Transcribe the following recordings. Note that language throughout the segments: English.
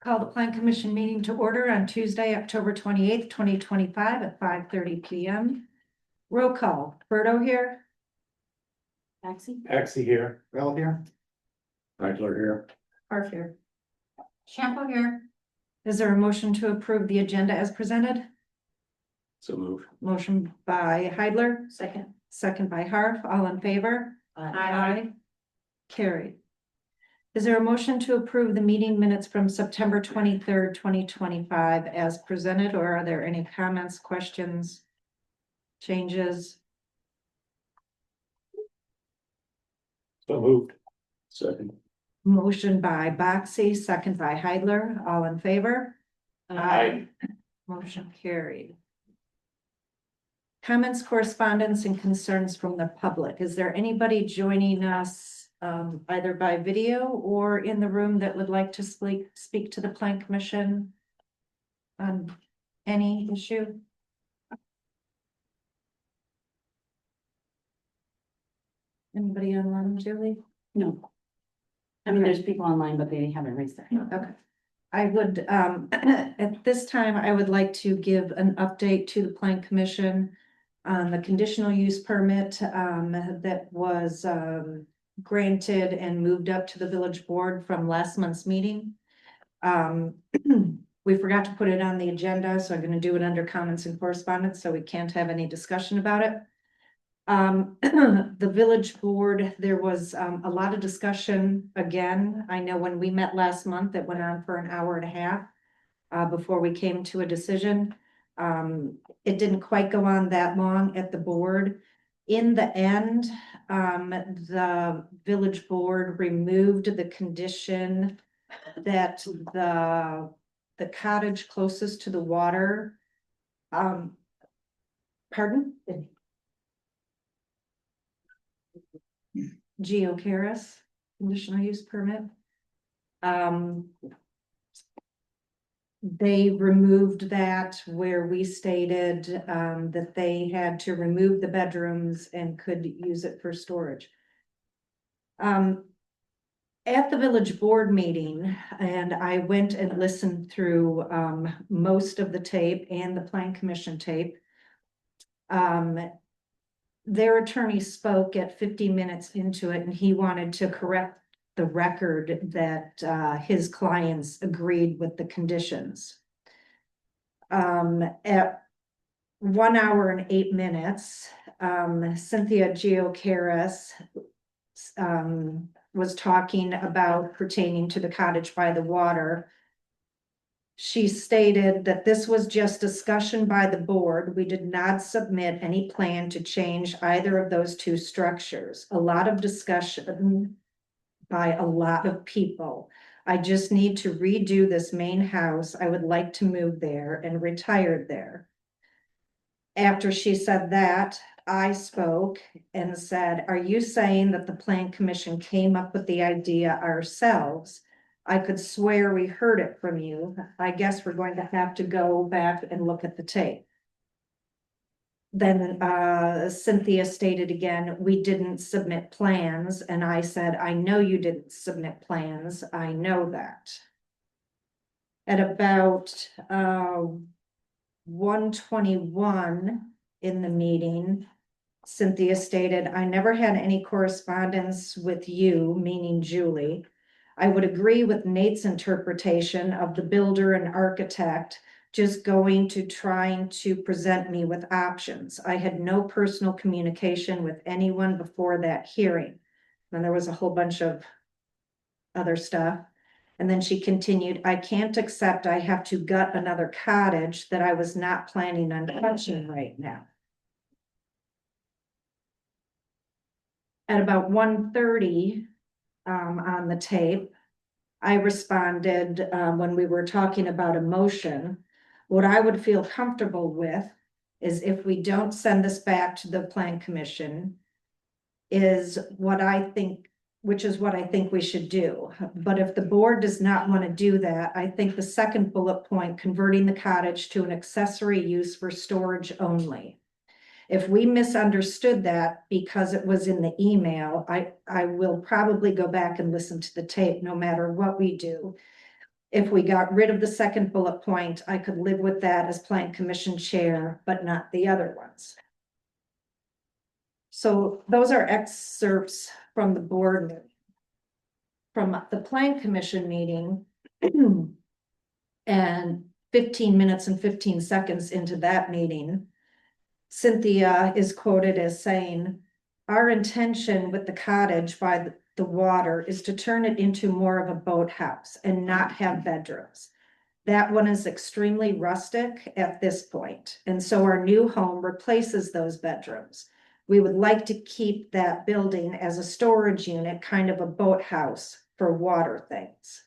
Call the Plan Commission meeting to order on Tuesday, October 28th, 2025 at 5:30 PM. Roll call, Berto here. Paxi here. Bell here. Eichler here. Harf here. Shampoo here. Is there a motion to approve the agenda as presented? So moved. Motion by Heidler. Second by Harf. All in favor? Aye. Carried. Is there a motion to approve the meeting minutes from September 23rd, 2025 as presented, or are there any comments, questions, changes? So moved. Second. Motion by Boxy, second by Heidler. All in favor? Aye. Motion carried. Comments, correspondence, and concerns from the public. Is there anybody joining us either by video or in the room that would like to speak to the Plan Commission on any issue? Anybody online, Julie? No. I mean, there's people online, but they haven't raised their hand. Okay. I would, at this time, I would like to give an update to the Plan Commission on the conditional use permit that was granted and moved up to the village board from last month's meeting. We forgot to put it on the agenda, so I'm gonna do it under comments and correspondence, so we can't have any discussion about it. The village board, there was a lot of discussion again. I know when we met last month, it went on for an hour and a half before we came to a decision. It didn't quite go on that long at the board. In the end, the village board removed the condition that the cottage closest to the water, pardon? Geocaris conditional use permit. They removed that where we stated that they had to remove the bedrooms and could use it for storage. At the village board meeting, and I went and listened through most of the tape and the Plan Commission tape. Their attorney spoke at 50 minutes into it, and he wanted to correct the record that his clients agreed with the conditions. At 1 hour and 8 minutes, Cynthia Geocaris was talking about pertaining to the cottage by the water. She stated that this was just discussion by the board. We did not submit any plan to change either of those two structures. A lot of discussion by a lot of people. I just need to redo this main house. I would like to move there and retire there. After she said that, I spoke and said, are you saying that the Plan Commission came up with the idea ourselves? I could swear we heard it from you. I guess we're going to have to go back and look at the tape. Then Cynthia stated again, we didn't submit plans. And I said, I know you didn't submit plans. I know that. At about 1:21 in the meeting, Cynthia stated, I never had any correspondence with you, meaning Julie. I would agree with Nate's interpretation of the builder and architect just going to trying to present me with options. I had no personal communication with anyone before that hearing. And there was a whole bunch of other stuff. And then she continued, I can't accept I have to gut another cottage that I was not planning on touching right now. At about 1:30 on the tape, I responded when we were talking about a motion. What I would feel comfortable with is if we don't send this back to the Plan Commission, is what I think, which is what I think we should do. But if the board does not want to do that, I think the second bullet point, converting the cottage to an accessory use for storage only. If we misunderstood that because it was in the email, I will probably go back and listen to the tape no matter what we do. If we got rid of the second bullet point, I could live with that as Plan Commission Chair, but not the other ones. So those are excerpts from the board. From the Plan Commission meeting. And 15 minutes and 15 seconds into that meeting, Cynthia is quoted as saying, "Our intention with the cottage by the water is to turn it into more of a boathouse and not have bedrooms. That one is extremely rustic at this point, and so our new home replaces those bedrooms. We would like to keep that building as a storage unit, kind of a boathouse for water things."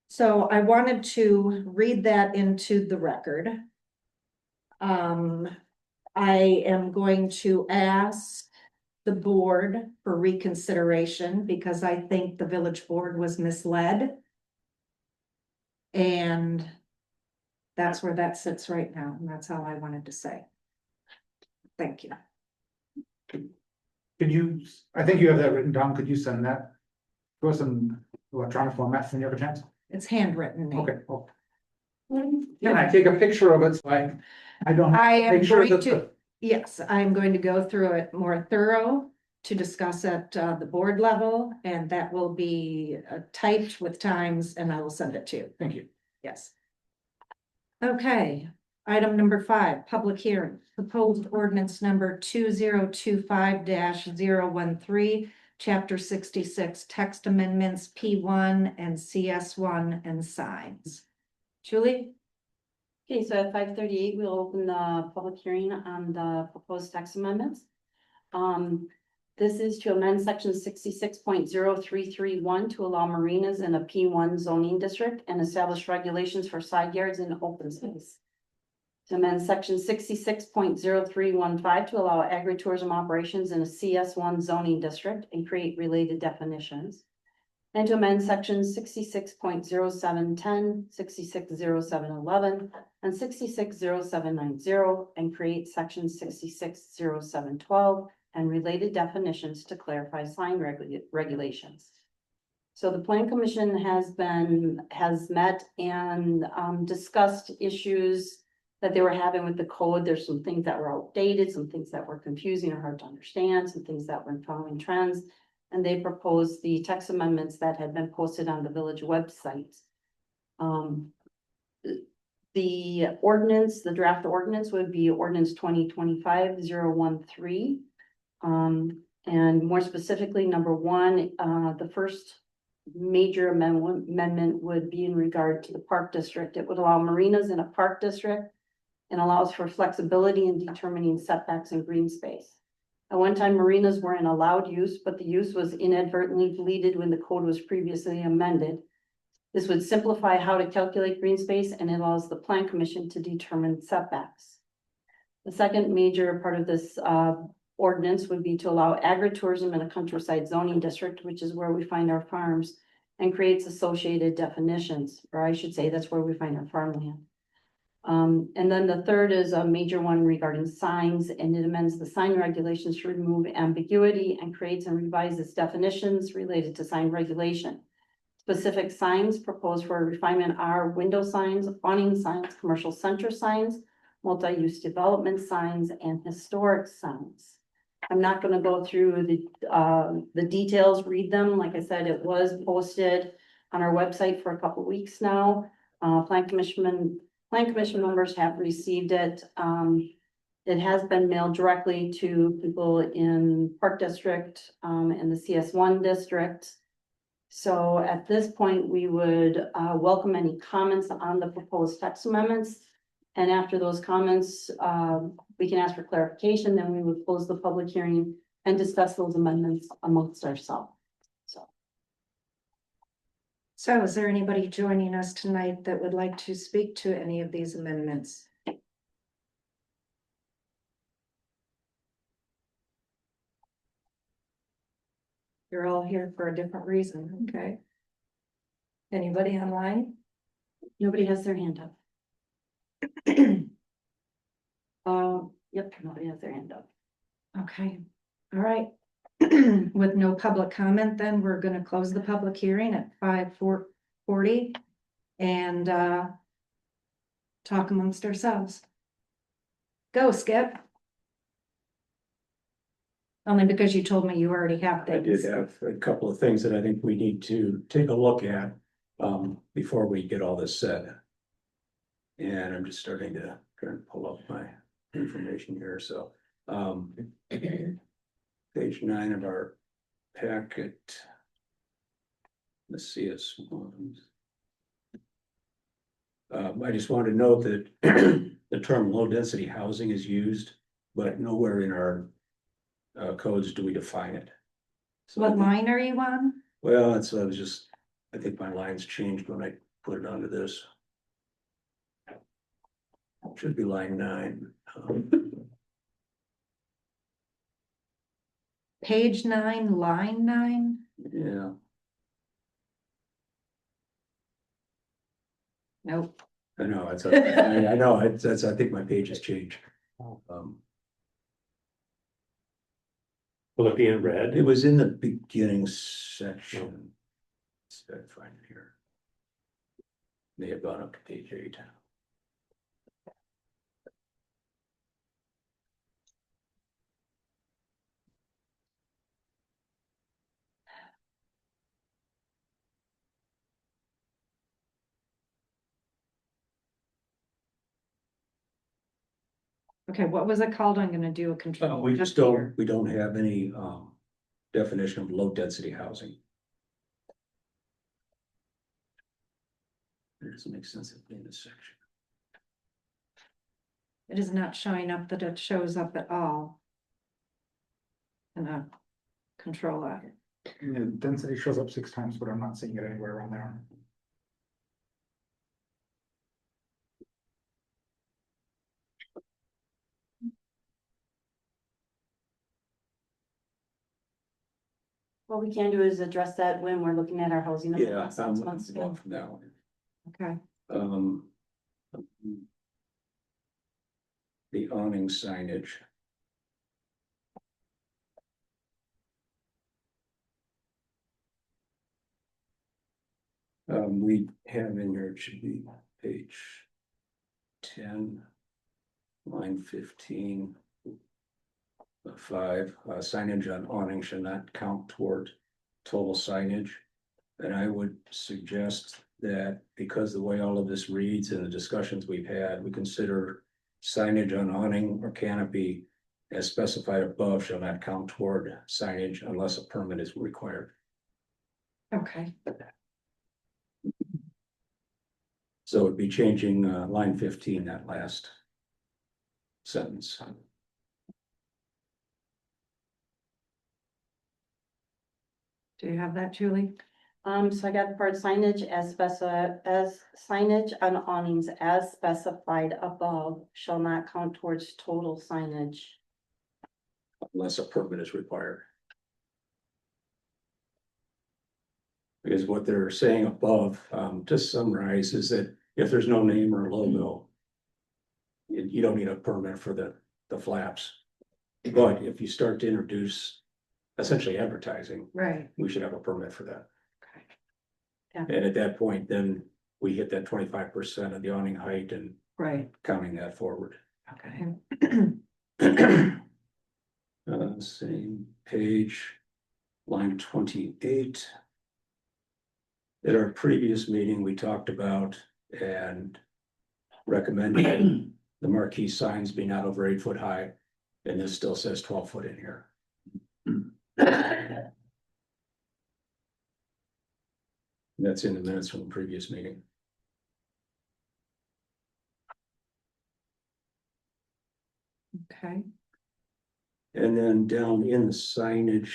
So I wanted to read that into the record. I am going to ask the board for reconsideration because I think the village board was misled. And that's where that sits right now, and that's all I wanted to say. Thank you. Can you, I think you have that written down, could you send that to us in electronic format when you have a chance? It's handwritten. Nate. Okay, well. Can I take a picture of it, so I don't. I am make sure going that to, yes, I'm going to go through it more thorough to discuss at the board level, and that will be typed with times, and I will send it to you. Thank you. Yes. Okay, item number 5, public hearing, proposed ordinance number 2025-013, chapter 66, text amendments, P1 and CS1 and signs. Julie? Okay, so at 5:38, we'll open the public hearing on the proposed text amendments. This is to amend section 66.0331 to allow marinas in a P1 zoning district and establish regulations for side yards and open space. To amend section 66.0315 to allow agritourism operations in a CS1 zoning district and create related definitions. And to amend sections 66.0710, 660711, and 660790, and create section 660712 and related definitions to clarify sign regulations. So the Plan Commission has met and discussed issues that they were having with the code. There's some things that were outdated, some things that were confusing or hard to understand, some things that weren't following trends. And they proposed the text amendments that had been posted on the village website. The ordinance, the draft ordinance would be ordinance 2025-013. And more specifically, number 1, the first major amendment would be in regard to the park district. It would allow marinas in a park district and allows for flexibility in determining setbacks and green space. At one time, marinas were in allowed use, but the use was inadvertently deleted when the code was previously amended. This would simplify how to calculate green space, and it allows the Plan Commission to determine setbacks. The second major part of this ordinance would be to allow agritourism in a countryside zoning district, which is where we find our farms, and creates associated definitions, or I should say that's where we find our farmland. And then the third is a major one regarding signs, and it amends the sign regulations to remove ambiguity and creates and revises definitions related to sign regulation. Specific signs proposed for refinement are window signs, awning signs, commercial center signs, multi-use development signs, and historic signs. I'm not going to go through the details, read them. Like I said, it was posted on our website for a couple weeks now. Plan Commission members have received it. It has been mailed directly to people in Park District and the CS1 district. So at this point, we would welcome any comments on the proposed text amendments. And after those comments, we can ask for clarification, then we would close the public hearing and discuss those amendments amongst ourselves. So is there anybody joining us tonight that would like to speak to any of these amendments? You're all here for a different reason, okay? Anybody online? Nobody has their hand up. Yep, nobody has their hand up. Okay, all right. With no public comment, then we're gonna close the public hearing at 40 and talk amongst ourselves. Go, Skip. Only because you told me you already have I things. did have a couple of things that I think we need to take a look at, before we get all this said. And I'm just starting to try and pull up my information here, so, page 9 of our packet. Let's see, it's. I just wanted to note that the term low density housing is used, but nowhere in our codes do we define it. So I What think- line are you on? Well, that's, I was just, I think my lines changed when I put it onto this. Should be line 9. Page 9, line 9? Yeah, Nope. I know, it's, I know, that's, I think my page has changed. Will it be in red? It was in the beginning section. Let's try to find it here. May have gone up to page 8. Okay, what was it called? I'm gonna do a control. We F just here. we don't have any definition of low density housing. It doesn't make sense in this section. It is not showing up that it shows up at all. In a control F. Yeah, density shows up 6 times, but I'm not seeing it anywhere around there. What we can do is address that when we're looking at our housing. Yeah, amendments I'm 6 months ago. going from that one. Okay, The awning signage. We have in here, it should be page 10, line 15. 5, signage on awning should not count toward total signage. And I would suggest that because the way all of this reads and the discussions we've had, we consider signage on awning or canopy as specified above shall not count toward signage unless a permit is required. okay, So it'd be changing line 15, that last sentence. do you have that, Julie? So I got the part signage as signage on awnings as specified above shall not count towards total signage. Unless a permit is required. Because what they're saying above, to summarize, is that if there's no name or logo, you don't need a permit for the flaps. But if you start to introduce essentially advertising, Right. we should have a permit for that. Okay. Yeah. And at that point, then we hit that 25% of the awning height and Right, counting that forward. okay. Same page, line 28. At our previous meeting, we talked about and recommended the marquee signs be not over 8 foot high, and this still says 12 foot in here. That's in the minutes from the previous meeting. Okay, And then down in the signage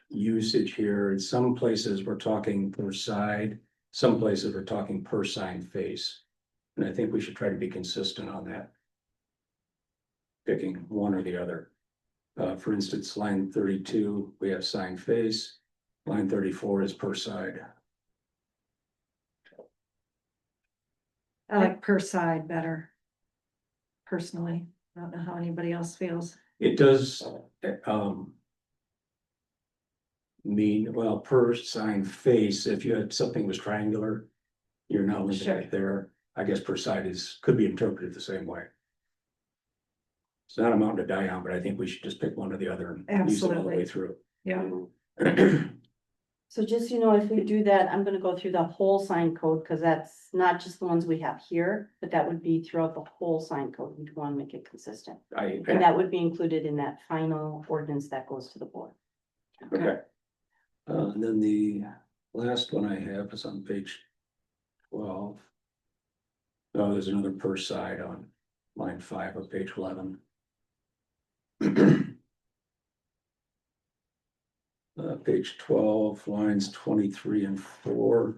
usage here, in some places we're talking per side, some places we're talking per sign face. And I think we should try to be consistent on that. Picking one or the other. For instance, line 32, we have sign face. Line 34 is per side. I like per side better. Personally, I don't know how anybody else feels. It does, mean, well, per sign face, if you had something was triangular, you're not limited Sure. right there. I guess per side could be interpreted the same way. It's not a mountain to die on, but I think we should just pick one or the other and use it all the way through. Yeah. So just, you know, if we do that, I'm gonna go through the whole sign code, because that's not just the ones we have here, but that would be throughout the whole sign code. We'd want to make it consistent. And that would be included in that final ordinance that goes to the board. Okay. And then the last one I have is on page 12. Oh, there's another per side on line 5 of page 11. Page 12, lines 23 and 4.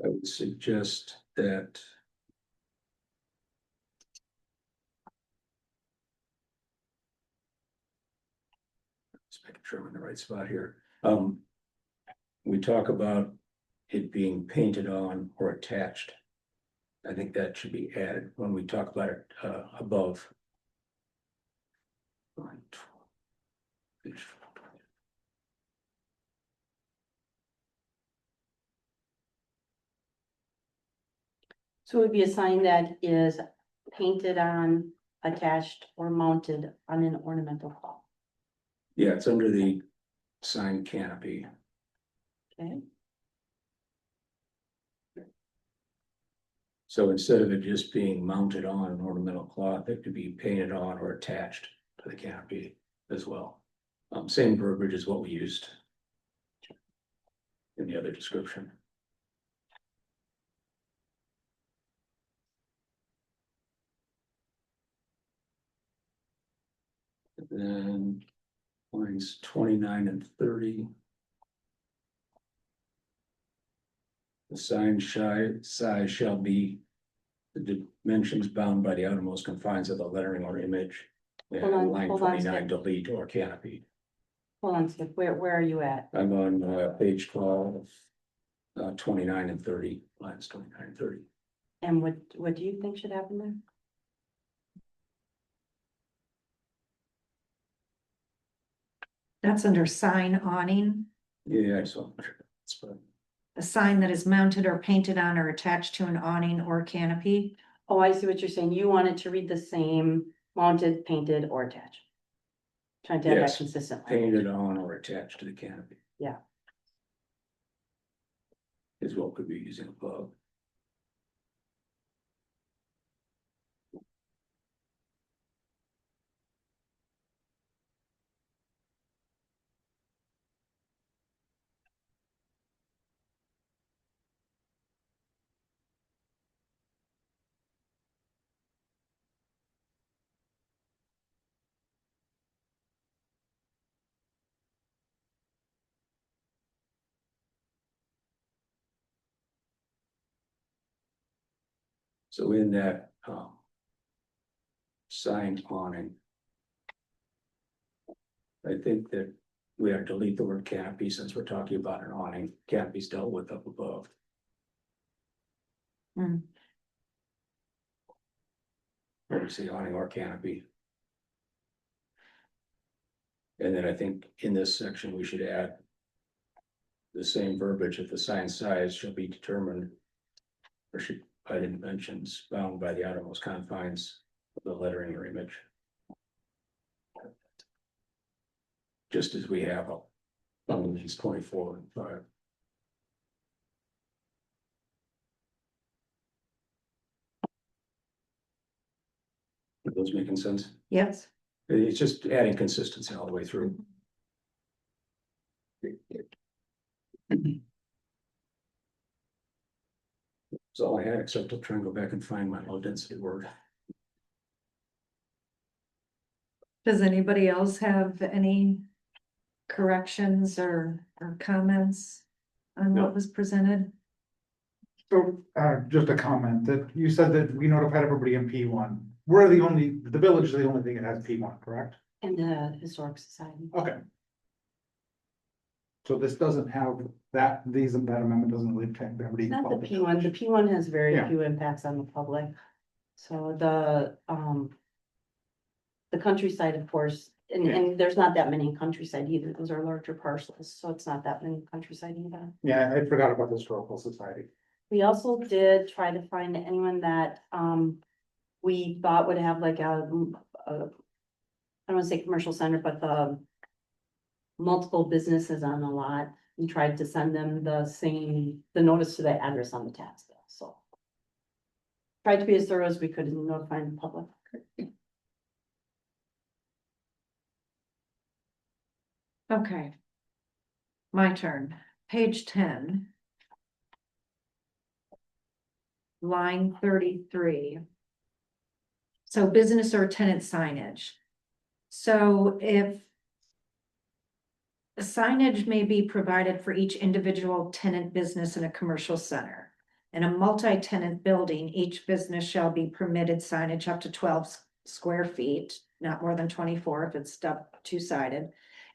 I would suggest that. Just making sure I'm in the right spot here. We talk about it being painted on or attached. I think that should be added when we talk about it, above. Line 12, page 12. So it would be a sign that is painted on, attached, or mounted on an ornamental cloth. Yeah, it's under the sign canopy. Okay, So instead of it just being mounted on an ornamental cloth, it could be painted on or attached to the canopy as well. Same verbiage as what we used in the other description. Then lines 29 and 30. The sign size shall be the dimensions bound by the outermost confines of the lettering or image. Hold And on, line hold on a 29, second. delete or canopy. hold on, Skip, where are you at? I'm on page 12, 29 and 30, lines 29 and 30. And what do you think should happen there? That's under sign awning. Yeah, I saw. That's fine. A sign that is mounted or painted on or attached to an awning or canopy. Oh, I see what you're saying. You want it to read the same, mounted, painted, or attached. Trying to have that Yes, consistent. Painted on or attached to the canopy. Yeah. Is what could be using above. So in that, sign awning. I think that we have to delete the word canopy since we're talking about an awning. Canopy's dealt with up above. Hmm. Or say awning or canopy. And then I think in this section, we should add. The same verbiage if the sign size shall be determined. Or should, by the dimensions bound by the outermost confines of the lettering or image. Just as we have on these 24 and 5. Are those making sense? Yes. It's just adding consistency all the way through. That's all I had, except to try and go back and find my low density word. Does anybody else have any corrections or comments on No. what was presented? So, just a comment that you said that we notified everybody in P1. We're the village is the only thing that has P1, correct? And the historic society. Okay. So this doesn't have that amendment doesn't really affect everybody. Not the P1, the P1 has very Yeah. few impacts on the public. So the, The countryside, of course, and there's not that many in countryside either. Those are larger parcels, so it's not that many countryside either. Yeah, I forgot about the Historical Society. We also did try to find anyone that, we thought would have like a, I don't wanna say commercial center, but the multiple businesses on the lot, and tried to send them the notice to the address on the tax bill, so. Tried to be as thorough as we could in notifying the public. Okay. My turn, page 10. Line 33. So business or tenant signage. So if signage may be provided for each individual tenant business in a commercial center. In a multi-tenant building, each business shall be permitted signage up to 12 square feet, not more than 24 if it's two-sided.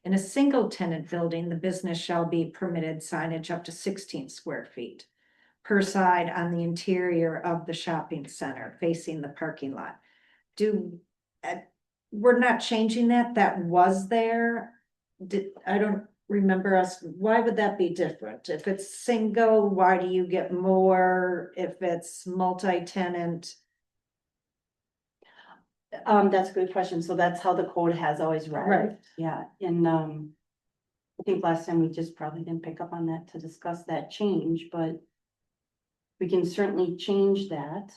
In a single tenant building, the business shall be permitted signage up to 16 square feet per side on the interior of the shopping center facing the parking lot. We're not changing that. That was there. I don't remember us, why would that be different? If it's single, why do you get more? If it's multi-tenant? That's a good question. So that's how the code has always read. Right. Yeah, and, I think last time we just probably didn't pick up on that to discuss that change, but we can certainly change that.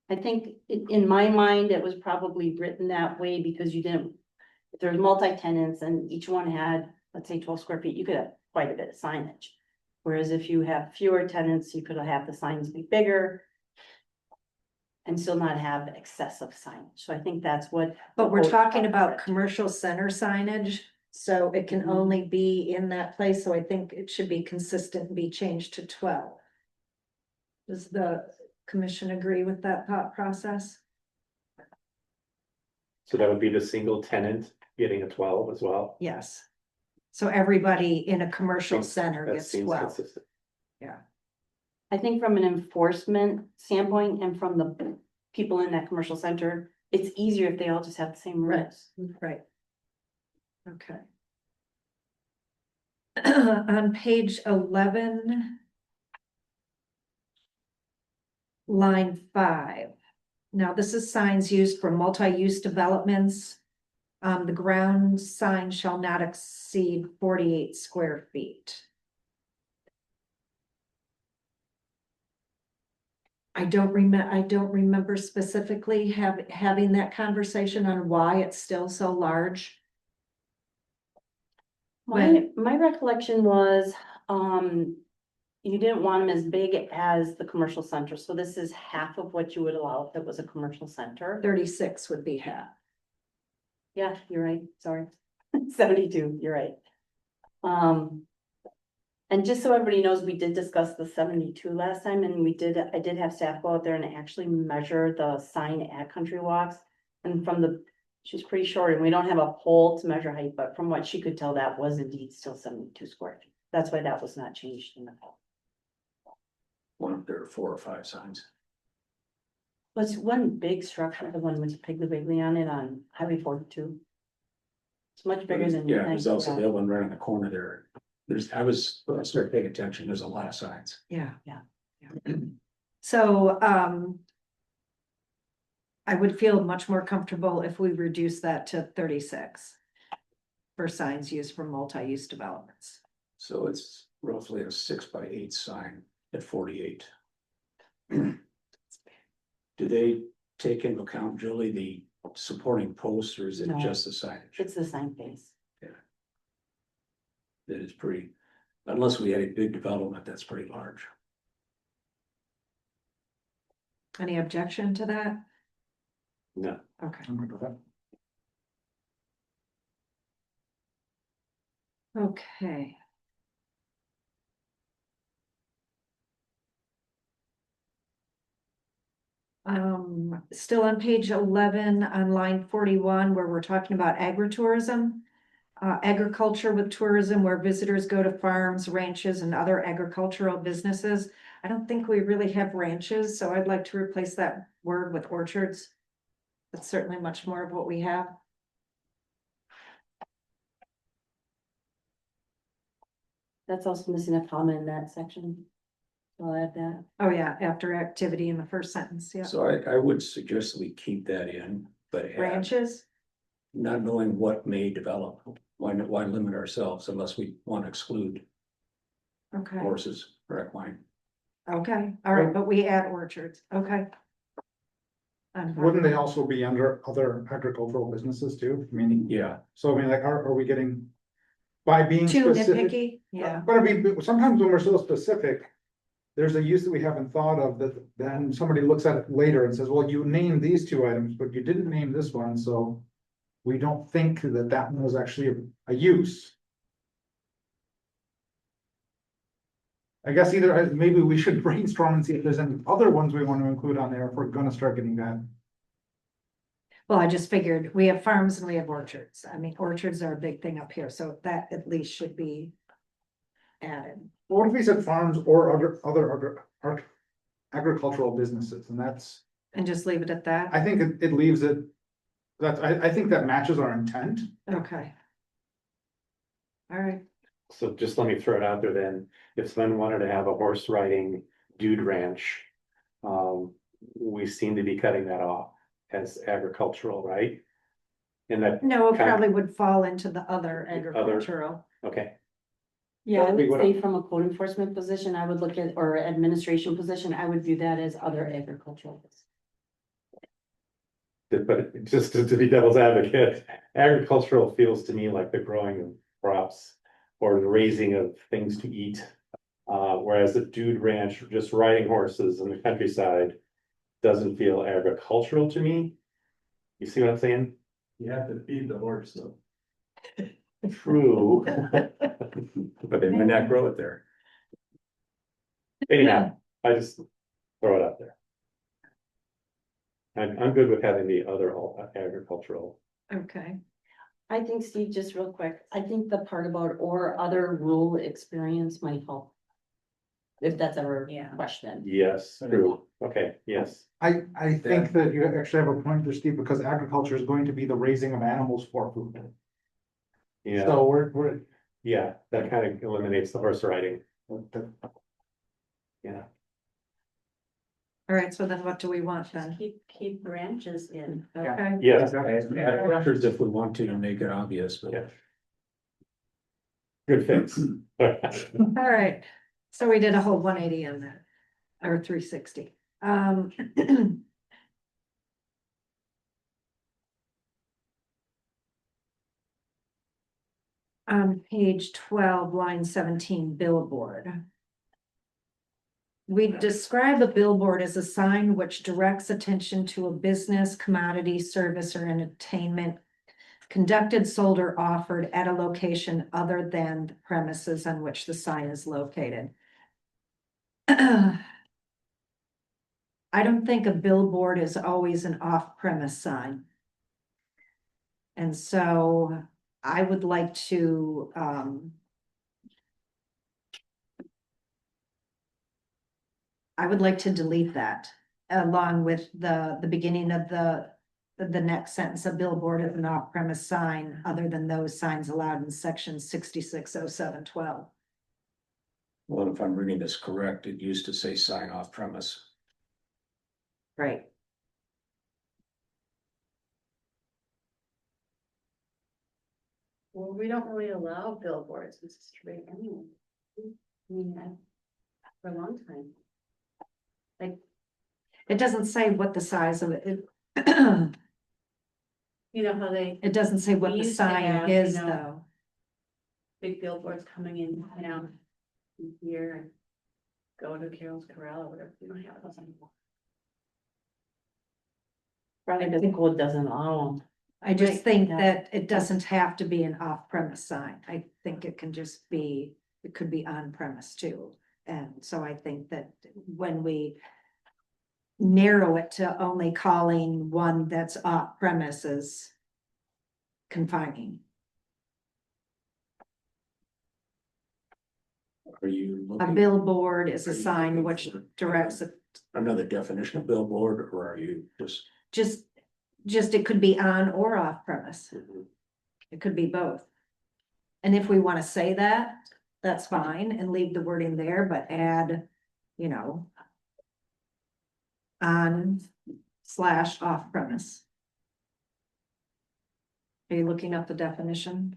I think in my mind, it was probably written that way because you didn't, if there's multi-tenants and each one had, let's say 12 square feet, you could have quite a bit of signage. Whereas if you have fewer tenants, you could have the signs be bigger and still not have excessive signage. So I think that's what. But we're the code talking about covers. commercial center signage, so it can Mhm. only be in that place, so I think it should be consistent and be changed to 12. Does the commission agree with that thought process? So that would be the single tenant getting a 12 as well. Yes. So everybody in a commercial Seems- center That gets seems 12. consistent. I think from an enforcement standpoint and from the people in that commercial center, it's easier if they all just have the same Right. rules. Right. Okay. On page 11. Line 5. Now, this is signs used for multi-use developments. The ground sign shall not exceed 48 square feet. I don't remember specifically having that conversation on why it's still so large. My recollection was, you didn't want them as big as the commercial center, so this is half of what you would allow if it was a commercial center. 36 would be half. Yeah, you're right, sorry. 72, you're right. And just so everybody knows, we did discuss the 72 last time, and I did have staff go out there and actually measure the sign at Country Walks. And she's pretty short, and we don't have a pole to measure height, but from what she could tell, that was indeed still 72 square feet. That's why that was not changed in the code. There are 4 or 5 signs. Was one big structure, the one with Piggly Wiggly on it on Highway 42? It's much bigger than you Yeah, think. there's also the other one right on the corner there. When I started paying attention, there's a lot of signs. Yeah. Yeah. So, I would feel much more comfortable if we reduce that to 36 for signs used for multi-use developments. So it's roughly a 6x8 sign at 48. Do they take into account, Julie, the supporting posts, or is it No. just the signage? It's the sign face. That is pretty, unless we had a big development, that's pretty large. Any objection to that? No, Okay. I'm good with that. Okay. Still on page 11 on line 41, where we're talking about agritourism. Agriculture with tourism, where visitors go to farms, ranches, and other agricultural businesses. I don't think we really have ranches, so I'd like to replace that word with orchards. That's certainly much more of what we have. That's also missing a comma in that section. I'll add that. Oh, yeah, after activity in the first sentence, yeah. So I would suggest we keep that in, but add, Branches, not knowing what may develop. Why limit ourselves unless we want to exclude okay, horses or equine? okay, all right, but we add orchards, okay. Wouldn't they also be under other agricultural businesses too? Meaning, Yeah, so I mean, like, are we getting? By being Too specific. nitpicky, yeah, But I mean, sometimes when we're so specific, there's a use that we haven't thought of that then somebody looks at it later and says, well, you named these two items, but you didn't name this one, so. We don't think that that one was actually a use. I guess either, maybe we should brainstorm and see if there's any other ones we want to include on there if we're gonna start getting that. well, I just figured, we have farms and we have orchards, I mean, orchards are a big thing up here, so that at least should be added. What if we said farms or agricultural businesses, and that's, And just leave it at that, I think it leaves it. I think that matches our intent. okay. All right, So just let me throw it out there then, if someone wanted to have a horse riding dude ranch. We seem to be cutting that off as agricultural, right? And that, no, it Kind of- probably would fall into the other agricultural, okay, Yeah, I We would would- say from a code enforcement position, I would look at, or administration position, I would view that as other agricultural. but just to be devil's advocate, agricultural feels to me like the growing of crops. Or the raising of things to eat. Whereas a dude ranch, just riding horses in the countryside. Doesn't feel agricultural to me. You see what I'm saying? You have to feed the horse, though. True. but they might not grow it there. Anyhow, I just throw it out there. I'm good with having the other agricultural. okay. I think, Steve, just real quick, I think the part about or other rural experience might help. If that's ever a question. Yes, true. Okay, yes. I think that you actually have a point there, Steve, because agriculture is going to be the raising of animals for food. Yeah, So we're, yeah, that kind of eliminates the horse riding. Yeah. All right, so then what do we want then? Keep branches in. Okay, Yes. Add records if we want to make it obvious, but. Yeah. Good fix. all right, so we did a whole 180 on that, or 360. On page 12, line 17, billboard. We describe a billboard as a sign which directs attention to a business, commodity, service, or entertainment conducted, sold, or offered at a location other than the premises on which the sign is located. I don't think a billboard is always an off-premise sign. And so I would like to, delete that along with the beginning of the next sentence, a billboard is an off-premise sign other than those signs allowed in section 660712. Well, if I'm reading this correct, it used to say sign off premise. Right. Well, we don't really allow billboards in the street anyway. I mean, for a long time. It doesn't say what the size of it, You know how they, it doesn't say what We the used to sign have, is you know, though. big billboards coming in, you know, here and go to Carol's Corral or whatever, we don't have those anymore. Probably because the code doesn't allow them. I just Right, think yeah. that it doesn't have to be an off-premise sign. I think it can just be, it could be on-premise too. And so I think that when we narrow it to only calling one that's off-premise is confining. Are you A looking billboard is Are a you sign looking which for- directs it, another definition of billboard, or are you just? just it could be on or off-premise. It could be both. And if we want to say that, that's fine, and leave the wording there, but add, you know, on/off premise. Are you looking up the definition?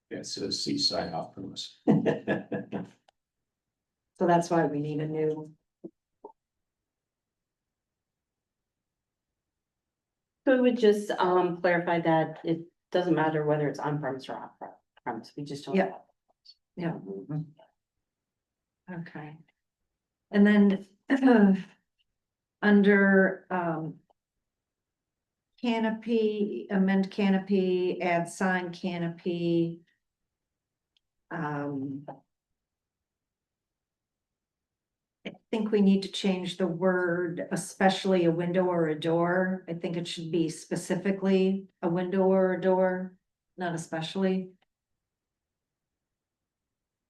It says seaside off premise. So that's why we need a new, So we would just clarify that it doesn't matter whether it's on premise or off premise, we just don't. Yeah. yeah. Okay. And then under canopy, amend canopy, add sign canopy. I think we need to change the word, especially a window or a door. I think it should be specifically a window or a door, not especially.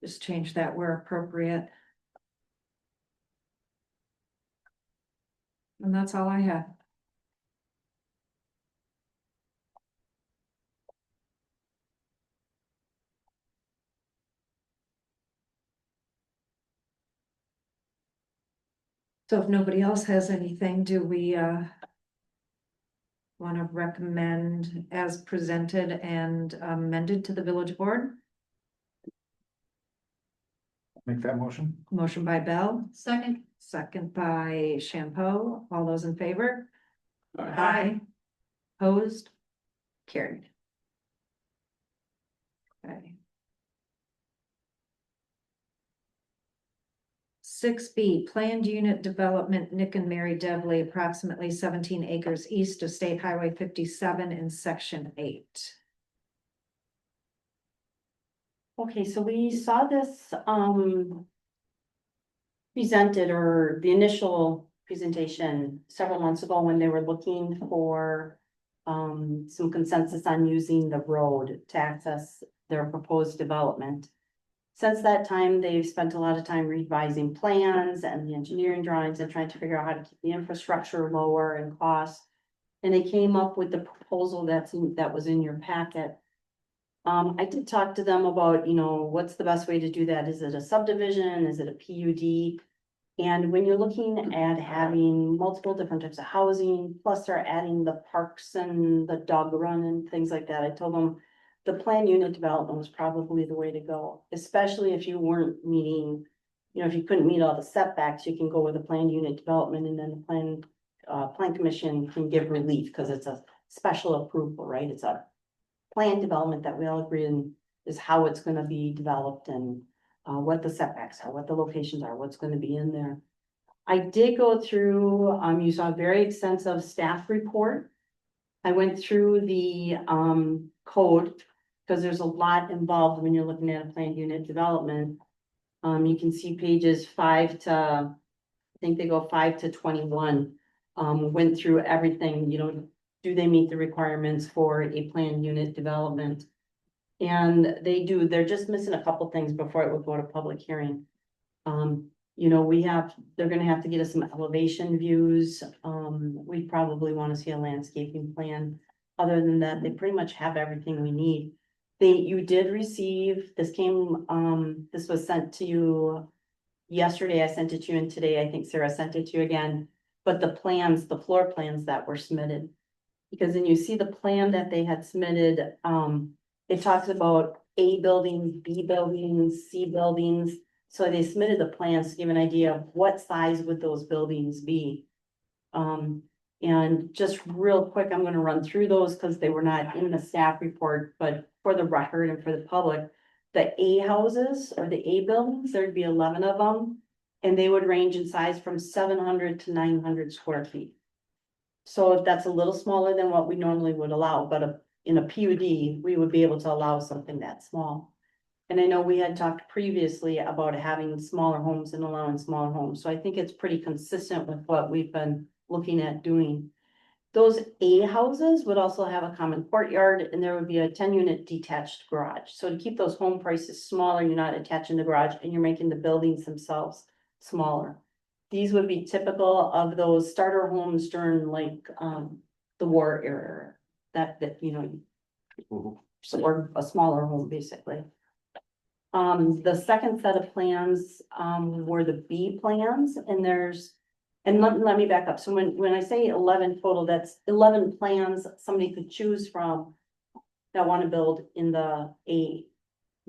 Just change that where appropriate. And that's all I have. So if nobody else has anything, do we want to recommend as presented and amended to the village board? Make that motion. Motion by Bell, Second. second by Shampoo. All those in favor? Aye. Opposed? Carried. Okay. 6B, planned unit development, Nick and Mary Devley, approximately 17 acres east of State Highway 57 in section 8. Okay, so we saw this presented, or the initial presentation several months ago when they were looking for some consensus on using the road to access their proposed development. Since that time, they've spent a lot of time revising plans and the engineering drawings and trying to figure out how to keep the infrastructure lower in cost. And they came up with the proposal that was in your packet. I did talk to them about, what's the best way to do that? Is it a subdivision? Is it a PUD? And when you're looking at having multiple different types of housing, plus they're adding the parks and the dog run and things like that, I told them the planned unit development was probably the way to go, especially if you weren't meeting, if you couldn't meet all the setbacks, you can go with a planned unit development, and then the plan commission can give relief because it's a special approval, right? It's a planned development that we all agree on is how it's gonna be developed, and what the setbacks are, what the locations are, what's gonna be in there. I did go through, you saw a very extensive staff report. I went through the code, because there's a lot involved when you're looking at a planned unit development. You can see pages 5 to, I think they go 5 to 21. Went through everything, do they meet the requirements for a planned unit development? And they do, they're just missing a couple things before it would go to public hearing. They're gonna have to get us some elevation views. We probably wanna see a landscaping plan. Other than that, they pretty much have everything we need. You did receive, this was sent to you yesterday. I sent it to you, and today I think Sarah sent it to you again. But the floor plans that were submitted. Because then you see the plan that they had submitted, it talks about A buildings, B buildings, C buildings. So they submitted the plans to give an idea of what size would those buildings be. And just real quick, I'm gonna run through those because they were not in the staff report, but for the record and for the public. The A houses or the A buildings, there'd be 11 of them. And they would range in size from 700 to 900 square feet. So that's a little smaller than what we normally would allow, but in a PUD, we would be able to allow something that small. And I know we had talked previously about having smaller homes and allowing smaller homes, so I think it's pretty consistent with what we've been looking at doing. Those A houses would also have a common courtyard, and there would be a 10-unit detached garage. So to keep those home prices smaller, you're not attaching the garage and you're making the buildings themselves smaller. these would be typical of those starter homes during like, the war era. That, you know, or a smaller home, basically. The second set of plans, were the B plans, and let me back up. So when I say 11 total, that's 11 plans somebody could choose from that want to build in the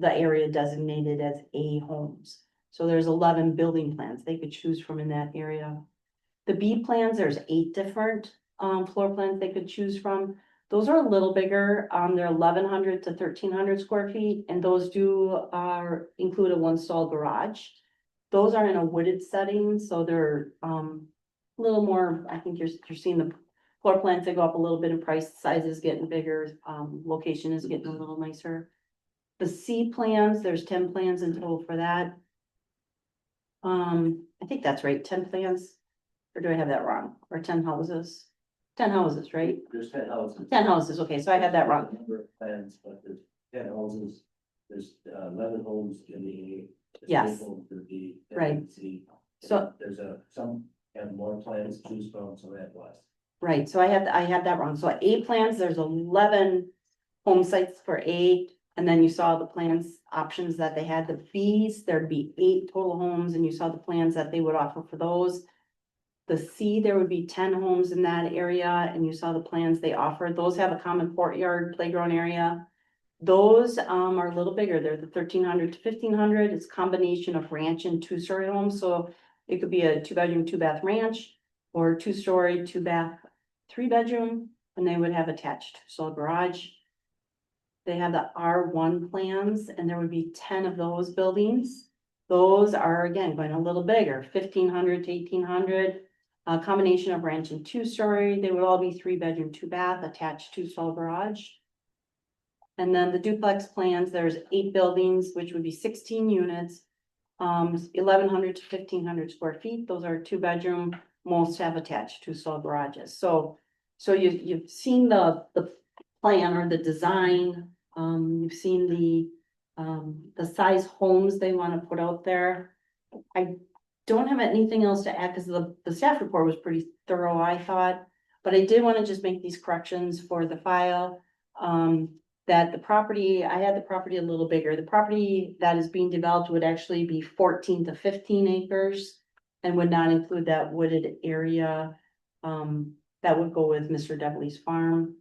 area designated as A homes. So there's 11 building plans they could choose from in that area. The B plans, there's 8 different, floor plans they could choose from. Those are a little bigger, they're 1,100 to 1,300 square feet, and those include a 1-stall garage. Those are in a wooded setting, so they're, a little more, I think you're seeing the floor plans, they go up a little bit in price, size is getting bigger, location is getting a little nicer. The C plans, there's 10 plans in total for that. I think that's right, 10 plans, or do I have that wrong, or 10 houses? 10 houses, right? There's 10 houses. 10 houses, okay, so I had that wrong. Number of plans, but there's 10 houses, there's 11 homes in the A. there's Yes. 8 homes in the B, and Right. C. So- There's some have more plans to choose from, some have less. Right, so I had that wrong. So at A plans, there's 11 home sites for A. And then you saw the plans options that they had. The Bs, there'd be 8 total homes, and you saw the plans that they would offer for those. The C, there would be 10 homes in that area, and you saw the plans they offered. Those have a common courtyard, playground area. Those are a little bigger. They're the 1,300 to 1,500. It's a combination of ranch and 2-story homes. So it could be a 2-bedroom, 2-bath ranch, or 2-story, 2-bath, 3-bedroom, and they would have attached stall garage. They have the R1 plans, and there would be 10 of those buildings. Those are, again, going a little bigger, 1,500 to 1,800. A combination of ranch and 2-story. They would all be 3-bedroom, 2-bath, attached 2-stall garage. And then the duplex plans, there's 8 buildings, which would be 16 units. 1,100 to 1,500 square feet. Those are 2-bedroom, most have attached 2-stall garages. So you've seen the plan or the design, you've seen the size homes they want to put out there. I don't have anything else to add because the staff report was pretty thorough, I thought, but I did want to just make these corrections for the file. That the property, I had the property a little bigger. The property that is being developed would actually be 14 to 15 acres and would not include that wooded area. That would go with Mr. Devley's farm.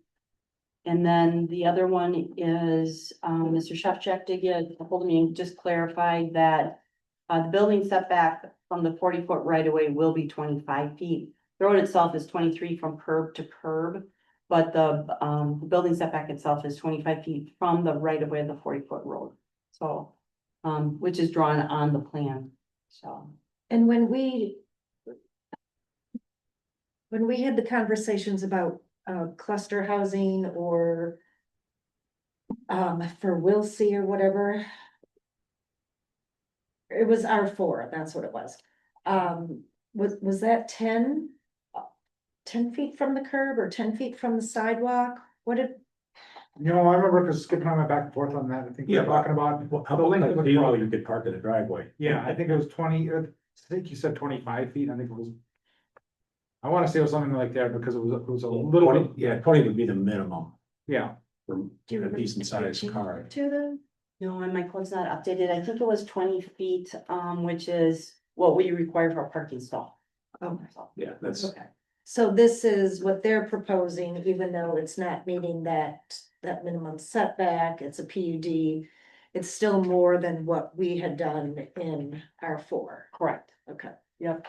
And then the other one is, Mr. Shevchak did get a hold of me and just clarified that the building setback from the 40-foot right of way will be 25 feet. The road itself is 23 from curb to curb, but the building setback itself is 25 feet from the right of way of the 40-foot road. So, which is drawn on the plan, so. And when we had the conversations about cluster housing or for Wilsey or whatever, it was R4, that's what it was. Was that 10 feet from the curb or 10 feet from the sidewalk? What did, You know, I remember because skipping on my back and forth on that, I think we were Yeah, talking about. How the about length of like the you know, road. you could park in the driveway? Yeah, I think it was 20, I think you said 25 feet, I think it was. I wanna say it was something like that because it was a little 20 bit, Yeah, 20 would be the minimum yeah. for do you a remember? decent sized car. To the, No, and my code's not updated. I think it was 20 feet, which is what we require for a parking stall. oh, Yeah, that's, Okay. so this is what they're proposing, even though it's not meeting that minimum setback, it's a PUD. It's still more than what we had done in R4. Correct. Okay, Yep.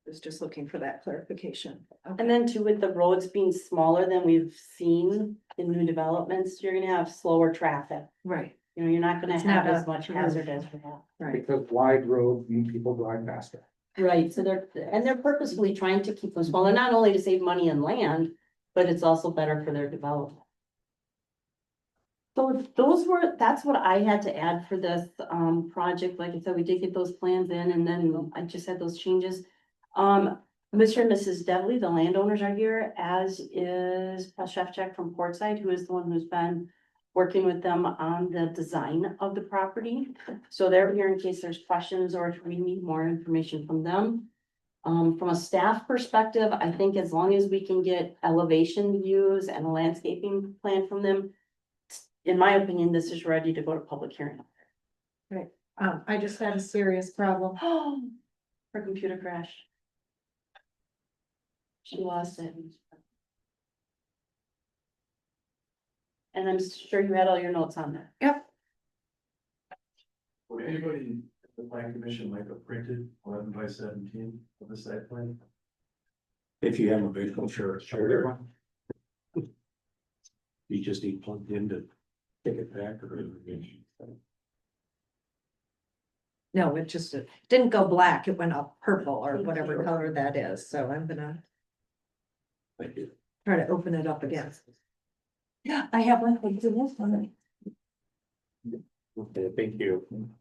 was just looking for that clarification. And then too, with the roads being smaller than we've seen in new developments, you're gonna have slower traffic. Right, You know, you're not gonna It's have not as a- much hazard as we have. right. Because wide road mean people drive faster. Right, so they're purposefully trying to keep them smaller, not only to save money and land, but it's also better for their development. So that's what I had to add for this project. Like I said, we did get those plans in and then I just had those changes. Mr. and Mrs. Devley, the landowners are here, as is Paul Shevchak from Portside, who is the one who's been working with them on the design of the property. So they're here in case there's questions or if we need more information from them. From a staff perspective, I think as long as we can get elevation views and a landscaping plan from them. In my opinion, this is ready to go to public hearing. I just had a serious problem. Her computer crashed. She lost it. And I'm sure you had all your notes on there. Yep, Would anybody in the plan commission like a printed 11 by 17 of the site plan? If you have a visual, sure. Sure. You just need plugged in to kick it back or. no, it just, it didn't go black, it went up purple or whatever color that is, so I'm gonna Thank you. try to open it up again. Yeah, I have one, it's in this one. Okay, thank you. And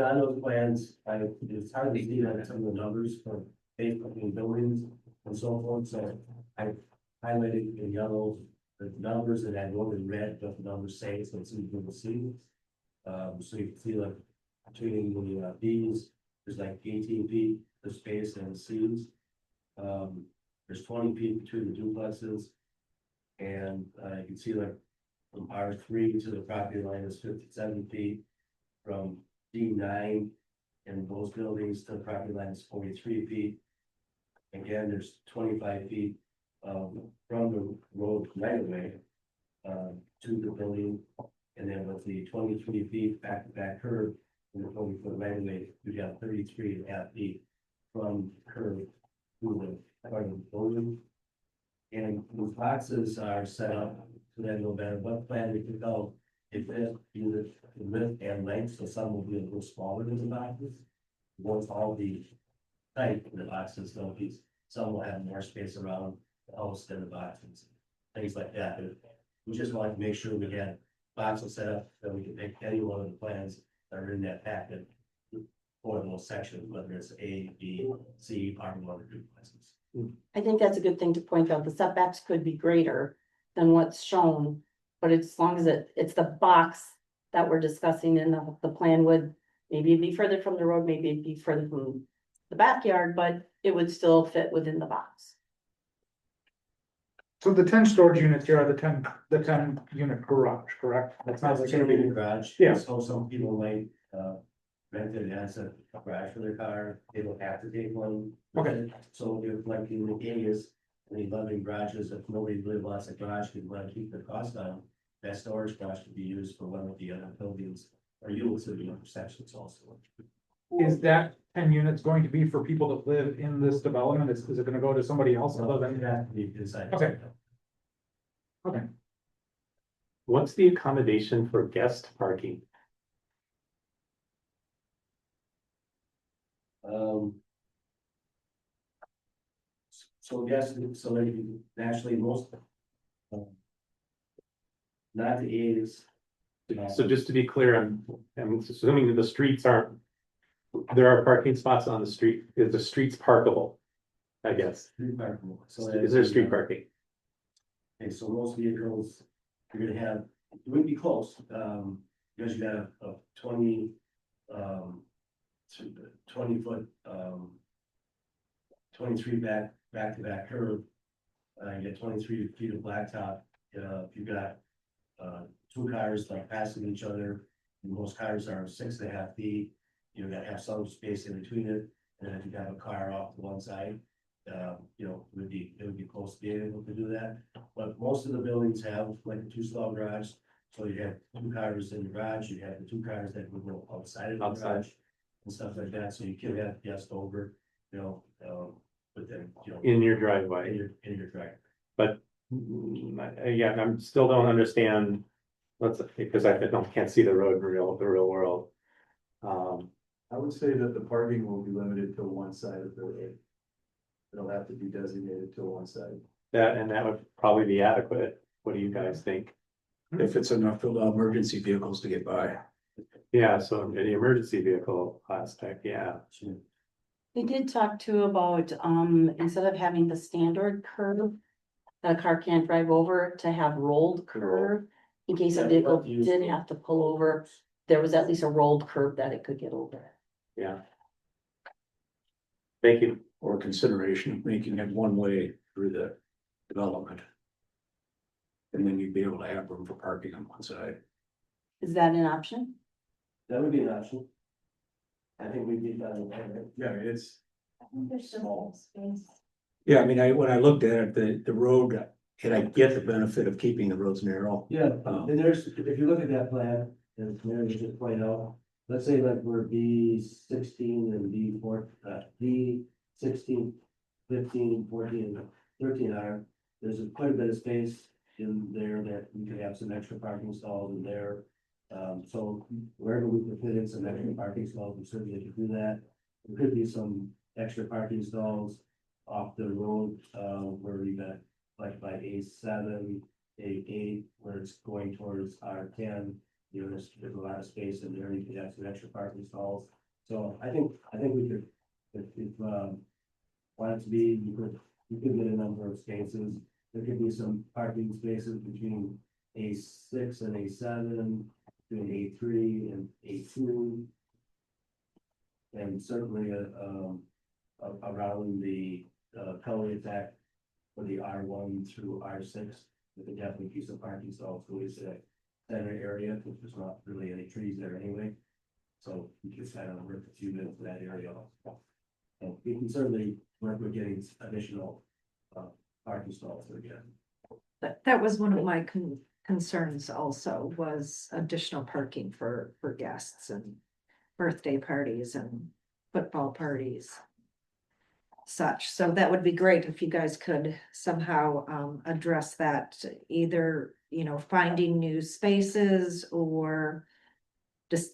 on those plans, it's hard to see on some of the numbers for between buildings and so forth, so I highlighted in yellow the numbers that I wrote in red, what the numbers say, so it's easy to see. So you can see like between the Bs, there's like 18 feet of space and Cs. There's 20 feet between the duplexes. And you can see like from R3 to the property line is 57 feet. From D9 in those buildings to the property line is 43 feet. Again, there's 25 feet from the road right away to the building. And then with the 23 feet back to back curve and the 20-foot right away, you got 33.5 feet from curve to the part of the building. And those boxes are set up so that no matter what plan we pick out, it fits either the width and length, so some will be a little smaller than the boxes. Won't all be tight in the boxes, so some will have more space around the house than the boxes, things like that. But we just wanted to make sure we had boxes set up that we could pick any one of the plans that are in that packet for those sections, whether it's A, B, C, part one or duplexes. I think that's a good thing to point out. The setbacks could be greater than what's shown. But as long as it's the box that we're discussing in the plan would, maybe it'd be further from the road, maybe it'd be further from the backyard, but it would still fit within the box. So the 10 storage units here are the 10 unit garage, correct? That's not It's gonna gonna be be, the garage. Yeah. So some people might, rent it as a garage for their car, they don't have to take one. Okay. So if like in the areas, in the 11 garages, if nobody really wants a garage, they want to keep their cost down, that storage garage could be used for one of the other buildings or units of the other sections also. is that 10 units going to be for people that live in this development? Is it gonna go to somebody else other than that? That you decide. Okay. Okay, What's the accommodation for guest parking? So yes, so then you naturally most. Not the A's. So just to be clear, I'm assuming that the streets aren't. There are parking spots on the street. Is the streets parkable? I guess. Street parking. So Is there street parking? Okay, so most vehicles, you're gonna have, it wouldn't be close, because you got a 20, 20-foot, 23 back to back curve. You get 23 feet of blacktop, if you've got, two cars like passing each other, and most cars are 6.5 feet, you gotta have some space in between it, and then if you have a car off to one side, it would be close to being able to do that. But most of the buildings have like a 2-stall garage, so you have 2 cars in the garage, you have the 2 cars that would go outside of the garage. And stuff like that, so you can have guests over, but then, In your driveway, in your driveway. but yeah, I'm still don't understand. Because I can't see the road in the real world. I would say that the parking will be limited to one side of the road. It'll have to be designated to one side. That would probably be adequate. What do you guys think? If it's enough to allow emergency vehicles to get by. Yeah, so the emergency vehicle aspect, yeah. We did talk too about, instead of having the standard curve that a car can't drive over, to have rolled curve. In case a vehicle did have to pull over, there was at least a rolled curve that it could get over. Yeah. Thank you. or consideration of making it one way through the development. And then you'd be able to have room for parking on one side. Is that an option? That would be an option. I think we'd be done with that. Yeah, it's small. Yeah, I mean, when I looked at it, the road, and I get the benefit of keeping the roads narrow. Yeah, and there's, if you look at that plan, as Mary was just pointed out, let's say like we're B16 and B16, 15, 14, and 13 are, there's quite a bit of space in there that we could have some extra parking stalls in there. So wherever we could fit in some extra parking stalls, we certainly could do that. There could be some extra parking stalls off the road, where we got like by A7, A8, where it's going towards R10. You know, there's a lot of space in there, you could have some extra parking stalls. So I think we could, if wanted to be, you could get a number of spaces. There could be some parking spaces between A6 and A7, between A3 and A2. And certainly, around the, cul-de-sac for the R1 through R6, there could definitely be some parking stalls, so it's a center area, because there's not really any trees there anyway. So we just kind of rip a few bits of that area off. And we can certainly work with getting additional, parking stalls again. That was one of my concerns also, was additional parking for guests and birthday parties and football parties. Such, so that would be great if you guys could somehow address that, either, you know, finding new spaces or just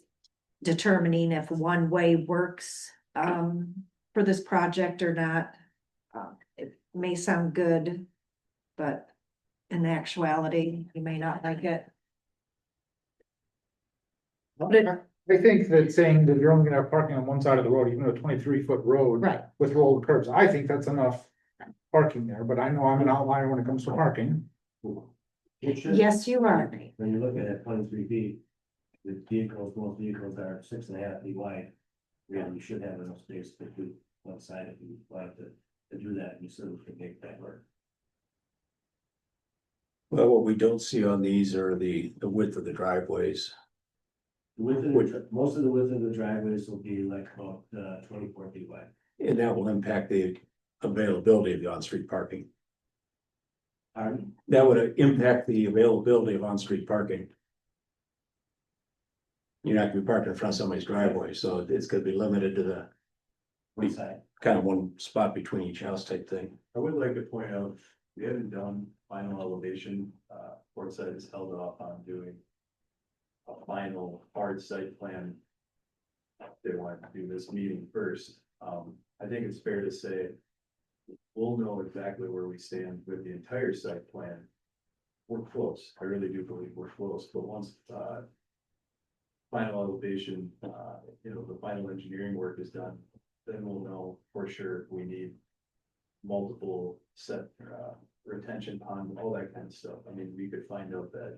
determining if one way works for this project or not. It may sound good, but in actuality, you may not like it. I think that saying that you're only gonna have parking on one side of the road, even a 23-foot road. Right. With rolled curbs, I think that's enough parking there, but I know I'm an outlier when it comes to parking. It should, Yes, you are. when you look at it, 23 feet, the vehicles, most vehicles are 6.5 feet wide. Yeah, you should have enough space to do one side if you want to do that, you certainly can make that work. Well, what we don't see on these are the width of the driveways. Most of the width of the driveways will be like about 24 feet wide. And that will impact the availability of the on-street parking. That would impact the availability of on-street parking. You're not gonna be parking in front of somebody's driveway, so it's gonna be limited to the One side. kind of one spot between each house type thing. I would like to point out, we haven't done final elevation, Portside has held off on doing a final hard site plan. They want to do this meeting first. I think it's fair to say we'll know exactly where we stand with the entire site plan. We're close. I really do believe we're close, but once, final elevation, the final engineering work is done, then we'll know for sure if we need multiple set, retention pond, all that kind of stuff. I mean, we could find out that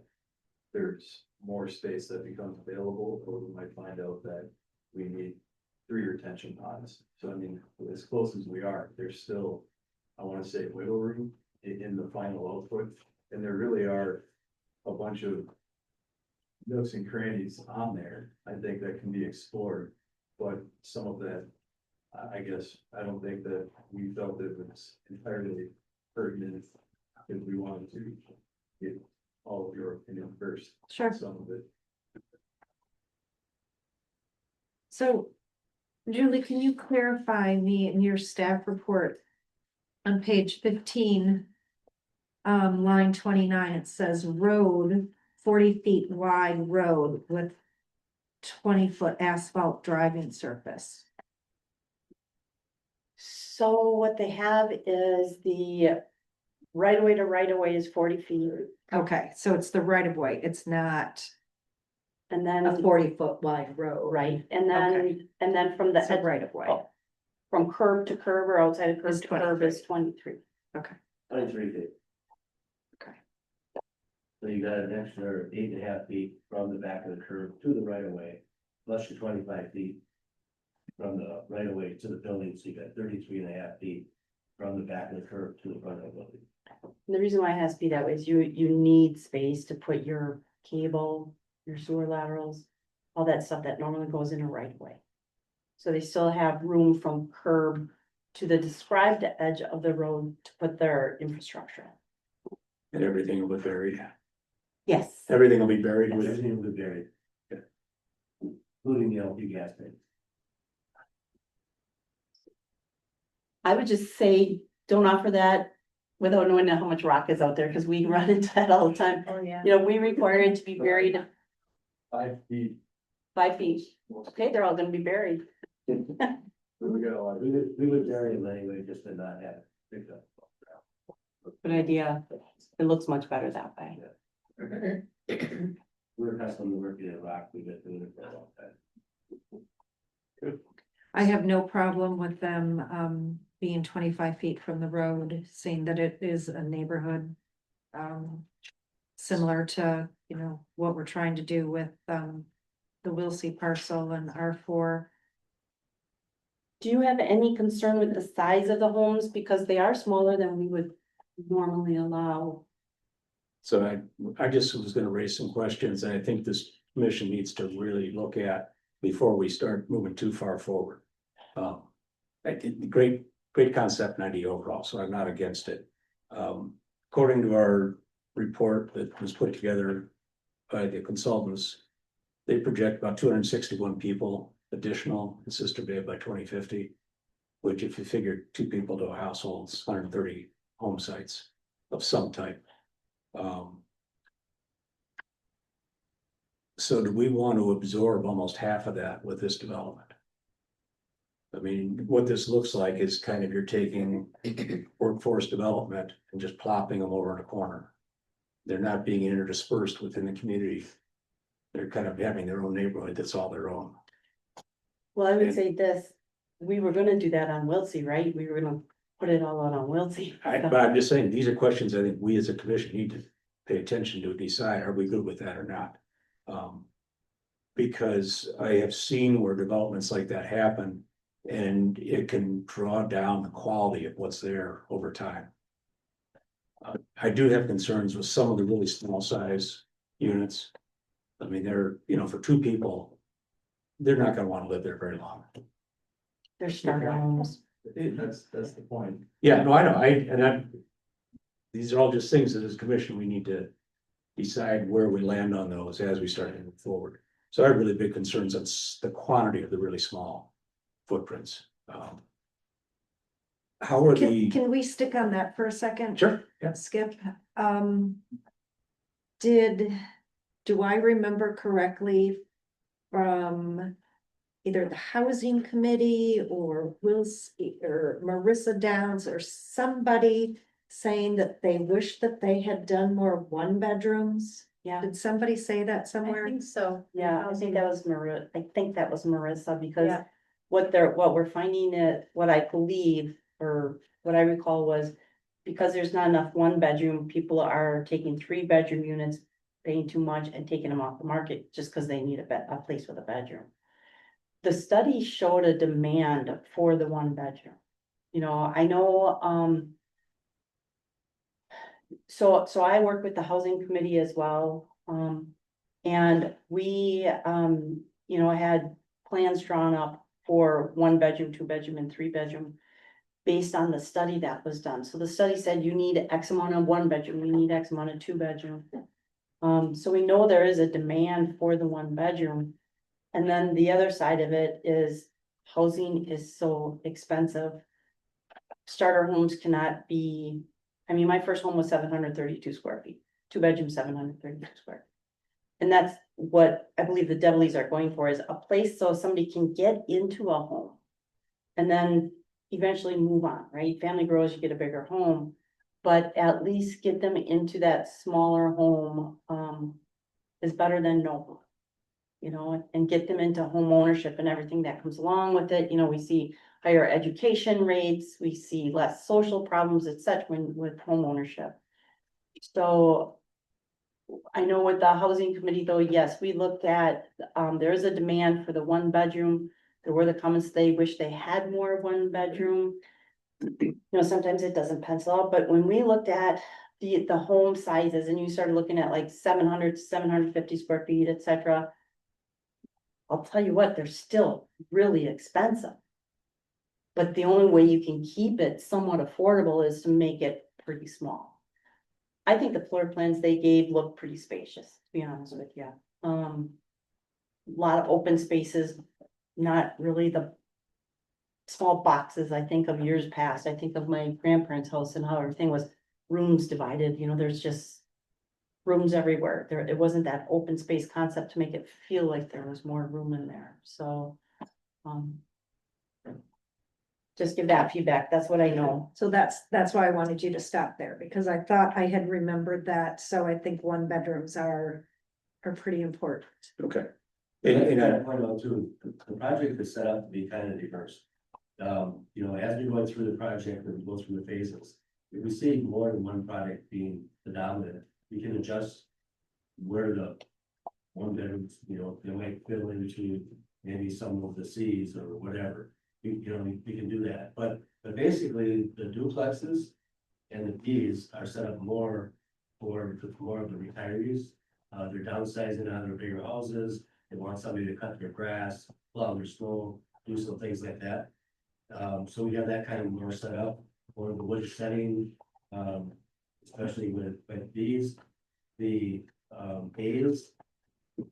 there's more space that becomes available, or we might find out that we need 3 retention ponds. So I mean, as close as we are, there's still, I want to say, wiggle room in the final output. And there really are a bunch of nooks and crannies on there, I think, that can be explored. But some of that, I guess, I don't think that we felt it was entirely pertinent, if we wanted to get all of your opinion first. Sure. Some of it. So, Julie, can you clarify me in your staff report on page 15, line 29, it says road, 40 feet wide road with 20-foot asphalt driving surface. So what they have is the right of way to right of way is 40 feet. Okay, so it's the right of way, it's not And a then, 40-foot wide road. right, and Okay. then from the It's a edge, right of way. oh, from curb to curb or outside of curb Is to curb is 23. 23 feet. Okay. So you got an extra 8.5 feet from the back of the curb to the right of way, plus your 25 feet. from the right of way to the building, so you got 33.5 feet from the back of the curb to the front of the building. And the reason why it has to be that way is you need space to put your cable, your sewer laterals, all that stuff that normally goes in a right of way. So they still have room from curb to the described edge of the road to put their infrastructure in. And everything will be buried. Yes. Everything will be buried with, Everything will be buried. Including the LP gas tank. I would just say, don't offer that without knowing how much rock is out there, because we run into that all the time. Oh, yeah. You know, we require it to be buried 5 feet. 5 feet. Okay, they're all gonna be buried. We got a lot. We would bury them anyway, just to not have it picked up. Good idea. It looks much better that way. We're accustomed to working at rock, we've been doing it for a long time. I have no problem with them, being 25 feet from the road, seeing that it is a neighborhood. Similar to, you know, what we're trying to do with, the Wilsey parcel and R4. Do you have any concern with the size of the homes? Because they are smaller than we would normally allow. so I just was gonna raise some questions, and I think this commission needs to really look at before we start moving too far forward. I think great concept and idea overall, so I'm not against it. According to our report that was put together by the consultants, they project about 261 people additional in Sister Bay by 2050. Which, if you figure 2 people to a household, it's 130 home sites of some type. So do we want to absorb almost half of that with this development? I mean, what this looks like is kind of you're taking workforce development and just plopping them over in a corner. They're not being interdispersed within the community. They're kind of having their own neighborhood that's all their own. Well, I would And- say this, we were gonna do that on Wiltsey, right? We were gonna put it all out on Wiltsey. But I'm just saying, these are questions I think we as a commission need to pay attention to, decide, are we good with that or not? Because I have seen where developments like that happen, and it can draw down the quality of what's there over time. I do have concerns with some of the really small size units. I mean, they're, you know, for 2 people, they're not gonna wanna live there very long. They're starter homes. That's the point. Yeah, no, I know, these are all just things that as a commission, we need to decide where we land on those as we start to move forward. So I have really big concerns on the quantity of the really small footprints. How are the, Can we stick on that for a second? sure, yeah, Skip, do I remember correctly from either the housing committee or or Marissa Downs or somebody saying that they wish that they had done more 1-bedrooms? Yeah, Did somebody say that I somewhere? think so. yeah, I think that was Marissa, because Yeah. what we're finding it, what I believe, or what I recall was. Because there's not enough 1-bedroom, people are taking 3-bedroom units, paying too much and taking them off the market just because they need a place with a bedroom. The study showed a demand for the 1-bedroom. You know, I know, so I work with the housing committee as well. And we, you know, had plans drawn up for 1-bedroom, 2-bedroom and 3-bedroom. Based on the study that was done. So the study said you need X amount of 1-bedroom, you need X amount of 2-bedroom. So we know there is a demand for the 1-bedroom. And then the other side of it is housing is so expensive. Starter homes cannot be, I mean, my first home was 732 square feet, 2-bedroom, 732 square. And that's what I believe the Devilies are going for, is a place so somebody can get into a home. And then eventually move on, right? Family grows, you get a bigger home, but at least get them into that smaller home, is better than no home. You know, and get them into home ownership and everything that comes along with it. You know, we see higher education rates, we see less social problems, et cetera, with home ownership. So I know with the housing committee though, yes, we looked at, there is a demand for the 1-bedroom. there were the comments, they wish they had more one bedroom. You know, sometimes it doesn't pencil out, but when we looked at the home sizes and you started looking at like 700 to 750 square feet, et cetera. I'll tell you what, they're still really expensive. But the only way you can keep it somewhat affordable is to make it pretty small. I think the floor plans they gave look pretty spacious, to be honest with you. A lot of open spaces, not really the small boxes I think of years past. I think of my grandparents' house and how everything was rooms divided, you know, there's just rooms everywhere. There, it wasn't that open space concept to make it feel like there was more room in there, so. Just give that feedback, that's what I know. So that's why I wanted you to stop there, because I thought I had remembered that, so I think one bedrooms are pretty important. Okay. And I point out too, the project is set up to be kind of diverse. You know, as we go through the project and go through the phases, if we see more than one product being the dominant, we can adjust where the one bedrooms, you know, they might fill into maybe some of the Cs or whatever. You know, we can do that, but basically the duplexes and the Ds are set up more for more of the retirees. They're downsizing out of their bigger houses. They want somebody to cut their grass, plow their snow, do some things like that. So we have that kind of more set up for the wood setting, especially with these, the A's,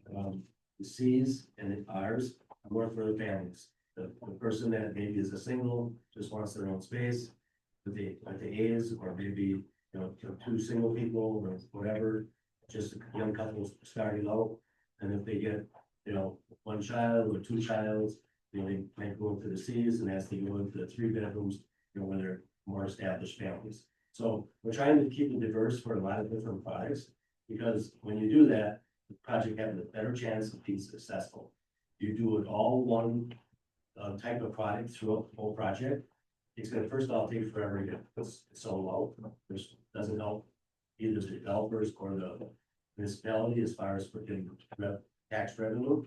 the C's and the R's are more for the families. The person that maybe is a single, just wants their own space, with the A's, or maybe, you know, two single people or whatever, just young couples starting out. And if they get, you know, one child or two childs, you know, they might go into the C's, and as they go into the 3 bedrooms, you know, where they're more established families. So we're trying to keep it diverse for a lot of different products, because when you do that, the project has a better chance of being successful. You do it all one type of product throughout the whole project, it's gonna first of all take forever to get it's so low. This doesn't help either the developers or the municipality as far as putting tax revenue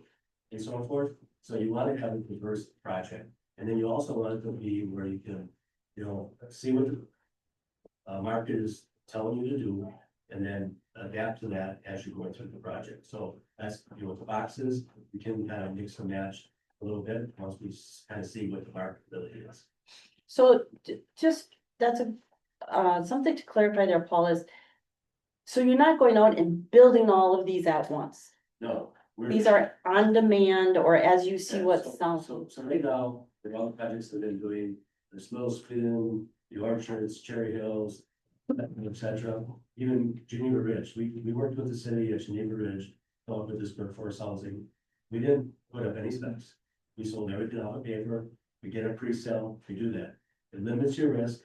and so forth. So you want to have a diverse project, and then you also want it to be where you can, you know, see what the market is telling you to do, and then adapt to that as you're going through the project. So that's, you know, with the boxes, we can kind of mix and match a little bit once we kind of see what the market really is. So just, that's a, something to clarify there, Paul, is. So you're not going out and building all of these at once? No. These are on demand, or as you see what sells? So right now, with all the projects that they've been doing, the Smiths Spoon, the Orchards, Cherry Hills, etc. Even Geneva Ridge, we worked with the city at Geneva Ridge, come up with this workforce housing. We didn't put up any specs. We sold everything off of paper. We get a pre-sale, we do that. It limits your risk,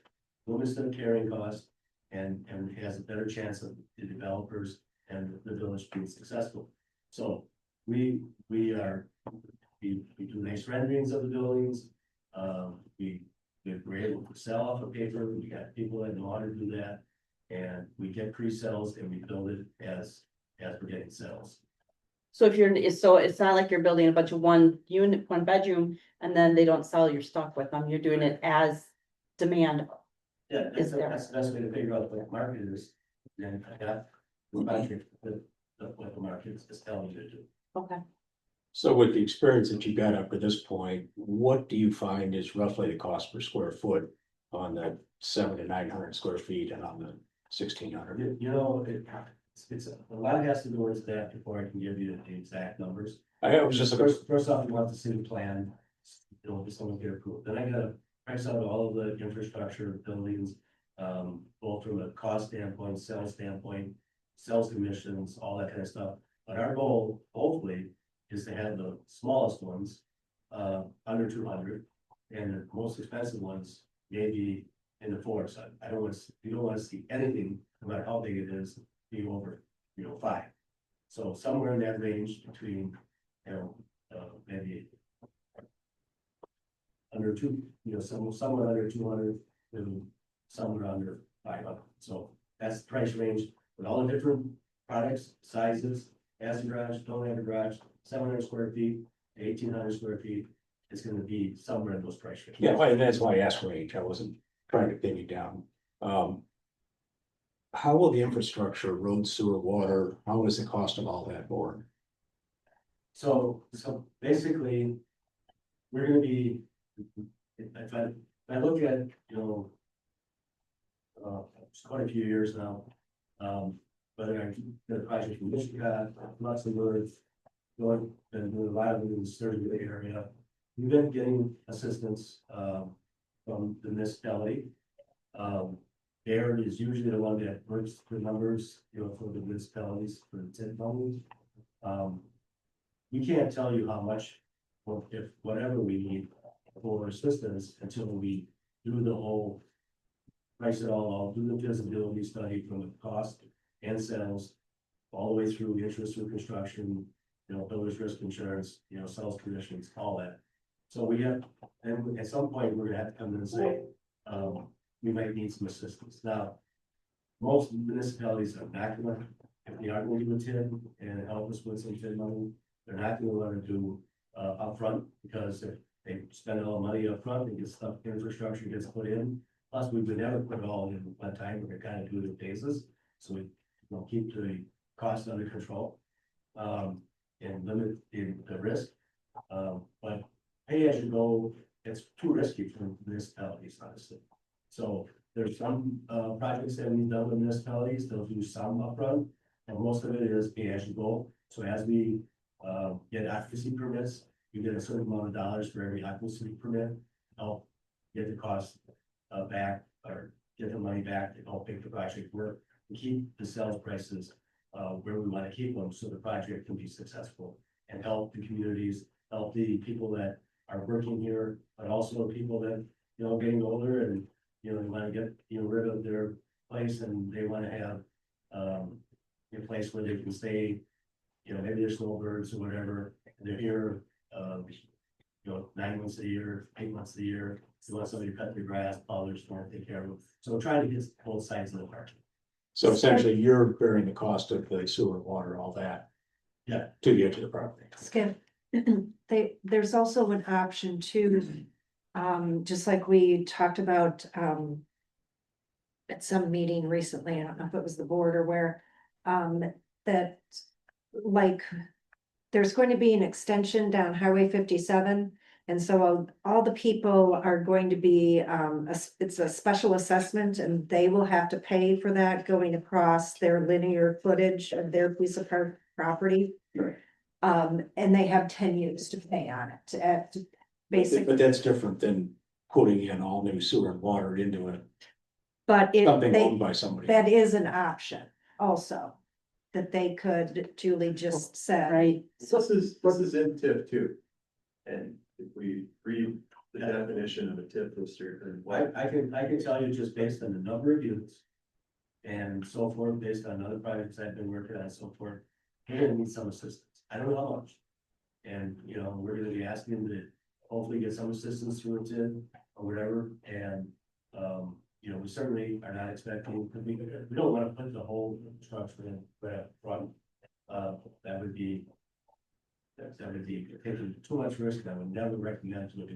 limits the carrying cost, and has a better chance of the developers and the village being successful. So we do nice renderings of the buildings. We're able to sell off of paper. We got people that know how to do that, and we get pre-sales and we build it as we're getting sales. So if you're, so it's not like you're building a bunch of one unit, one bedroom, and then they don't sell your stock with them, you're doing it as demand. Yeah, Is there- that's the best way to figure out what the market is. Then I got the budget, what the market is telling you to do. Okay. So with the experience that you got up to this point, what do you find is roughly the cost per square foot on the 700 to 900 square feet and on the 1600? You know, it's a lot has to do with that before I can give you the exact numbers. I was just looking, First off, you want to see the plan, you know, just someone get approved. Then I gotta price out all of the infrastructure, buildings, both from a cost standpoint, sales standpoint, sales commissions, all that kind of stuff. But our goal, hopefully, is to have the smallest ones, under 200, and the most expensive ones, maybe in the 4s. I don't want to, you don't want to see anything, no matter how big it is, be over, you know, 5. So somewhere in that range between, you know, maybe under 2, you know, somewhere under 200 to somewhere under 500. So that's the price range with all the different products, sizes, has a garage, don't have a garage, 700 square feet, 1800 square feet, it's gonna be somewhere in those price ranges. Yeah, well, that's why I asked range. I wasn't trying to pin you down. How will the infrastructure, road, sewer, water, how is the cost of all that borne? So basically, we're gonna be, if I look at, you know. It's quite a few years now, whether I did a project in Michigan, Luxembourg, going, and doing a lot of it in the Sturgis area. We've been getting assistance, from the municipality. Air is usually the one that works the numbers, you know, for the municipalities, for the TID funding. We can't tell you how much, or if whatever we need for assistance until we do the whole. Price it all out, do the feasibility study from the cost and sales. All the way through interest through construction, you know, builder's risk insurance, you know, sales conditions, all that. So we have, and at some point, we're gonna have to come in and say, we might need some assistance. Now, most municipalities are not gonna, if they are going to do a TID and help us with some TID money, they're not gonna want to do upfront, because if they spend all the money upfront and get stuff, infrastructure gets put in. Plus, we would never put it all in one time, we're gonna kind of do it in phases, so we, you know, keep the cost under control. And limit the risk, but pay as you go, it's too risky for municipalities, honestly. So there's some projects that we've done with municipalities, they'll do some upfront, and most of it is pay as you go. So as we get occupancy permits, you get a certain amount of dollars for every occupancy permit, help get the cost back, or get the money back to help make the project work, and keep the sales prices where we want to keep them, so the project can be successful, and help the communities, help the people that are working here, but also people that, you know, getting older and, you know, they want to get, you know, rid of their place, and they want to have a place where they can stay, you know, maybe they're snowbirds or whatever, and they're here, you know, 9 months a year, 8 months a year. You want somebody to cut their grass, plow their snow, take care of them. So we're trying to get both sides of the park. So essentially, you're bearing the cost of the sewer, water, all that. Yeah. To get to the property. Skip, there's also an option too, just like we talked about, at some meeting recently, I don't know if it was the board or where, that, like, there's going to be an extension down Highway 57. And so all the people are going to be, it's a special assessment, and they will have to pay for that going across their linear footage of their piece of property. Right. And they have 10 years to pay on it, basically. But that's different than putting in all new sewer and water into it, But something owned by somebody. that is an option also, that they could, Julie just said. Right, This is in TIF too. And if we read the definition of a TIF district, then I can tell you just based on the number of units. And so forth, based on other projects I've been working on and so forth, we're gonna need some assistance. I don't know how much. And, you know, we're gonna be asking to hopefully get some assistance through a TID or whatever, and, you know, we certainly are not expecting, we don't wanna put the whole structure in right up front. That would be taking too much risk. I would never recommend to a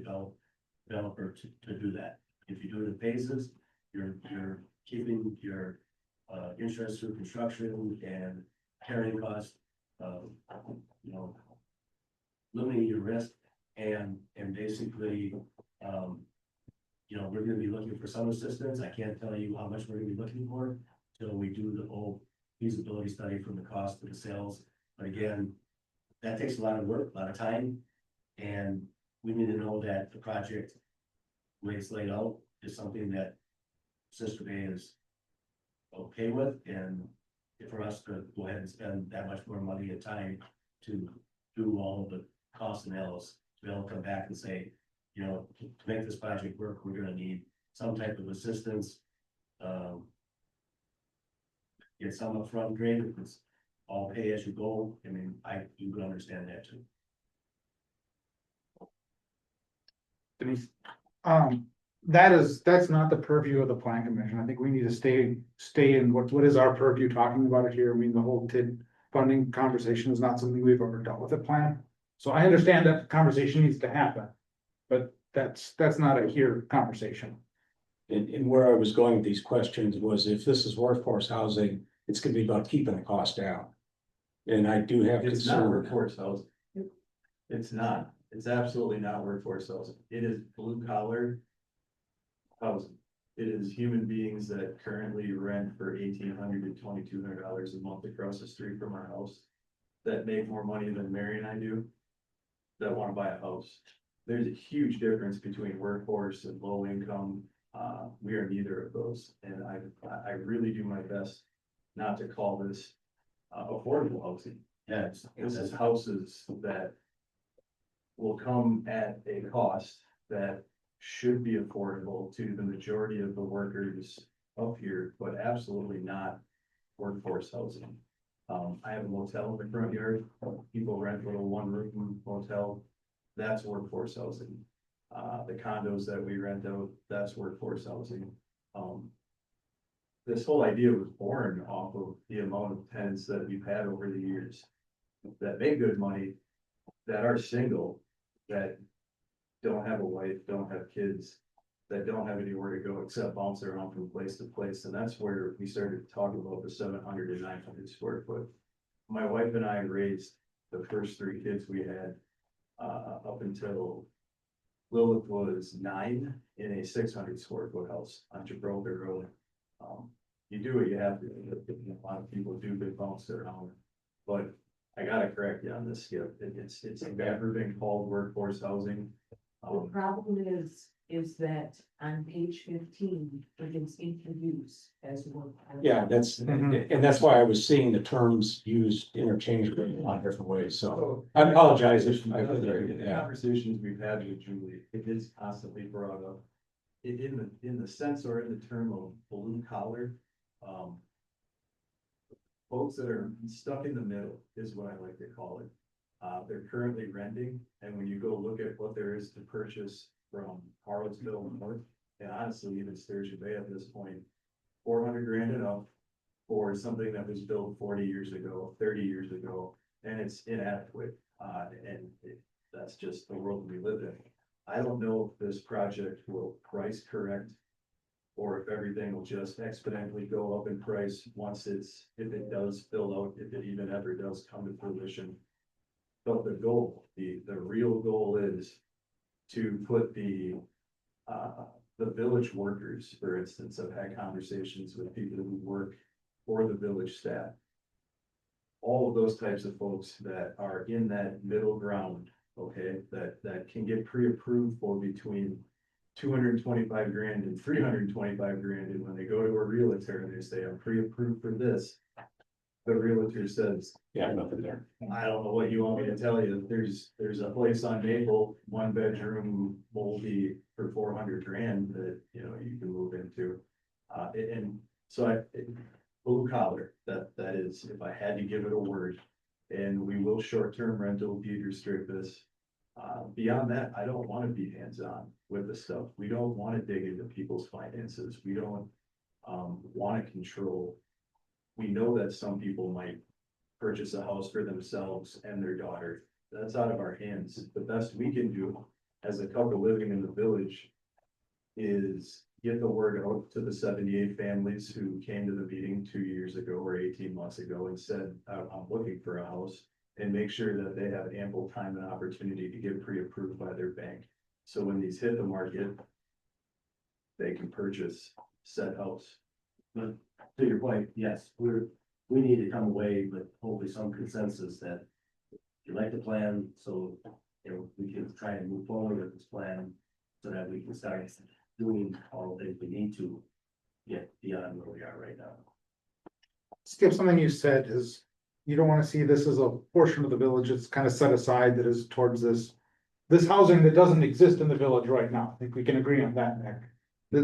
developer to do that. If you do it in phases, you're keeping your insurance through construction and carrying costs, you know, limiting your risk, and basically, you know, we're gonna be looking for some assistance. I can't tell you how much we're gonna be looking for till we do the whole feasibility study from the cost of the sales. But again, that takes a lot of work, a lot of time, and we need to know that the project, the way it's laid out, is something that Sister Bay is okay with, and for us to go ahead and spend that much more money and time to do all of the cost analysis, to be able to come back and say, you know, to make this project work, we're gonna need some type of assistance. Get some upfront grade, if it's all pay as you go, I mean, you could understand that too. Denise, that's not the purview of the plan commission. I think we need to stay in what is our purview talking about it here. I mean, the whole TID funding conversation is not something we've ever dealt with at plan. So I understand that the conversation needs to happen. but that's not a here conversation. And where I was going with these questions was if this is workforce housing, it's gonna be about keeping the cost down. And I do have It's not concern. workforce housing. It's not, it's absolutely not workforce housing. It is blue collar housing. It is human beings that currently rent for $1,800 to $2,200 a month across the street from our house. That make more money than Mary and I do. That wanna buy a house. There's a huge difference between workforce and low income. We are neither of those, and I really do my best not to call this affordable housing. Yeah, This is houses that will come at a cost that should be affordable to the majority of the workers up here, but absolutely not workforce housing. I have a motel in the front yard. People rent a little one-room motel. That's workforce housing. The condos that we rent out, that's workforce housing. This whole idea was born off of the amount of tenants that we've had over the years that make good money, that are single, that don't have a wife, don't have kids, that don't have anywhere to go except bounce around from place to place. And that's where we started to talk about the 700 to 900 square foot. My wife and I raised the first 3 kids we had up until Lilith was 9 in a 600 square foot house on Gibraltar Road. You do what you have to. A lot of people do big bounce around, but I gotta correct you on this, Skip. It's never been called workforce housing. The problem is that on page 15, it is introduced as work. Yeah, that's, and that's why I was seeing the terms used interchangeably on different ways, so I apologize if I. The Yeah. conversations we've had with Julie, it is constantly brought up. In the sense or in the term of blue collar, folks that are stuck in the middle is what I like to call it. They're currently renting, and when you go look at what there is to purchase from Harlotsville north, and honestly, even Sturgeon Bay at this point, 400 grand and up for something that was built 40 years ago, 30 years ago, and it's inadequate. That's just the world we live in. I don't know if this project will price correct, or if everything will just exponentially go up in price once if it does fill out, if it even ever does come to fruition. But the goal, the real goal is to put the village workers, for instance. I've had conversations with people who work for the village staff. All of those types of folks that are in that middle ground, okay, that can get pre-approved for between 225 grand and 325 grand, and when they go to a realtor and they say, I'm pre-approved for this, the realtor says, Yeah, nothing there. I don't know what you want me to tell you. There's a place on Maple, 1 bedroom, multi for 400 grand that, you know, you can move into. And so blue collar, that is, if I had to give it a word, and we will short-term rental deed restrict this. Beyond that, I don't want to be hands-on with the stuff. We don't want to dig into people's finances. We don't want to control. We know that some people might purchase a house for themselves and their daughter. That's out of our hands. The best we can do as a couple living in the village is get the word out to the 78 families who came to the meeting 2 years ago or 18 months ago and said, I'm looking for a house, and make sure that they have ample time and opportunity to get pre-approved by their bank. So when these hit the market, they can purchase said house. But to your point, yes, we need to come away with hopefully some consensus that you like the plan, so, you know, we can try and move forward with this plan so that we can start doing all the things we need to get beyond where we are right now. Skip, something you said is, you don't wanna see this as a portion of the village, it's kind of set aside that is towards this housing that doesn't exist in the village right now. I think we can agree on that, Nick.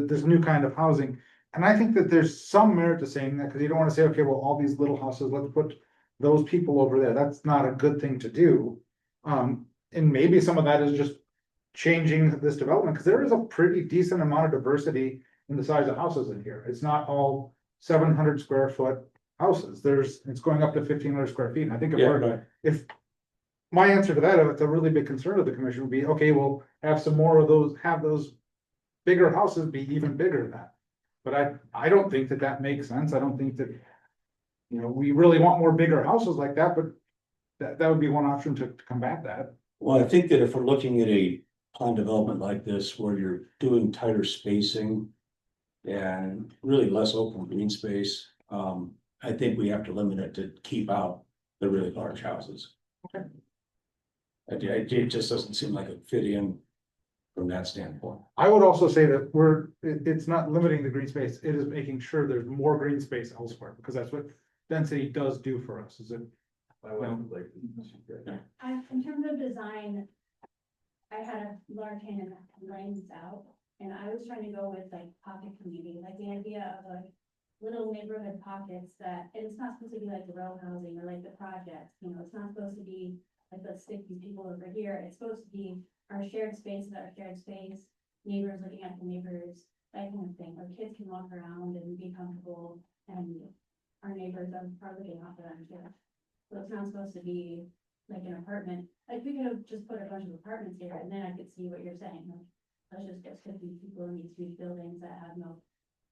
This new kind of housing, and I think that there's some merit to saying that, because you don't wanna say, okay, well, all these little houses, let's put those people over there, that's not a good thing to do. And maybe some of that is just changing this development, because there is a pretty decent amount of diversity in the size of houses in here. It's not all 700 square foot houses. It's going up to 1,500 square feet. And I think if my answer to that, if it's a really big concern of the commission, would be, okay, we'll have some more of those, have those bigger houses be even bigger than that. But I don't think that that makes sense. I don't think that, you know, we really want more bigger houses like that, but that would be one option to combat that. Well, I think that if we're looking at a plan development like this, where you're doing tighter spacing and really less open green space, I think we have to limit it to keep out the really large houses. Okay. It just doesn't seem like it fit in from that standpoint. I would also say that it's not limiting the green space, it is making sure there's more green space elsewhere, because that's what density does do for us, is it? I would like. In terms of design, I had a large hand in laying this out, and I was trying to go with like pocket community, like the idea of like little neighborhood pockets that, and it's not supposed to be like the row housing or like the projects, you know, it's not supposed to be like, let's stick these people over here, it's supposed to be our shared space, neighbors looking at the neighbors, that kind of thing, where kids can walk around and be comfortable, and our neighbors are looking out for them too. So it's not supposed to be like an apartment, like we could have just put a bunch of apartments here, and then I could see what you're saying, like, let's just get 50 people in these huge buildings that have no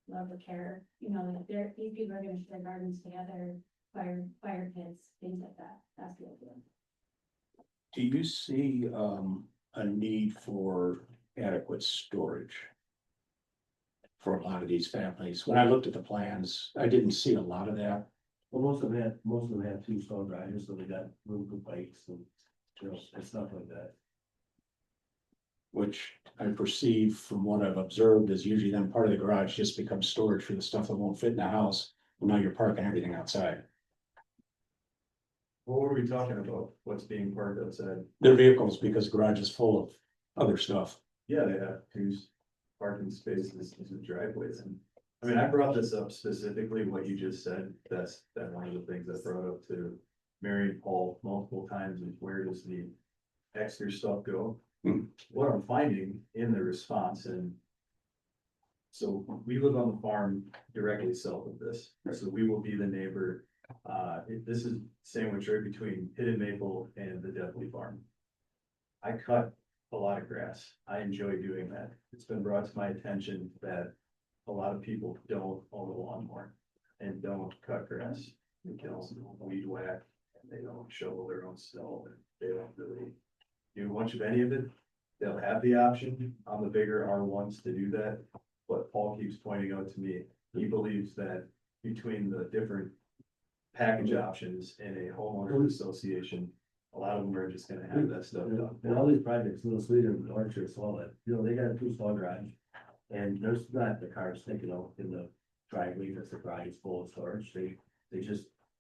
love or care, you know, like these people are gonna share gardens together, fire pits, things like that, that's the idea. Do you see a need for adequate storage for a lot of these families? When I looked at the plans, I didn't see a lot of that, Well, most of them have two stall dryers, so they got room for bikes and, you know, and stuff like that. which I perceive from what I've observed is usually then part of the garage just becomes storage for the stuff that won't fit in the house. And now you're parking everything outside. What were we talking about? What's being parked outside? Their vehicles, because the garage is full of other stuff. Yeah, they have two parking spaces and driveways, and I mean, I brought this up specifically, what you just said, that's one of the things I brought up to Mary and Paul multiple times, is where does the extra stuff go? Hmm. What I'm finding in the response, and so we live on the farm directly south of this, so we will be the neighbor. This is sandwiched right between Hidden Maple and the Deadly Farm. I cut a lot of grass. I enjoy doing that. It's been brought to my attention that a lot of people don't own a lawnmower and don't cut grass. They can also weed whack, and they don't shovel their own snow, and they don't really do much of any of it. They'll have the option on the bigger R1s to do that, but Paul keeps pointing out to me, he believes that between the different package options in a homeowners association, a lot of them are just gonna have that stuff done. And all these projects, Little Sweden, Orchard, all that, you know, they got a two stall garage. And there's not the cars sticking out in the driveway, because the garage is full of storage, they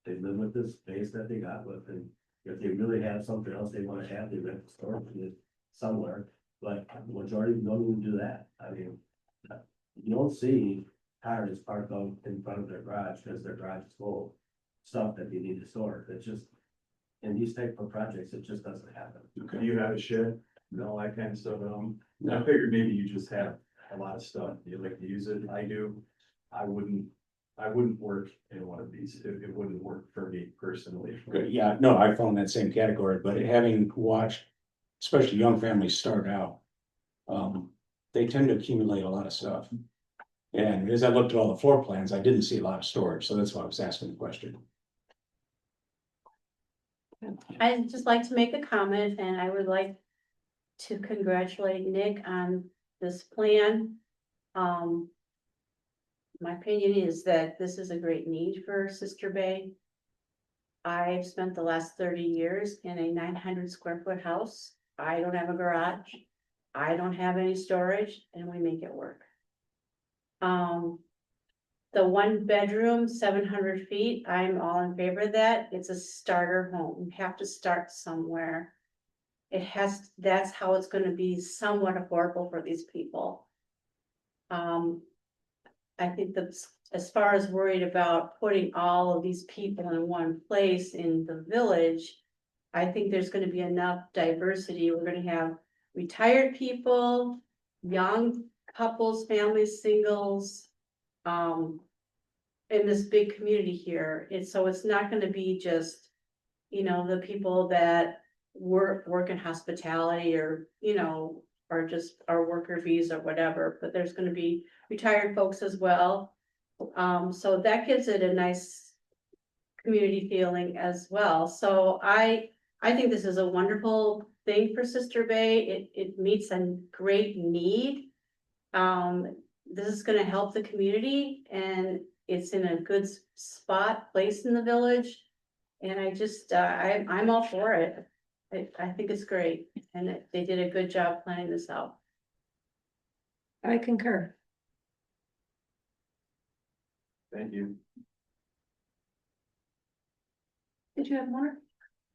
live with this space that they got with, and if they really have something else they wanna have, they rent the storage unit somewhere, but the majority don't even do that, I mean. You don't see cars parked out in front of their garage, because their garage is full of stuff that they need to store, it's just. In these type of projects, it just doesn't happen. Do you have a shed and all that kind of stuff at home? I No. figured maybe you just have a lot of stuff, you like to use it, I do. I wouldn't work in one of these, it wouldn't work for me personally. Good, yeah, no, I fall in that same category, but having watched, especially young families start out. They tend to accumulate a lot of stuff. And as I looked at all the floor plans, I didn't see a lot of storage, so that's why I was asking the question. I'd just like to make a comment, and I would like to congratulate Nick on this plan. My opinion is that this is a great need for Sister Bay. I've spent the last 30 years in a 900 square foot house. I don't have a garage. I don't have any storage, and we make it work. The 1 bedroom, 700 feet, I'm all in favor of that. It's a starter home. You have to start somewhere. That's how it's gonna be somewhat affordable for these people. I think that as far as worried about putting all of these people in one place in the village, I think there's gonna be enough diversity. We're gonna have retired people, young couples, families, singles, in this big community here. So it's not gonna be just, you know, the people that work in hospitality or, you know, or just our worker visa or whatever, but there's gonna be retired folks as well. So that gives it a nice community feeling as well. So I think this is a wonderful thing for Sister Bay. It meets a great need. This is gonna help the community and it's in a good place in the village. And I just, I'm all for it. I think it's great and they did a good job planning this out. I concur. Thank you. Did you have more?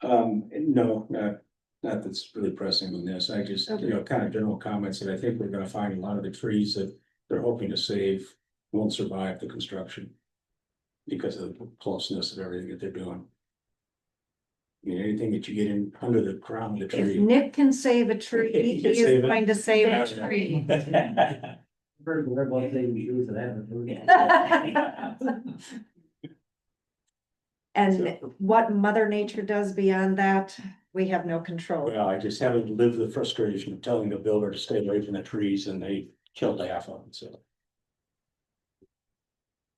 No, not that's really pressing on this. I just, you know, kind of general comments that I think we're gonna find a lot of the trees that they're hoping to save won't survive the construction. Because of the closeness of everything that they're doing. I mean, anything that you get in under the crown of the If tree. Nick can save a tree, He he can is save it. going to save a tree. Heard more about saving trees than I have. And what Mother Nature does beyond that, we have no control. Well, I just haven't lived the frustration of telling the builder to stay away from the trees and they killed half of them, so.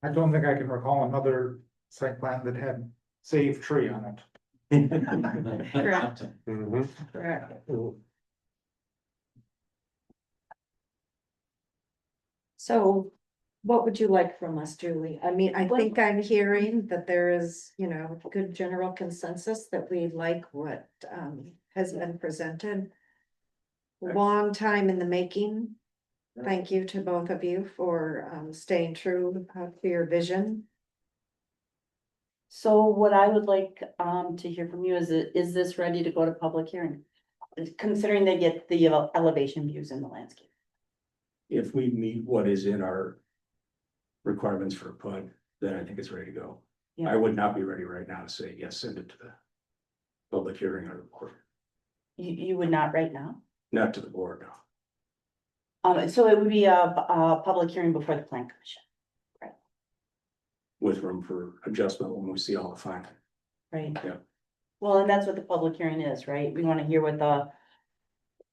I don't think I can recall another site plan that had save tree on it. Correct, Mhm. correct. So what would you like from us, Julie? I mean, I think I'm hearing that there is, you know, good general consensus that we like what has been presented. Long time in the making. Thank you to both of you for staying true to your vision. So what I would like to hear from you is this ready to go to public hearing? Considering they get the elevation views in the landscape. If we meet what is in our requirements for a PUD, then I think it's ready to go. Yeah. I would not be ready right now to say, yes, send it to the public hearing or report, You would not right now? not to the board, no. So it would be a public hearing before the plan commission, With room for adjustment when we see all the findings. right? Yeah. Well, and that's what the public hearing is, right? We want to hear what the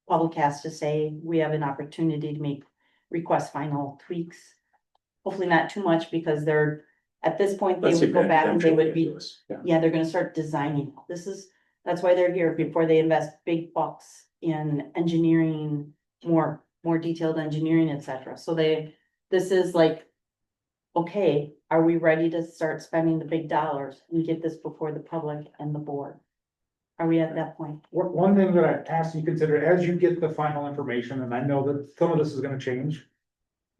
public has to say. We have an opportunity to make request final tweaks. Hopefully not too much because they're, at this point, they Let's would see go that back and they eventually would be, to us. Yeah. yeah, they're gonna start designing. That's why they're here before they invest big bucks in engineering, more detailed engineering, et cetera. So this is like, okay, are we ready to start spending the big dollars and get this before the public and the board? Are we at that point? One thing that I ask you to consider as you get the final information, and I know that some of this is gonna change.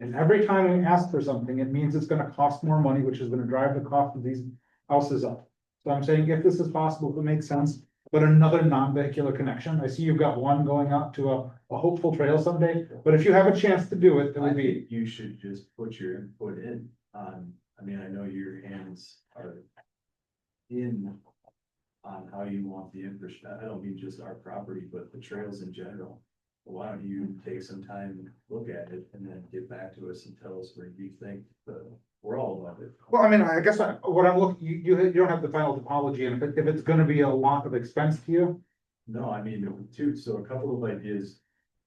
And every time we ask for something, it means it's gonna cost more money, which is gonna drive the cost of these houses up. So I'm saying if this is possible, if it makes sense, but another non-vehicular connection, I see you've got one going out to a hopeful trail someday. But if you have a chance to do it, it I would be, think you should just put your input in on, I mean, I know your hands are in on how you want the infrastructure. I don't mean just our property, but the trails in general. Why don't you take some time, and look at it, and then get back to us and tell us where you think we're all about it. well, I mean, I guess what I'm looking, you don't have the final topology, and if it's gonna be a lot of expense to you. No, I mean, too, so a couple of ideas.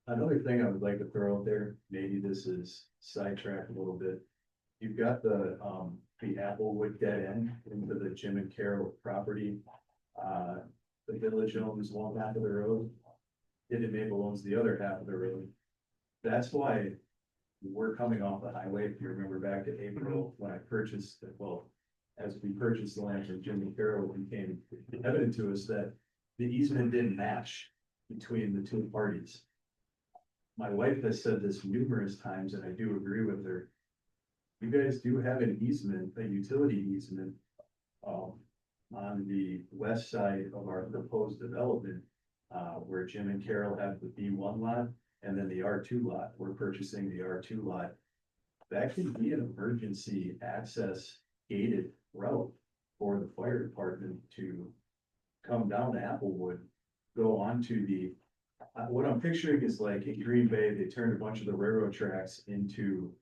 Another thing I would like to throw out there, maybe this is sidetracked a little bit. You've got the Applewood dead end into the Jim and Carroll property. The village owns one half of the road. Hidden Maple owns the other half of the road. That's why we're coming off the highway. If you remember back in April, when I purchased, well, as we purchased the land from Jim and Carroll, it became evident to us that the easement didn't match between the two parties. My wife has said this numerous times, and I do agree with her. You guys do have an easement, a utility easement, on the west side of our proposed development, where Jim and Carroll have the B1 lot, and then the R2 lot. We're purchasing the R2 lot. That can be an emergency access gated route for the fire department to come down to Applewood, go onto the, what I'm picturing is like in Green Bay, they turned a bunch of the railroad tracks into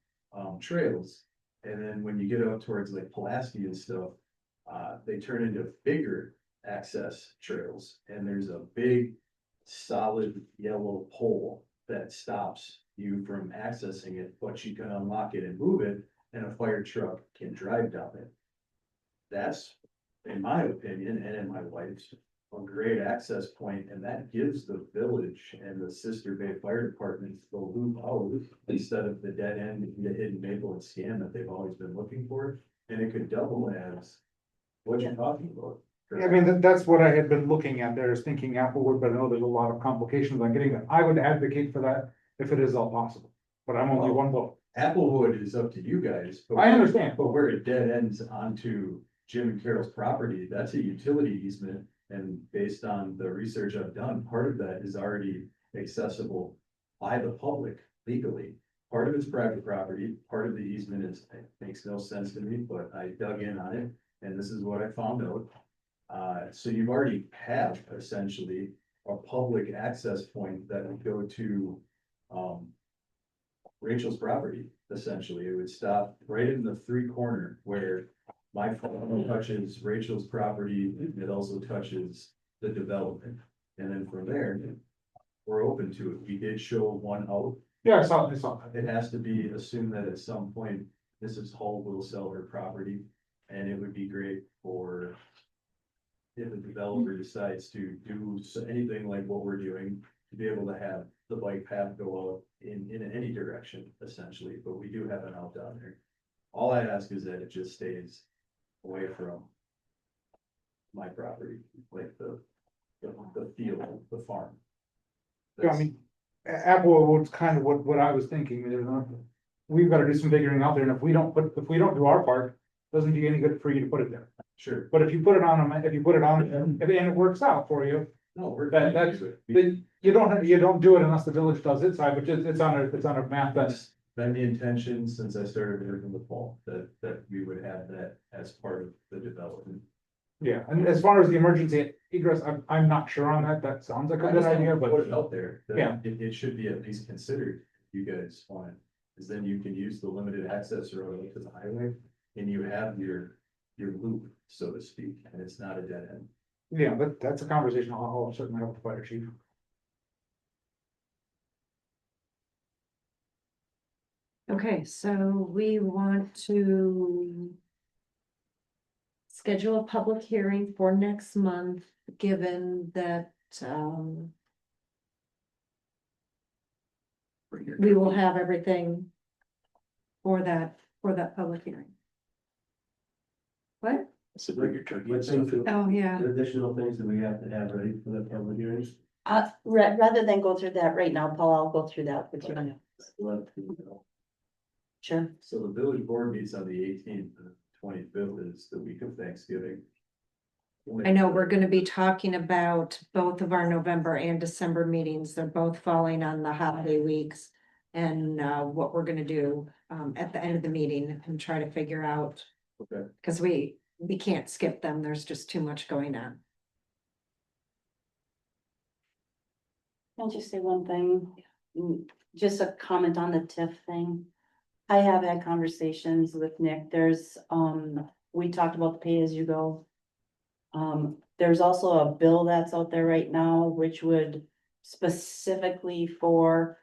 trails. And then when you get out towards like Pulaski and stuff, they turn into bigger access trails, and there's a big solid yellow pole that stops you from accessing it, but you can unlock it and move it, and a fire truck can drive down it. That's, in my opinion, and in my wife's, a great access point, and that gives the village and the Sister Bay Fire Department the loop out instead of the dead end, the hidden maple and scan that they've always been looking for, and it could double as what you're talking about. I mean, that's what I had been looking at there, is thinking Applewood, but I know there's a lot of complications on getting that. I would advocate for that if it is all possible, but I'm only one vote. Applewood is up to you guys. but- I understand. But where it dead ends onto Jim and Carol's property, that's a utility easement. And based on the research I've done, part of that is already accessible by the public legally. Part of it's private property, part of the easement is, makes no sense to me, but I dug in on it, and this is what I found out. So you've already have essentially a public access point that would go to, Rachel's property, essentially. It would stop right in the 3-corner where my farm touches Rachel's property, it also touches the development. And then from there, we're open to it. We did show one out. Yeah, I saw that. It has to be assumed that at some point, Mrs. Hull will sell her property. And it would be great for if a developer decides to do anything like what we're doing, to be able to have the bike path go out in any direction, essentially, but we do have an out down there. All I ask is that it just stays away from my property, like the field, the farm. Yeah, I mean, Applewood's kind of what I was thinking, we've got to do some figuring out there, and if we don't do our part, doesn't do you any good for you to put it there. Sure, But if you put it on, and it works out for you, no, we're. that's, then you don't do it unless the village does its side, but it's on a map that's. Been the intention since I started working with Paul, that we would have that as part of the development. Yeah, and as far as the emergency egress, I'm not sure on that, that sounds like a good idea, Put it but. out there, that Yeah. it should be at least considered, if you guys want it, because then you can use the limited access road to the highway. And you have your loop, so to speak, and it's not a dead end. Yeah, but that's a conversation I'll certainly have with the fire chief. Okay, so we want to schedule a public hearing for next month, given that, we will have everything for that public hearing. What? So bring your turkey. What things, Oh, yeah. the additional things that we have to have ready for the public hearings? Rather than go through that right now, Paul, I'll go through that with you. Love to, you know. Sure. So the village board meets on the 18th, and 25th is the week of Thanksgiving. I know we're gonna be talking about both of our November and December meetings. They're both falling on the holiday weeks. And what we're gonna do at the end of the meeting and try to figure out. Okay. Cause we can't skip them. There's just too much going on. Can I just say one thing? Just a comment on the TIF thing. I have had conversations with Nick. There's, we talked about the pay as you go. There's also a bill that's out there right now, which would specifically for,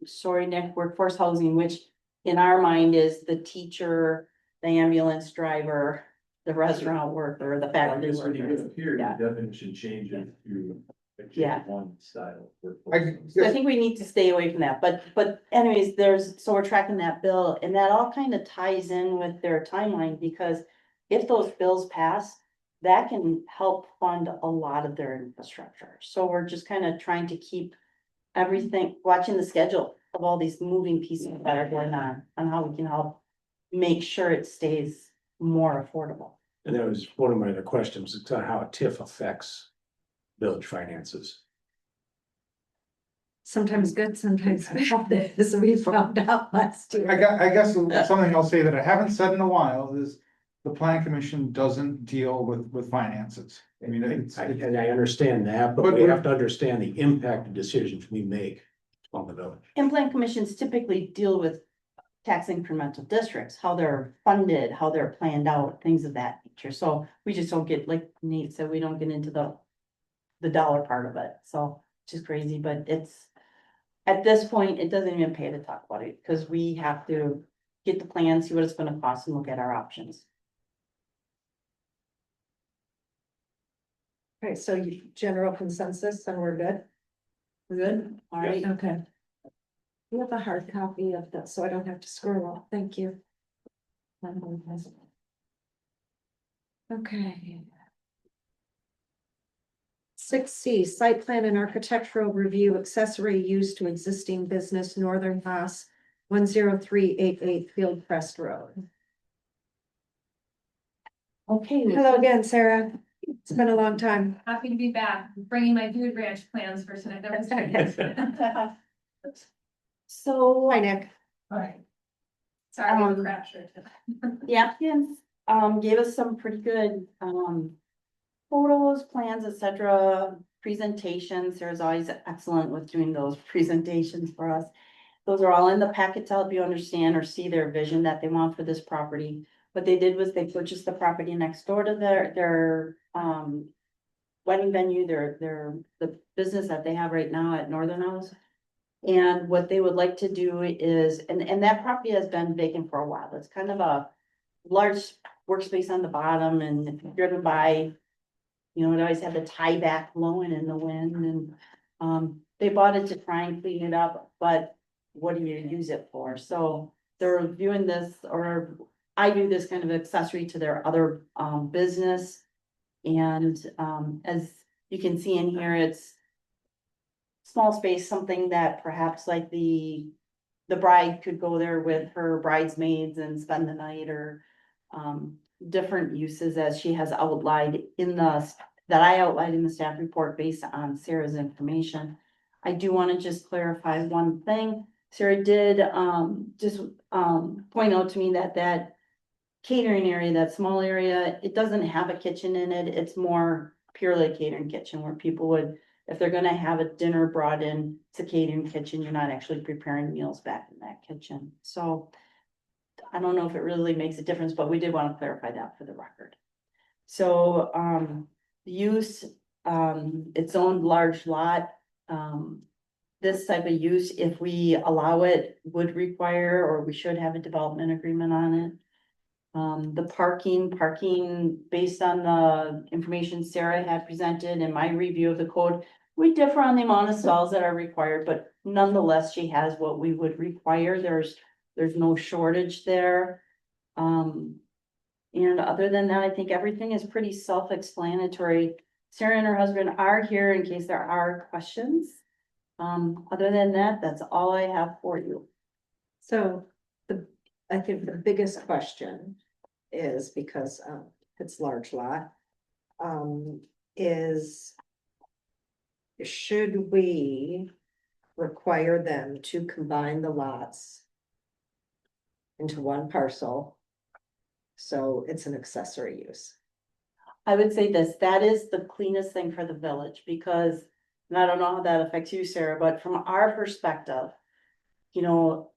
sorry, Nick, workforce housing, which in our mind is the teacher, the ambulance driver, the restaurant worker, the I factory guess when you worker. get here, Yeah. the definition changes to. a Yeah. One style. So I think we need to stay away from that, but anyways, so we're tracking that bill, and that all kind of ties in with their timeline, because if those bills pass, that can help fund a lot of their infrastructure. So we're just kind of trying to keep everything, watching the schedule of all these moving pieces that are going on how we can help make sure it stays more affordable. And that was one of my other questions, it's on how TIF affects village finances. Sometimes good, sometimes bad, as we found out last year. I guess something I'll say that I haven't said in a while is the plan commission doesn't deal with finances. I mean, And I understand that, but we have to understand the impact of decisions we make on the village. And plan commissions typically deal with tax incremental districts, how they're funded, how they're planned out, things of that nature. So we just don't get, like Nate said, we don't get into the dollar part of it. So, which is crazy, but it's, at this point, it doesn't even pay to talk about it, because we have to get the plan, see what it's gonna cost, and look at our options. Okay, so you, general consensus, and we're good? We're good? All right. Okay. You have a hard copy of that, so I don't have to scroll off, thank you. Okay. 6C, site plan and architectural review accessory use to existing business Northern Haas, 10388 Fieldcrest Road. Okay. Hello again, Sarah. It's been a long time. Happy to be back, bringing my food ranch plans for tonight. That was nice. So. Hi, Nick. Alright. Sorry, I'm a crasher. The applicants, gave us some pretty good, photos, plans, etc., presentations. There's always excellent with doing those presentations for us. Those are all in the packet to help you understand or see their vision that they want for this property. What they did was they purchased the property next door to their wedding venue, the business that they have right now at Northern House. And what they would like to do is, and that property has been vacant for a while. It's kind of a large workspace on the bottom, and if you're driven by, you know, it always had the tie back blowing in the wind, and they bought it to try and clean it up, but what do you use it for? So they're viewing this, or I do this kind of accessory to their other business. And as you can see in here, it's small space, something that perhaps like the bride could go there with her bridesmaids and spend the night, or different uses as she has outlined in that I outlined in the staff report based on Sarah's information. I do want to just clarify one thing. Sarah did point out to me that catering area, that small area, it doesn't have a kitchen in it. It's more purely a catering kitchen where people would, if they're gonna have a dinner brought in, it's a catering kitchen. You're not actually preparing meals back in that kitchen. So I don't know if it really makes a difference, but we did want to clarify that for the record. So, use, its own large lot, this type of use, if we allow it, would require, or we should have a development agreement on it. The parking based on the information Sarah had presented in my review of the code, we differ on the amount of stalls that are required, but nonetheless, she has what we would require. There's no shortage there. And other than that, I think everything is pretty self-explanatory. Sarah and her husband are here in case there are questions. Other than that, that's all I have for you. So I think the biggest question is, because it's large lot, is should we require them to combine the lots into one parcel? So it's an accessory use. I would say this, that is the cleanest thing for the village, because, and I don't know how that affects you, Sarah, but from our perspective, you know,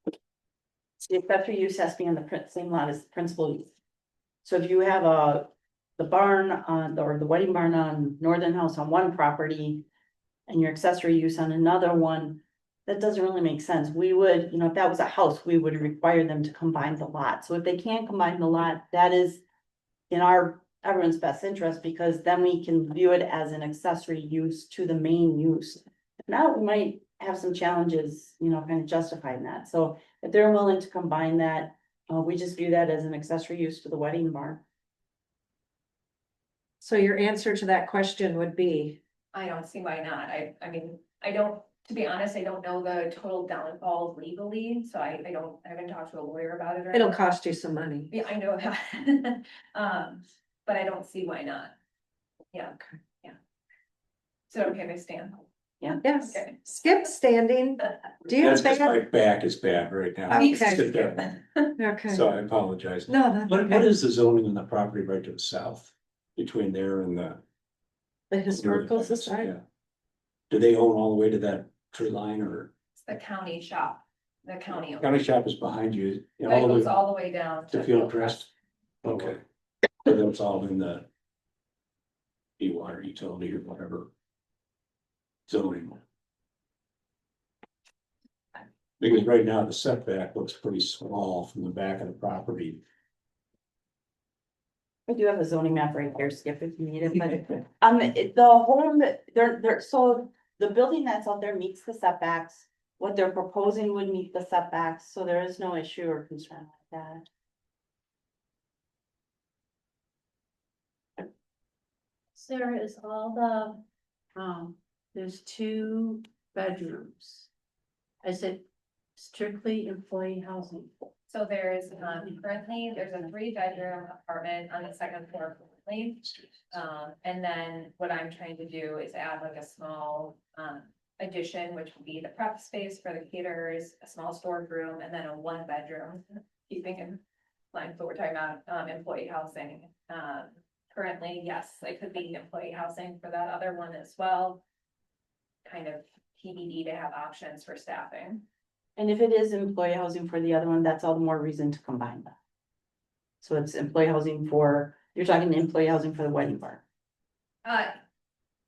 the accessory use has to be on the same lot as the principal use. So if you have the barn on, or the wedding barn on Northern House on one property, and your accessory use on another one, that doesn't really make sense. We would, you know, if that was a house, we would require them to combine the lot. So if they can't combine the lot, that is in everyone's best interest, because then we can view it as an accessory use to the main use. Now we might have some challenges, you know, kind of justifying that. So if they're willing to combine that, we just view that as an accessory use to the wedding barn. So your answer to that question would be? I don't see why not. I mean, I don't, to be honest, I don't know the total downfall legally, so I haven't talked to a lawyer about it. It'll cost you some money. Yeah, I know that. But I don't see why not. Yeah. Okay. Yeah. So, okay, I stand. Yes, Okay. Skip standing. Do you have That's because my bad? back is bad right now. Okay. Sit there. Okay. So I apologize. No, that's What okay. is the zoning in the property right to the south, between there and The historical Yeah. society? Do they own all the way to that tree line, or? It's the county shop. the county. County shop is behind you. It All goes the, all the way down to Field Crest. Okay. So that's all in the water utility or whatever zoning. Because right now the setback looks pretty small from the back of the property. I do have a zoning map right here, Skip, if you need it, but, the home, they're, so the building that's out there meets the setbacks. What they're proposing would meet the setbacks, so there is no issue or concern like that. Sarah, is all there's 2 bedrooms. Is it strictly employee housing? So there's, currently, there's a 3-bedroom apartment on the 2nd floor currently. And then what I'm trying to do is add like a small, addition, which would be the prep space for the caterers, a small storage room, and then a 1-bedroom. Keeping in line with what we're talking about, employee housing. Currently, yes, it could be employee housing for that other one as well. Kind of TBD to have options for staffing. And if it is employee housing for the other one, that's all the more reason to combine them. So it's employee housing for, you're talking employee housing for the wedding bar,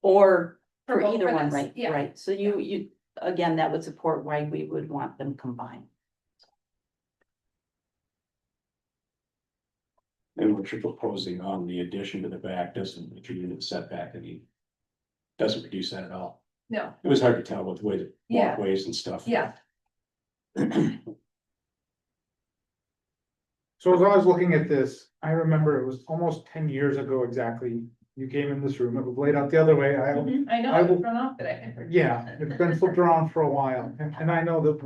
or for both- either for one, this, right? yeah. Right, so you, again, that would support why we would want them combined. And what you're proposing on the addition to the back doesn't contribute to the setback any. Doesn't reduce that at all. No, It was hard to tell with the way the Yeah. walkways and stuff. yeah, So as I was looking at this, I remember it was almost 10 years ago exactly. You came in this room, it was laid out the other way. I know, I I will- was thrown off today. Yeah, it's been flipped around for a while, and I know that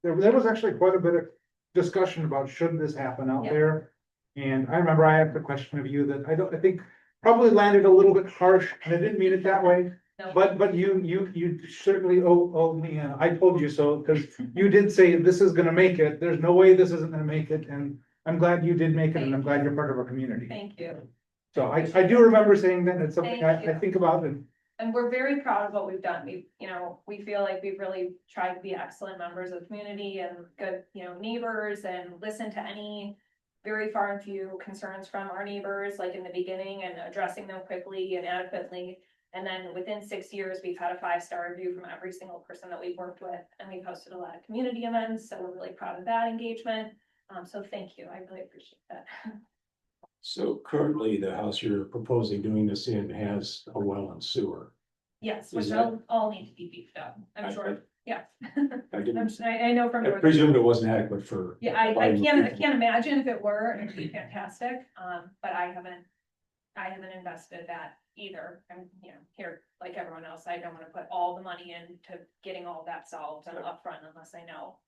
there was actually quite a bit of discussion about should this happen out Yeah. there. And I remember I asked a question of you that I think probably landed a little bit harsh, and I didn't mean it that way. No. But you certainly owe me, and I told you so, because you did say this is gonna make it, there's no way this isn't gonna make it, and I'm glad you did make it, and I'm glad you're part of our community. Thank you. So I do remember saying that, it's something Thank I you. think about, and And we're very proud of what we've done. We feel like we've really tried to be excellent members of the community and good, neighbors and listen to any very far and few concerns from our neighbors, like in the beginning, and addressing them quickly and adequately. And then within 6 years, we've had a 5-star review from every single person that we've worked with, and we've hosted a lot of community events, so we're really proud of that engagement. So thank you. I really appreciate that. So currently, the house you're proposing doing this in has a well and sewer. Yes, Is which that- all need to be beefed up, I'm sure. Yeah. I didn't, I know from. I presumed it wasn't adequate for. Yeah, I Biden can't people. imagine if it were, it'd be fantastic, but I haven't invested that either. I'm, here, like everyone else, I don't wanna put all the money into getting all that solved and upfront unless I know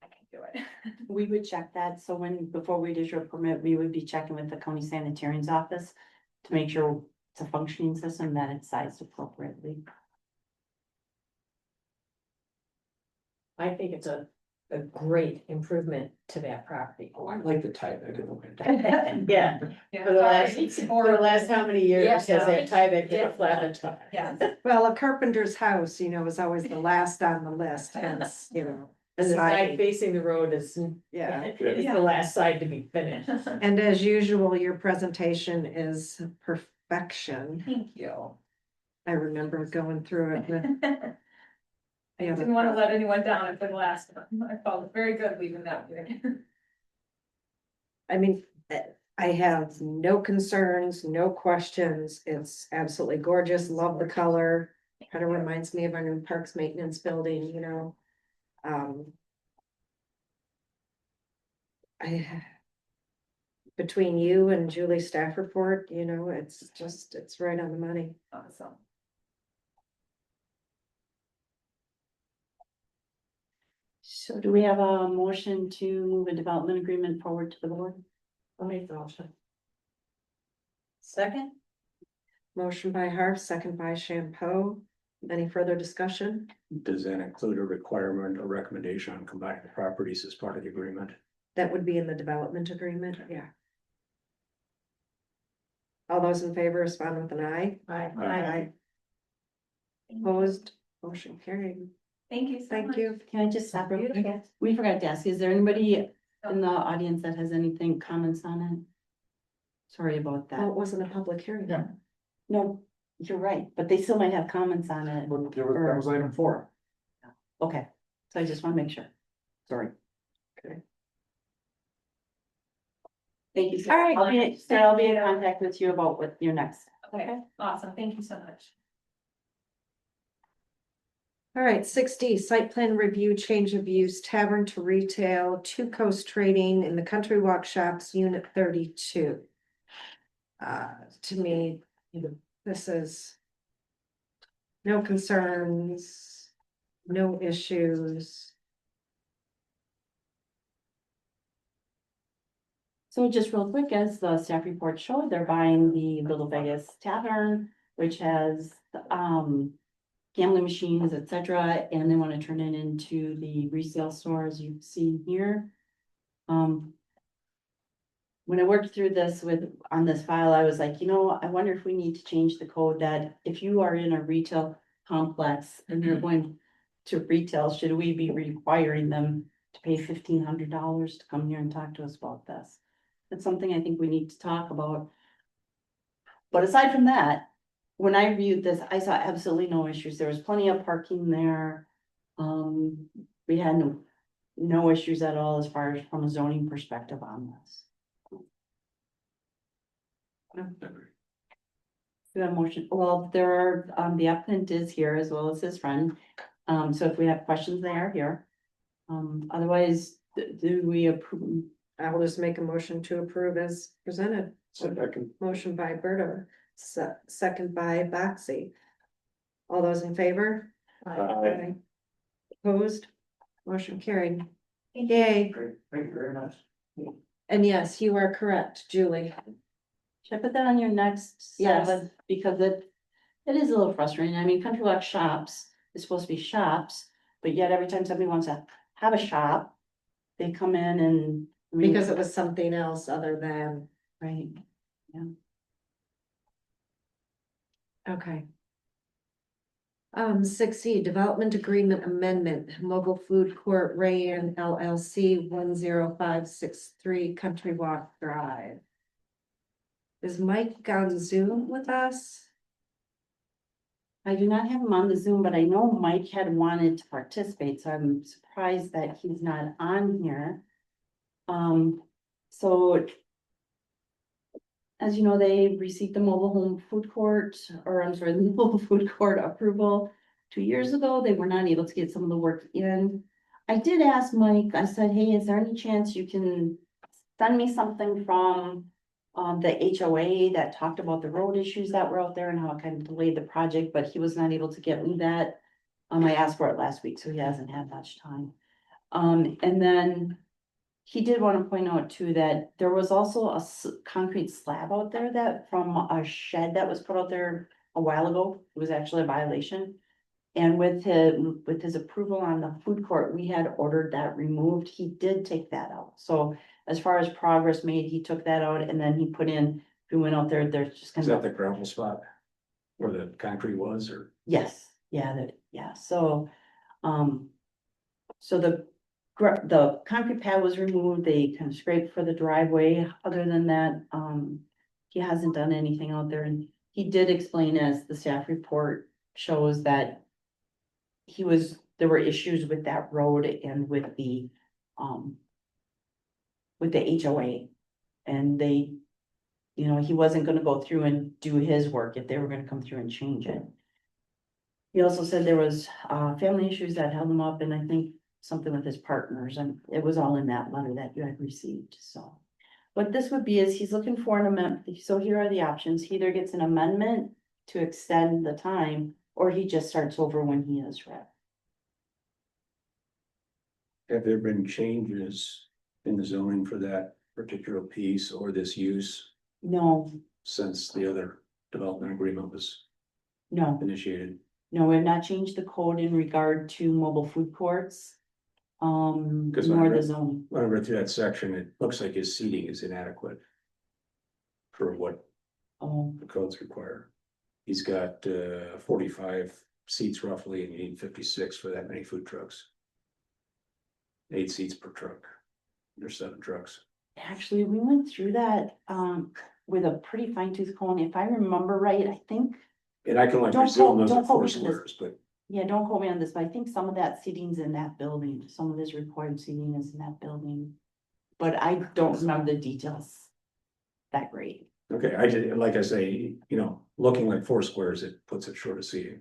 I can do it. We would check that, so before we issue a permit, we would be checking with the county sanitarian's office to make sure it's a functioning system, that it's sized appropriately. I think it's a great improvement to that property. Oh, I like the type. I could look at that. Yeah, Yeah, for the last, sorry. for the last how many years has Yeah. that Tyvek been Yeah. a flat top? Yeah. Well, a carpenter's house, is always the last on the list, hence, And the side siding. facing the road is, Yeah. is the last side to be finished. And as usual, your presentation is perfection. Thank you. I remember going through it with. I Yeah, didn't wanna let anyone down for the last one. I felt very good leaving that meeting. I mean, I have no concerns, no questions. It's absolutely gorgeous. Love the color. Kind of reminds me of our new parks maintenance building, between you and Julie staff report, it's right on the money. Awesome. So do we have a motion to move a development agreement forward to the board? I'll make the motion. Second. Motion by Harf, second by Shampoo. Any further discussion? Does that include a requirement or recommendation on combining the properties as part of the agreement? That would be in the development agreement, yeah. All those in favor respond with an aye. Aye. Opposed, motion carried. Thank you so Thank much. you. Can I just stop real quick? Beautiful. We forgot to ask, is there anybody in the audience that has anything, comments on it? Sorry about Well, it that. wasn't a public hearing. Yeah. No, you're right, but they still might have comments on it. That was item 4. Okay, so I just want to make sure. Sorry. Okay. Thank you, All Sarah. right. I'll be in contact with you about what your next. Okay, awesome. Thank you so much. All right, 6D, site plan review, change of use, tavern to retail, Two Coast Trading in the Country Walk Shops, Unit 32. To me, this is no concerns, no issues. So just real quick, as the staff report showed, they're buying the Little Vegas Tavern, which has, gambling machines, et cetera, and they want to turn it into the resale store, as you've seen here. When I worked through this on this file, I was like, I wonder if we need to change the code that if you are in a retail complex and you're going to retail, should we be requiring them to pay $1,500 to come here and talk to us about this? That's something I think we need to talk about. But aside from that, when I reviewed this, I saw absolutely no issues. There was plenty of parking there. We had no issues at all as far as from a zoning perspective on this. We have a motion, well, there are, the applicant is here as well as his friend. So if we have questions, they are here. Otherwise, do we approve? I will just make a motion to approve as presented. Second. Motion by Berto, second by Boxy. All those in favor? Aye. Opposed? Motion carried. Yay. Great, thank you very much. And yes, you are correct, Julie. Should I put that on your next? Yes. Because it is a little frustrating. I mean, Country Walk Shops is supposed to be shops, but yet every time somebody wants to have a shop, they come in and. I mean, Because it was something else other than, right, okay. 6C, Development Agreement Amendment, Mobile Food Court Rayan LLC 10563 Country Walk Drive. Is Mike on Zoom with us? I do not have him on the Zoom, but I know Mike had wanted to participate, so I'm surprised that he's not on here. So. As you know, they received the mobile home food court, or I'm sorry, the mobile food court approval 2 years ago. They were not able to get some of the work in. I did ask Mike, I said, hey, is there any chance you can send me something from the HOA that talked about the road issues that were out there and how it kind of delayed the project, but he was not able to get me that. I asked for it last week, so he hasn't had much time. And then he did want to point out too, that there was also a concrete slab out there that from a shed that was put out there a while ago. It was actually a violation. And with his approval on the food court, we had ordered that removed. He did take that out. So as far as progress made, he took that out and then he put in, we went out there, there's just Is kind that of. the gravel spot where the concrete was, or? Yes, yeah, so, so the concrete pad was removed, they kind of scraped for the driveway, other than that, he hasn't done anything out there, and he did explain, as the staff report shows, that there were issues with that road and with the HOA, and they, he wasn't gonna go through and do his work if they were gonna come through and change it. He also said there was family issues that held him up, and I think something with his partners, and it was all in that letter that you had received, so. What this would be is he's looking for an amendment, so here are the options. He either gets an amendment to extend the time, or he just starts over when he is ready. Have there been changes in the zoning for that particular piece or this use No, since the other development agreement was no, initiated? no, we have not changed the code in regard to mobile food courts. Because Nor when I the zoning. When I read through that section, it looks like his seating is inadequate for what Oh, the codes require. He's got 45 seats roughly, and you need 56 for that many food trucks. 8 seats per truck. There's 7 trucks. Actually, we went through that, with a pretty fine tooth comb. If I remember right, I think, And I can only Don't presume quote- those are don't quote 4 me on this. squares, but yeah, don't quote me on this, but I think some of that seating's in that building. Some of this required seating is in that building. But I don't remember the details that great. okay, I did, like I say, you know, looking like 4 squares, it puts it short of seating.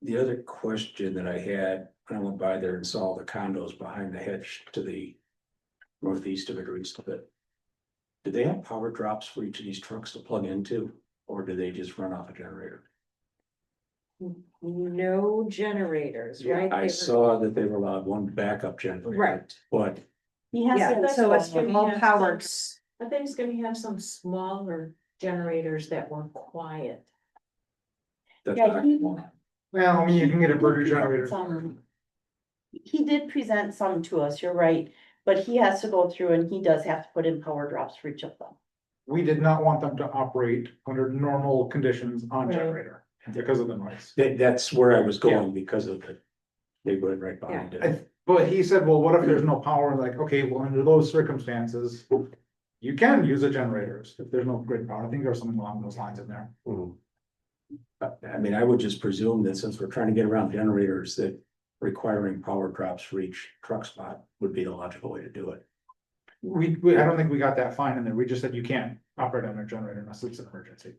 The other question that I had, when I went by there and saw the condos behind the hedge to the northeast of it, or east of it. Do they have power drops for each of these trucks to plug into, or do they just run off a generator? No generators, right? I saw that they were allowed 1 backup generator. Right, But He has. yeah, to- so it's gonna all have powered. I think it's gonna have some smaller generators that were quiet. that's Yeah, not- he- Well, I mean, you can get a burger generator. He did present some to us, you're right, but he has to go through and he does have to put in power drops for each of them. We did not want them to operate under normal conditions on Right. generator because of the noise. That's where I was going because of the neighborhood right behind it. But he said, well, what if there's no power? Like, okay, well, under those circumstances, you can use the generators if there's no grid power. I think there's something along those lines in there. I mean, I would just presume that since we're trying to get around generators, that requiring power drops for each truck spot would be the logical way to do it. I don't think we got that fine in there. We just said you can't operate on a generator unless it's an emergency.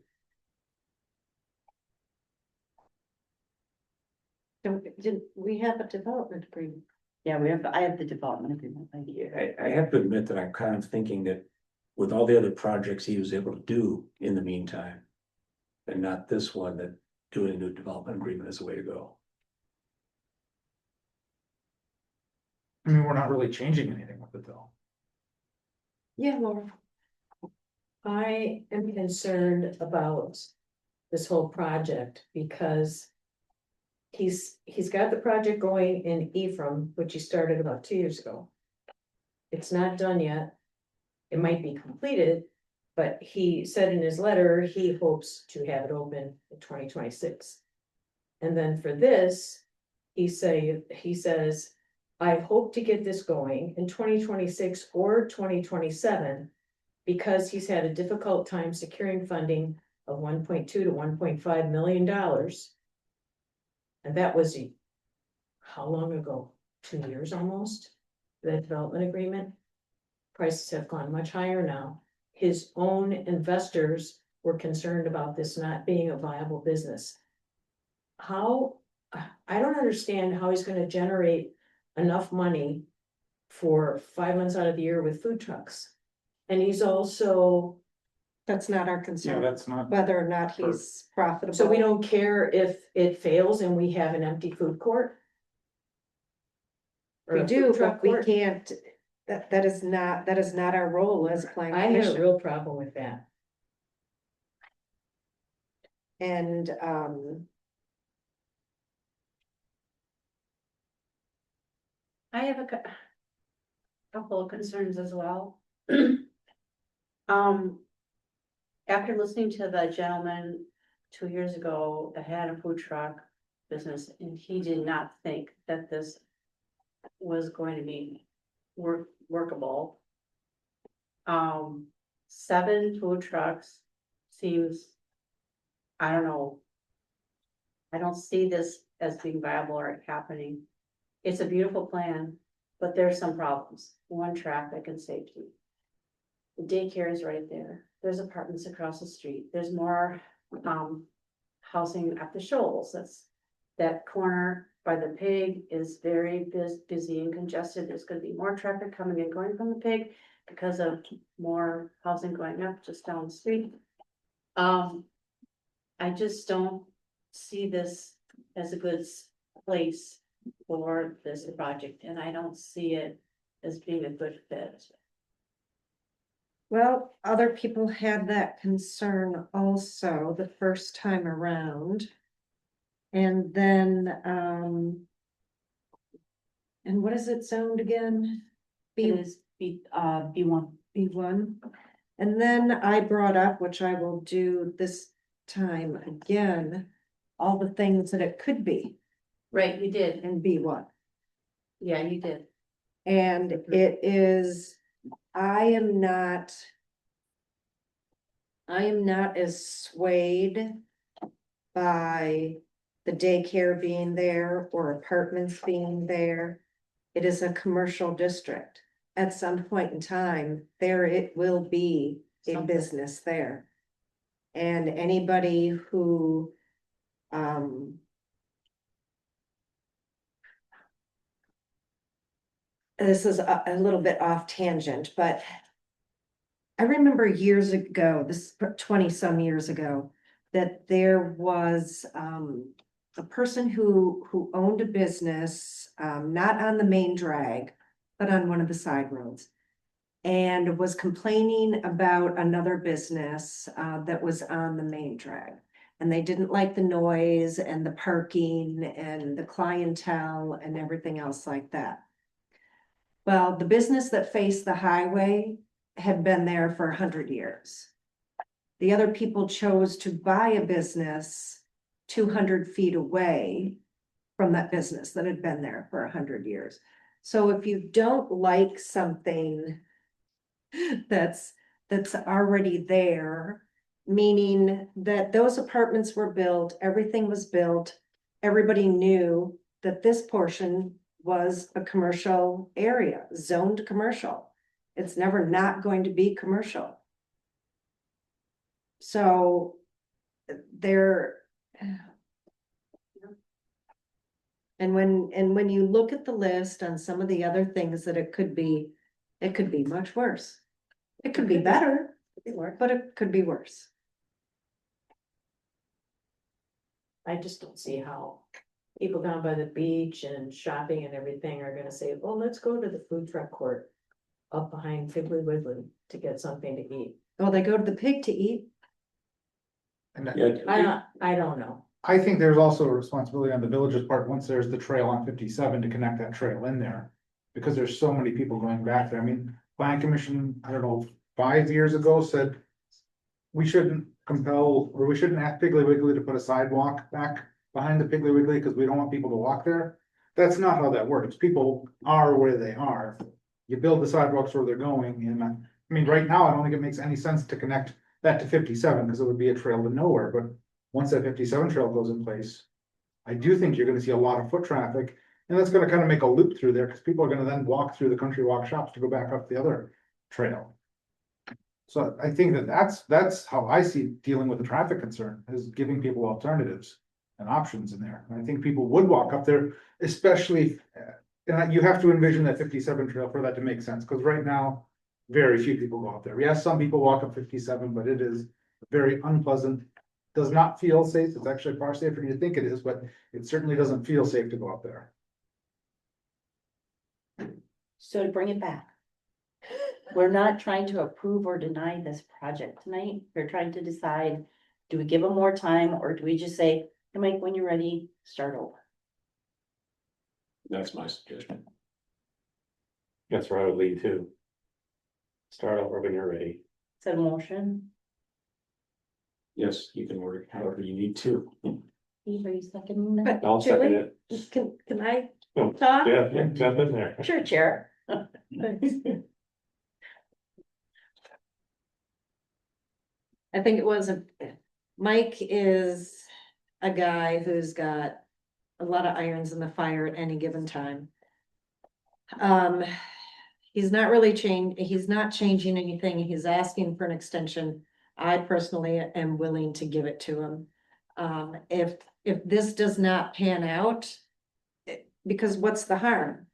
Did we have a development agreement? Yeah, I have the development agreement right here. I have to admit that I'm kind of thinking that with all the other projects he was able to do in the meantime, and not this one, that doing a new development agreement is the way to go. I mean, we're not really changing anything with it though. Yeah, Laura. I am concerned about this whole project because he's got the project going in Ephraim, which he started about 2 years ago. It's not done yet. It might be completed, but he said in his letter, he hopes to have it open in 2026. And then for this, he says, I hope to get this going in 2026 or 2027. Because he's had a difficult time securing funding of 1.2 to 1.5 million dollars. And that was how long ago? 2 years almost, the development agreement. Prices have gone much higher now. His own investors were concerned about this not being a viable business. I don't understand how he's gonna generate enough money for 5 months out of the year with food trucks. And he's also, That's not our Yeah, concern, that's not. whether or not he's profitable. so we don't care if it fails and we have an empty food court? Or We a do, food truck but we court? can't, that is not our role as planning I have a commission. real problem with that. And, I have couple of concerns as well. After listening to the gentleman 2 years ago that had a food truck business, and he did not think that this was going to be workable. 7 food trucks seems, I don't know. I don't see this as being viable or happening. It's a beautiful plan, but there's some problems. One, traffic and safety. The daycare is right there. There's apartments across the street. There's more housing at the Shoals. That corner by the Pig is very busy and congested. There's gonna be more traffic coming and going from the Pig because of more housing going up just down the street. I just don't see this as a good place for this project, and I don't see it as being a good fit. well, other people had that concern also the first time around. And then, and what is it zoned again? It is B1. B1. And then I brought up, which I will do this time again, all the things that it could be Right, you did. and be what. Yeah, you did. And it is, I am not as swayed by the daycare being there or apartments being there. It is a commercial district. At some point in time, there it will be a Something. business there. And anybody who, this is a little bit off tangent, but I remember years ago, this 20-some years ago, that there was a person who owned a business, not on the main drag, but on one of the side roads. And was complaining about another business that was on the main drag. And they didn't like the noise and the parking and the clientele and everything else like that. Well, the business that faced the highway had been there for 100 years. The other people chose to buy a business 200 feet away from that business that had been there for 100 years. So if you don't like something that's already there, meaning that those apartments were built, everything was built, everybody knew that this portion was a commercial area, zoned commercial. It's never not going to be commercial. So there. And when you look at the list on some of the other things that it could be much worse. It could be better, but it could be worse. I just don't see how people down by the beach and shopping and everything are gonna say, well, let's go to the food truck court up behind Piggly Wiggly to get something to eat. Well, they go to the pig to eat. And I don't know. I think there's also a responsibility on the village's part, once there's the trail on 57 to connect that trail in there. Because there's so many people going back there. I mean, Plan Commission, I don't know, 5 years ago said. We shouldn't compel, or we shouldn't ask Piggly Wiggly to put a sidewalk back behind the Piggly Wiggly because we don't want people to walk there. That's not how that works. People are where they are. You build the sidewalks where they're going, and I mean, right now, I don't think it makes any sense to connect that to 57 because it would be a trail to nowhere, but once that 57 trail goes in place. I do think you're gonna see a lot of foot traffic, and that's gonna kind of make a loop through there, because people are gonna then walk through the country walk shops to go back up the other trail. So I think that's how I see dealing with the traffic concern, is giving people alternatives and options in there. And I think people would walk up there, especially, and you have to envision that 57 trail for that to make sense, because right now, very few people go up there. Yes, some people walk up 57, but it is very unpleasant. Does not feel safe. It's actually far safer than you think it is, but it certainly doesn't feel safe to go up there. So to bring it back. We're not trying to approve or deny this project tonight. We're trying to decide, do we give them more time or do we just say, hey, Mike, when you're ready, start over? That's my suggestion. That's where I would lead to. Start over when you're ready. Is that a motion? Yes, you can work however you need to. Steve, are you seconding that? I'll second it. Can I Oh, talk? Yeah, jump in there. Sure, Chair. I think it was Mike is a guy who's got a lot of irons in the fire at any given time. He's not really he's not changing anything. He's asking for an extension. I personally am willing to give it to him. If this does not pan out, because what's the harm?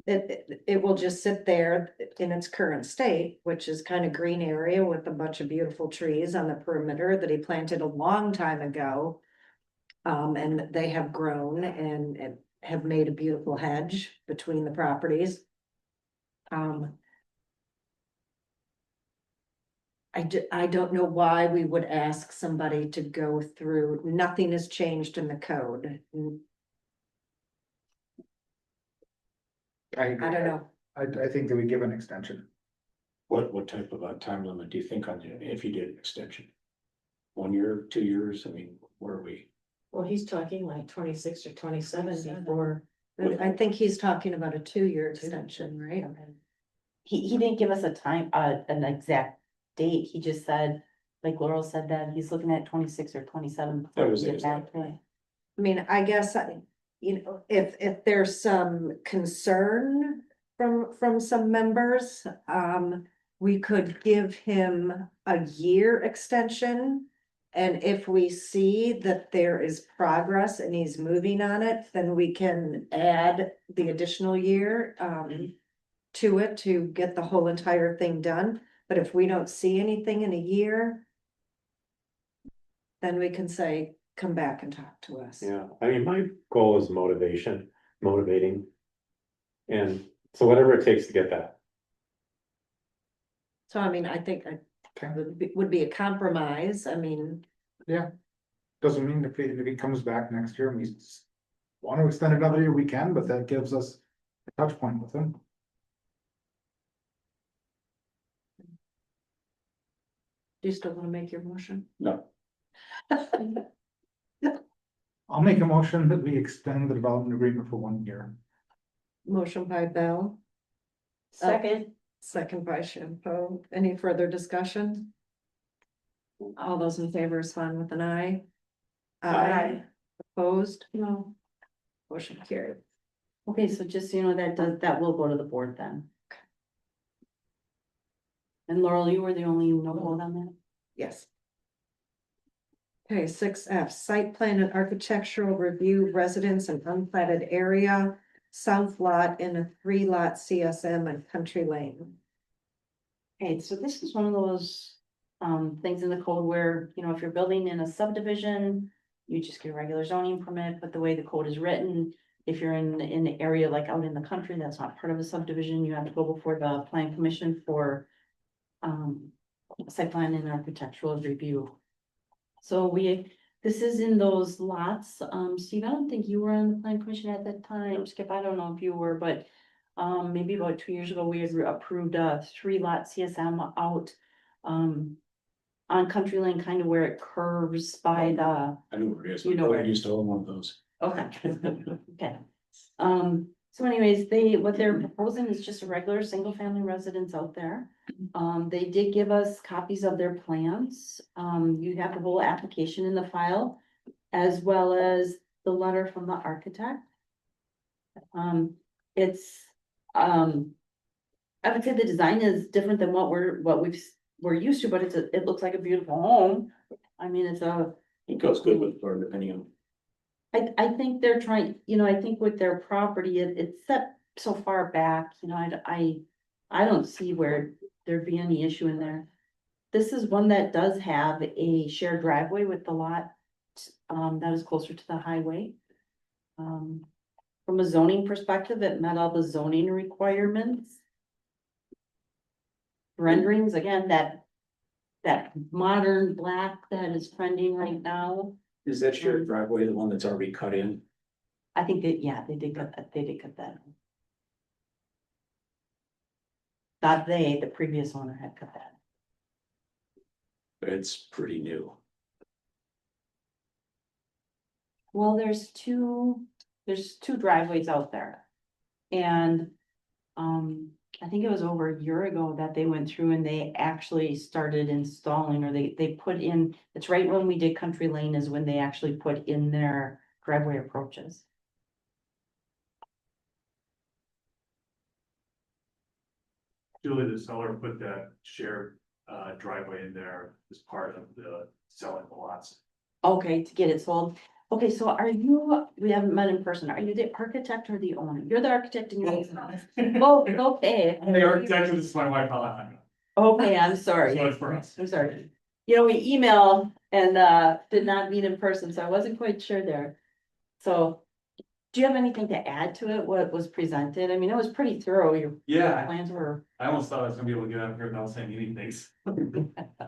It will just sit there in its current state, which is kind of green area with a bunch of beautiful trees on the perimeter that he planted a long time ago. And they have grown and have made a beautiful hedge between the properties. I don't know why we would ask somebody to go through, nothing has changed in the code. I don't know. I think that we give an extension. What type of a time limit do you think on if you did an extension? 1 year, 2 years, I mean, where are we? Well, he's talking like 26 or 27 before. I think he's talking about a 2-year extension, right? He didn't give us a time, an exact date, he just said, like Laurel said, that he's looking at 26 or 27. before was we get it. back to it. I mean, I guess, if there's some concern from some members, we could give him a year extension. And if we see that there is progress and he's moving on it, then we can add the additional year, to it to get the whole entire thing done. But if we don't see anything in a year, then we can say, come back and talk to us. Yeah, I mean, my goal is motivating. And so whatever it takes to get that. So I mean, I think would be a compromise, I mean, Doesn't mean if he comes back next year and we want to extend another year, we can, but that gives us a touch point with him. do you still wanna make your motion? No, I'll make a motion that we extend the development agreement for 1 year. Motion by Bell, Second, second by Shampo, any further discussion? All those in favor respond with an eye. Aye. Opposed, No, motion carried. okay, so just so you know, that will go to the board then. And Laurel, you were the only no vote on that? Yes. Okay, 6F, site plan and architectural review residence and unplatted area, south lot in a 3-lot CSM and Country Lane. Okay, so this is one of those things in the code where, you know, if you're building in a subdivision, you just get a regular zoning permit, but the way the code is written, if you're in the area like out in the country, that's not part of a subdivision, you have to go before the plan commission for site plan and architectural review. So this is in those lots, Steve, I don't think you were on the plan commission at that time, Skip, I don't know if you were, but maybe about 2 years ago, we had approved a 3-lot CSM out on Country Lane, kind of where it curves by the, I know where it is. You know where. I used to own one of those. okay. Okay. So anyways, what they're proposing is just a regular single family residence out there. They did give us copies of their plans. You have the whole application in the file, as well as the letter from the architect. It's, I would say the design is different than what we're used to, but it looks like a beautiful home. I mean, It goes good with, or depending on. I think they're trying, you know, I think with their property, it's set so far back, you know, I don't see where there'd be any issue in there. This is one that does have a shared driveway with the lot, that is closer to the highway. From a zoning perspective, it met all the zoning requirements. Renderings, again, that modern black that is trending right now. Is that shared driveway the one that's already cut in? I think that, yeah, they did cut that. Not the previous owner had cut that. It's pretty new. Well, there's two driveways out there. And, I think it was over a year ago that they went through and they actually started installing, or they put in, it's right when we did Country Lane is when they actually put in their driveway approaches. Julie, the seller put that shared driveway in there as part of the selling the lots. Okay, to get it sold. Okay, so we haven't met in person. Are you the architect or the owner? You're the architect and you're the. Oh, okay. The architect, this is my wife, Alejandra. Okay, I'm sorry. So it's for us. I'm sorry. You know, we emailed and did not meet in person, so I wasn't quite sure there. So, do you have anything to add to it, what was presented? I mean, it was pretty thorough, your Yeah, plans were. I almost thought I was gonna be able to get out here without saying anything.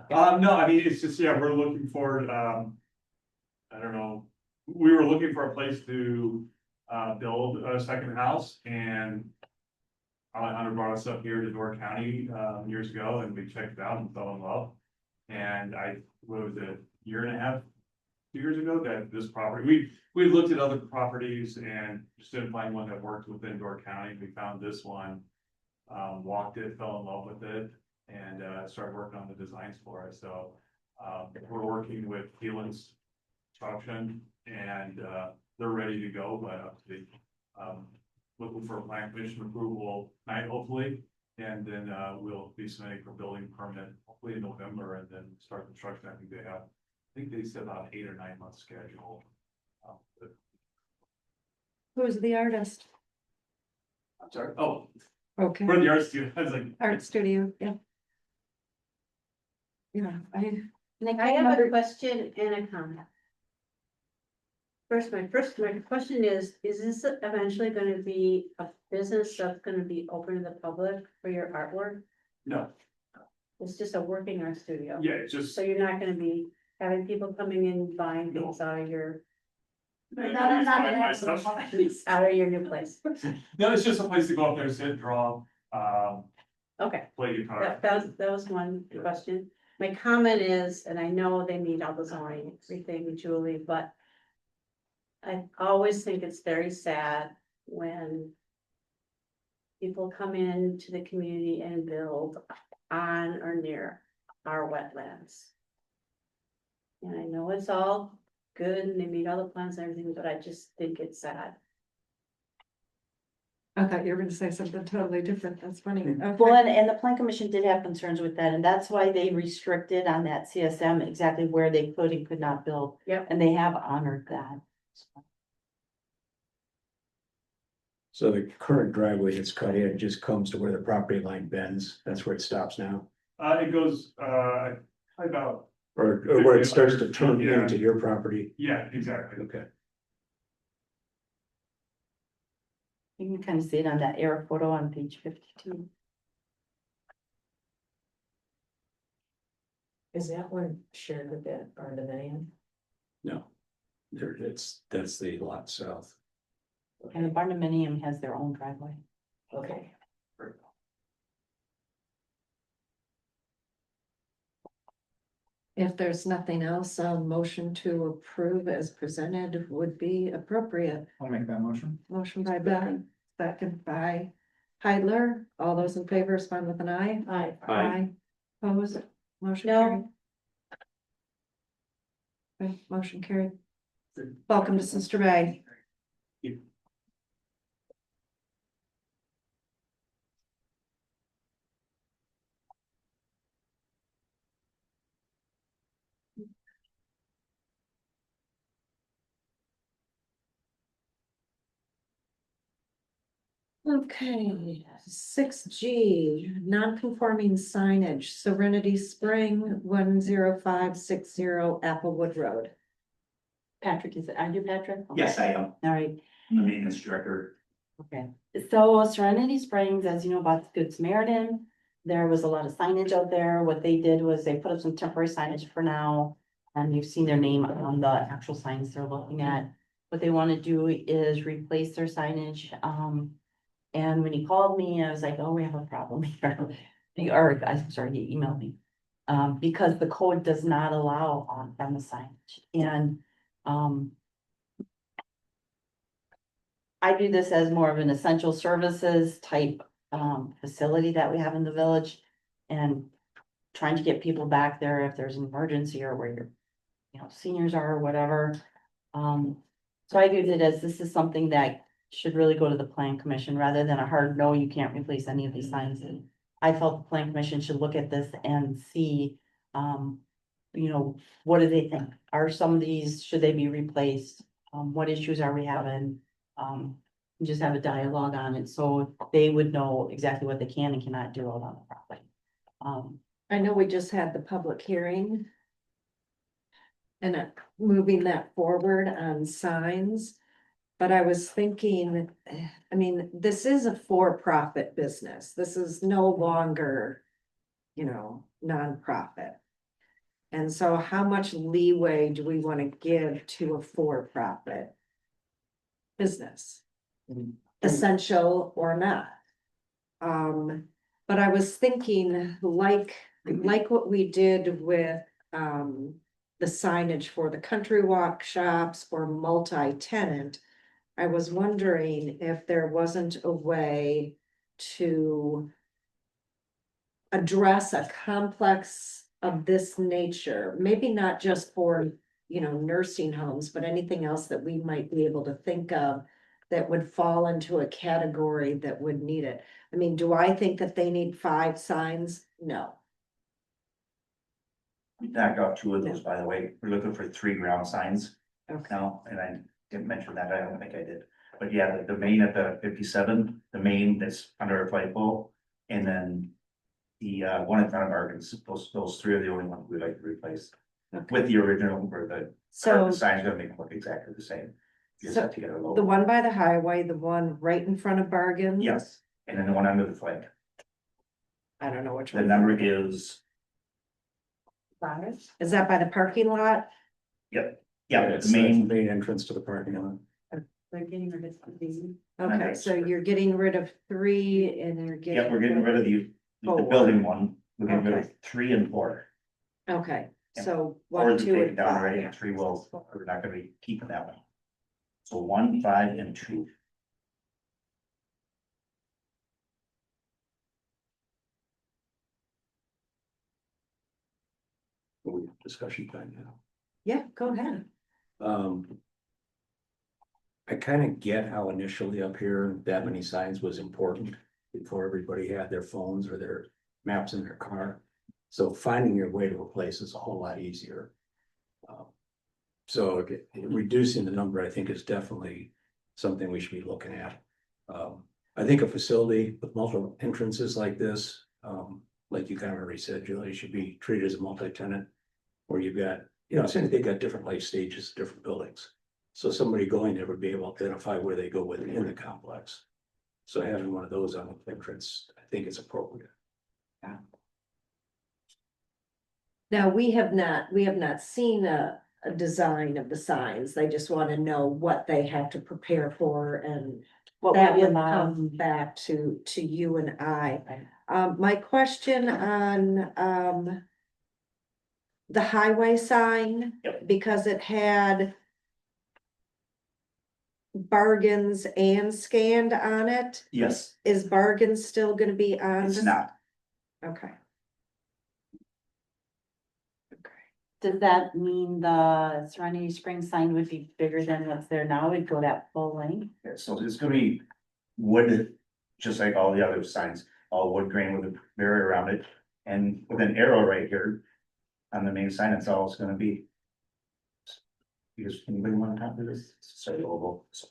No, I mean, it's just, yeah, we're looking for, I don't know, we were looking for a place to build a second house, and Alejandro brought us up here to Door County years ago, and we checked it out and fell in love. And what was it, year and a half, 2 years ago, that this property, we looked at other properties and just didn't find one that worked within Door County. We found this one. Walked it, fell in love with it, and started working on the designs for it. So we're working with Keelan's Construction, and they're ready to go, but looking for a plan commission approval tonight, hopefully. And then we'll be submitting for building permit, hopefully in November, and then start construction. I think they said about 8 or 9 months schedule. Who's the artist? I'm sorry, oh, Okay, for the art studio, I was like, art studio, yeah. Yeah, Nick, I have a question and a comment. My question is this eventually gonna be a business that's gonna be open to the public for your artwork? no, It's just a working art studio? yeah, it's just. So you're not gonna be having people coming in buying things out of your, out of your new place? No, it's just a place to go up there, sit, draw, Okay, play guitar. that was one question. My comment is, and I know they meet all the zoning, everything, Julie, but I always think it's very sad when people come into the community and build on or near our wetlands. And I know it's all good and they meet all the plans and everything, but I just think it's sad. I thought you were gonna say something totally different, that's funny. Well, Okay. and the plan commission did have concerns with that, and that's why they restricted on that CSM exactly where they could and could not build. Yep. And they have honored that. So the current driveway that's cut in just comes to where the property line bends, that's where it stops now? It goes, about, Or where it starts to turn Yeah. into your property? yeah, exactly. Okay. You can kind of see it on that air photo on page 52. Is that one shared with that barndominium? No. That's the lot south. And the barndominium has their own driveway. Okay. If there's nothing else, a motion to approve as presented would be appropriate. I'll make that motion. Motion by Ben, second by Heidler. All those in favor respond with an eye. Aye. Aye. Opposed, motion No. carried. Okay, motion carried. Welcome to Sister Bay. Okay, 6G, non-conforming signage, Serenity Spring, 10560 Applewood Road. Patrick, are you Patrick? Yes, Okay. I am. All right, I'm the maintenance director. okay. So Serenity Springs, as you know about the Good Samaritan, there was a lot of signage out there. What they did was they put up some temporary signage for now. And you've seen their name on the actual signs they're looking at. What they want to do is replace their signage. And when he called me, I was like, oh, we have a problem here. I'm sorry, he emailed me. Because the code does not allow on-premise signage. And I do this as more of an essential services type facility that we have in the village. And trying to get people back there if there's an emergency or where your seniors are or whatever. So I viewed it as this is something that should really go to the plan commission rather than a hard no, you can't replace any of these signs. And I felt the plan commission should look at this and see, what do they think? Are some of these, should they be replaced? What issues are we having? Just have a dialogue on it, so they would know exactly what they can and cannot do out on the property. I know we just had the public hearing. And moving that forward on signs. But I was thinking, I mean, this is a for-profit business. This is no longer, nonprofit. And so how much leeway do we want to give to a for-profit business? Essential or not? But I was thinking like what we did with, the signage for the country walk shops or multi-tenant. I was wondering if there wasn't a way to address a complex of this nature, maybe not just for, nursing homes, but anything else that we might be able to think of that would fall into a category that would need it. I mean, do I think that they need 5 signs? No. We knocked out 2 of those, by the way. We're looking for 3 ground signs Okay, now, and I didn't mention that. I don't think I did. But yeah, the main at the 57, the main that's under a flagpole, and then the one in front of Arkansas, those 3 are the only ones we'd like to replace. Okay. With the original, where the so sign's gonna make them look exactly the same. You just have to get a the logo. one by the highway, the one right in front of Bargain. Yes, and then the one under the flag. I don't know which The one. number is, Is that by the parking lot? yeah, It's the main, main entrance to the parking lot. They're getting rid of the. Okay, so you're getting rid of 3 and you're getting. yeah, we're getting rid of the Four. building one. We're getting rid Okay. of 3 and 4. Okay, Yeah. so 4 1, is 2, taken and down already, 5. and 3 will, we're not gonna be keeping that one. So 1, 5, and 2. We have discussion time now. Yeah, go ahead. I kind of get how initially up here, that many signs was important before everybody had their phones or their maps in their car. So finding your way to a place is a whole lot easier. So reducing the number, I think, is definitely something we should be looking at. I think a facility with multiple entrances like this, like you kind of already said, Julie, should be treated as a multi-tenant. Where you've got, saying they've got different life stages, different buildings. So somebody going there would be able to identify where they go within the complex. So having one of those on the entrance, I think is appropriate. Now, we have not seen a design of the signs. They just want to know what they have to prepare for, and What that would be would allowed. come back to you and I. My question on, the highway sign, Yep. because it had bargains and scanned on it, Yes, is bargains still gonna be on? it's this? not. Okay. Does that mean the Serenity Springs sign would be bigger than what's there now? It'd go that full length? Yeah, so it's gonna be wood, just like all the other signs, all wood grain with a barrier around it. And with an arrow right here on the main sign, that's all it's gonna be. Because anybody want to copy this? It's a logo. So.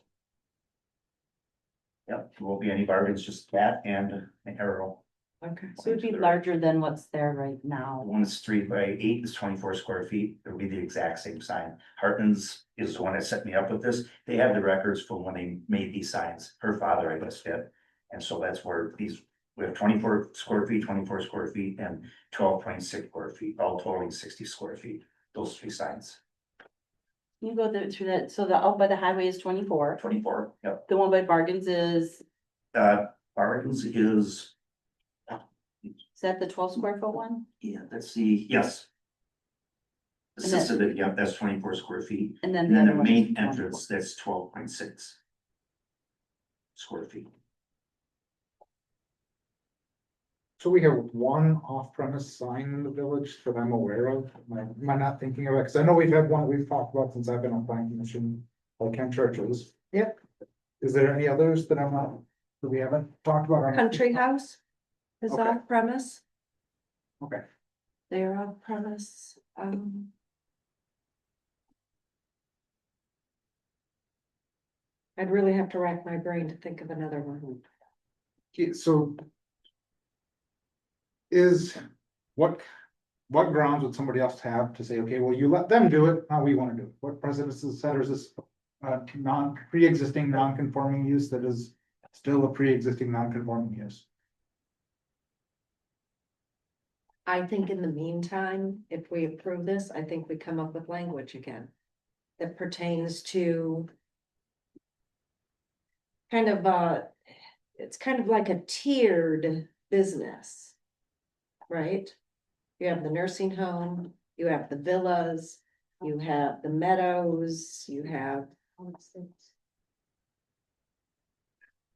Yep, there won't be any bargains, just that and an arrow. Okay. So it'd be larger than what's there right now. 1 is 3 by 8 is 24 square feet. It'll be the exact same sign. Hartman's is the one that set me up with this. They have the records for when they made these signs. Her father, I guess, did. And so that's where we have 24 square feet, 24 square feet, and 12.6 square feet, all totaling 60 square feet. Those 3 signs. You go through that, so the out by the highway is 24. 24, yep. The one by Bargains is Bargains is, that the 12 square foot one? yeah, let's see, yes. And that- Assisted, yeah, that's 24 square feet. And then And then the other one main is 24. entrance, that's 12.6 square feet. So we have one off-premise sign in the village that I'm aware of. Am I not thinking of it? Because I know we've had one we've talked about since I've been on planning commission, like Ken Church's. Yep. Is there any others that I'm not, that we haven't talked about? or- Country House is Okay. off premise. Okay. They're off premise. I'd really have to rack my brain to think of another one. So. Is, what grounds would somebody else have to say, okay, well, you let them do it, how we wanna do it? What precedence is set, or is this pre-existing non-conforming use that is still a pre-existing non-conforming use? I think in the meantime, if we approve this, I think we come up with language again. That pertains to. Kind of it's kind of like a tiered business. Right? You have the nursing home, you have the villas, you have the meadows, you have.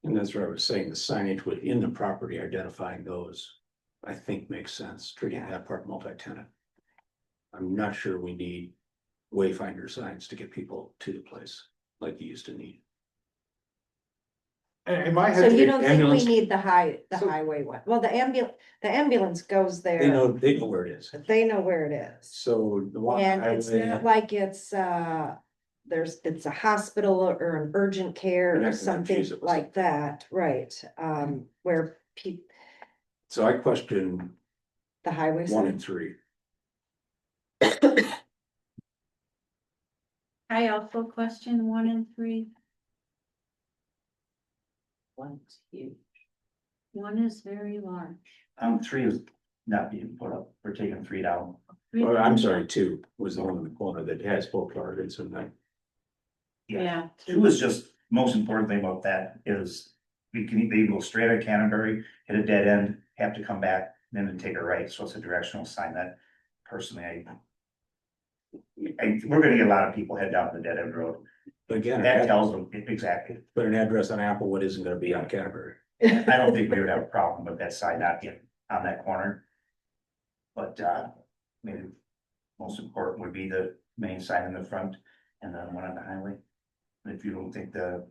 And that's what I was saying, the signage within the property identifying those, I think makes sense, treating that part multi-tenant. I'm not sure we need wayfinder signs to get people to the place like you used to need. In my So head, you don't think we ambulance- need the So- highway one? Well, the ambulance goes there. They know where it is. They know where it is. So the one And it's highway, not like it's, it's a hospital or an urgent care You're not or gonna something confuse it with like that, right? Where so I question the highway. 1 sign. and 3. I also question 1 and 3. One's huge. 1 is very large. 3 is not being put up, we're taking 3 down. Or I'm sorry, 2 was the one in the corner that has both gardens and that. Yeah. 2 is just, most important thing about that is they go straight out of Canterbury, hit a dead end, have to come back, then to take a right, so it's a directional sign that personally we're gonna get a lot of people head down the dead end road. But again, That tells them exactly. but an address on Applewood isn't gonna be on Canterbury. I don't think we would have a problem with that sign not being on that corner. But, maybe most important would be the main sign in the front and then one on the highway. And if you don't think the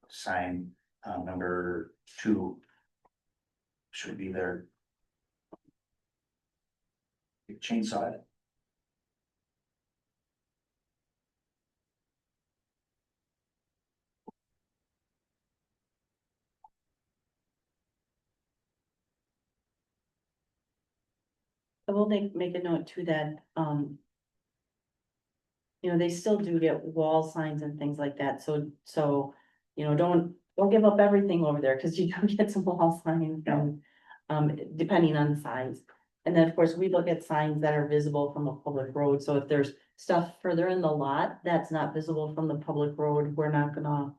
sign, number 2 should be there. You chainsaw it. I will make a note too that, you know, they still do get wall signs and things like that, so, you know, don't give up everything over there, cause you do get some wall signs and, depending on the size. And then, of course, we look at signs that are visible from a public road, so if there's stuff further in the lot that's not visible from the public road, we're not gonna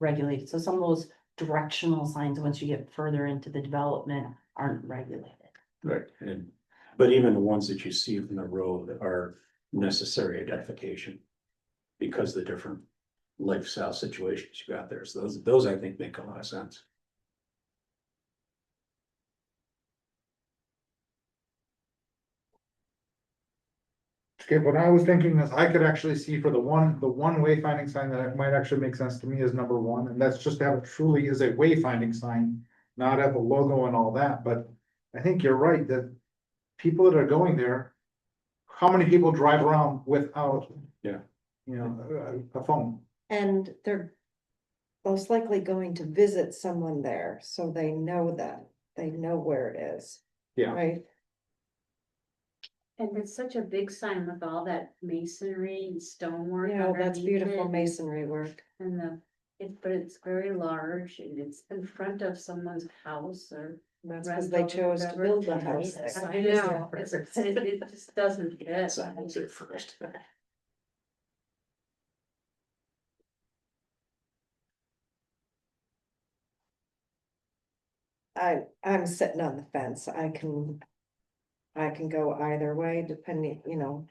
regulate it. So some of those directional signs, once you get further into the development, aren't regulated. Right. And, but even the ones that you see from the road are necessary identification. Because of the different lifestyle situations you got there. So those I think make a lot of sense. Okay, what I was thinking is I could actually see for the one wayfinding sign that it might actually make sense to me is number 1, and that's just to have it truly is a wayfinding sign. Not have a logo and all that, but I think you're right that people that are going there. How many people drive around without? Yeah. You know, a phone. And they're most likely going to visit someone there, so they know that, they know where it is. Yeah. Right? And it's such a big sign with all that masonry and stonework. Yeah, that's underneath beautiful it, masonry work. And but it's very large and it's in front of someone's house or. That's because they rental or chose to whatever. build the house there. I know, it just doesn't fit. Signs are first. I'm sitting on the fence. I can go either way, depending, you know,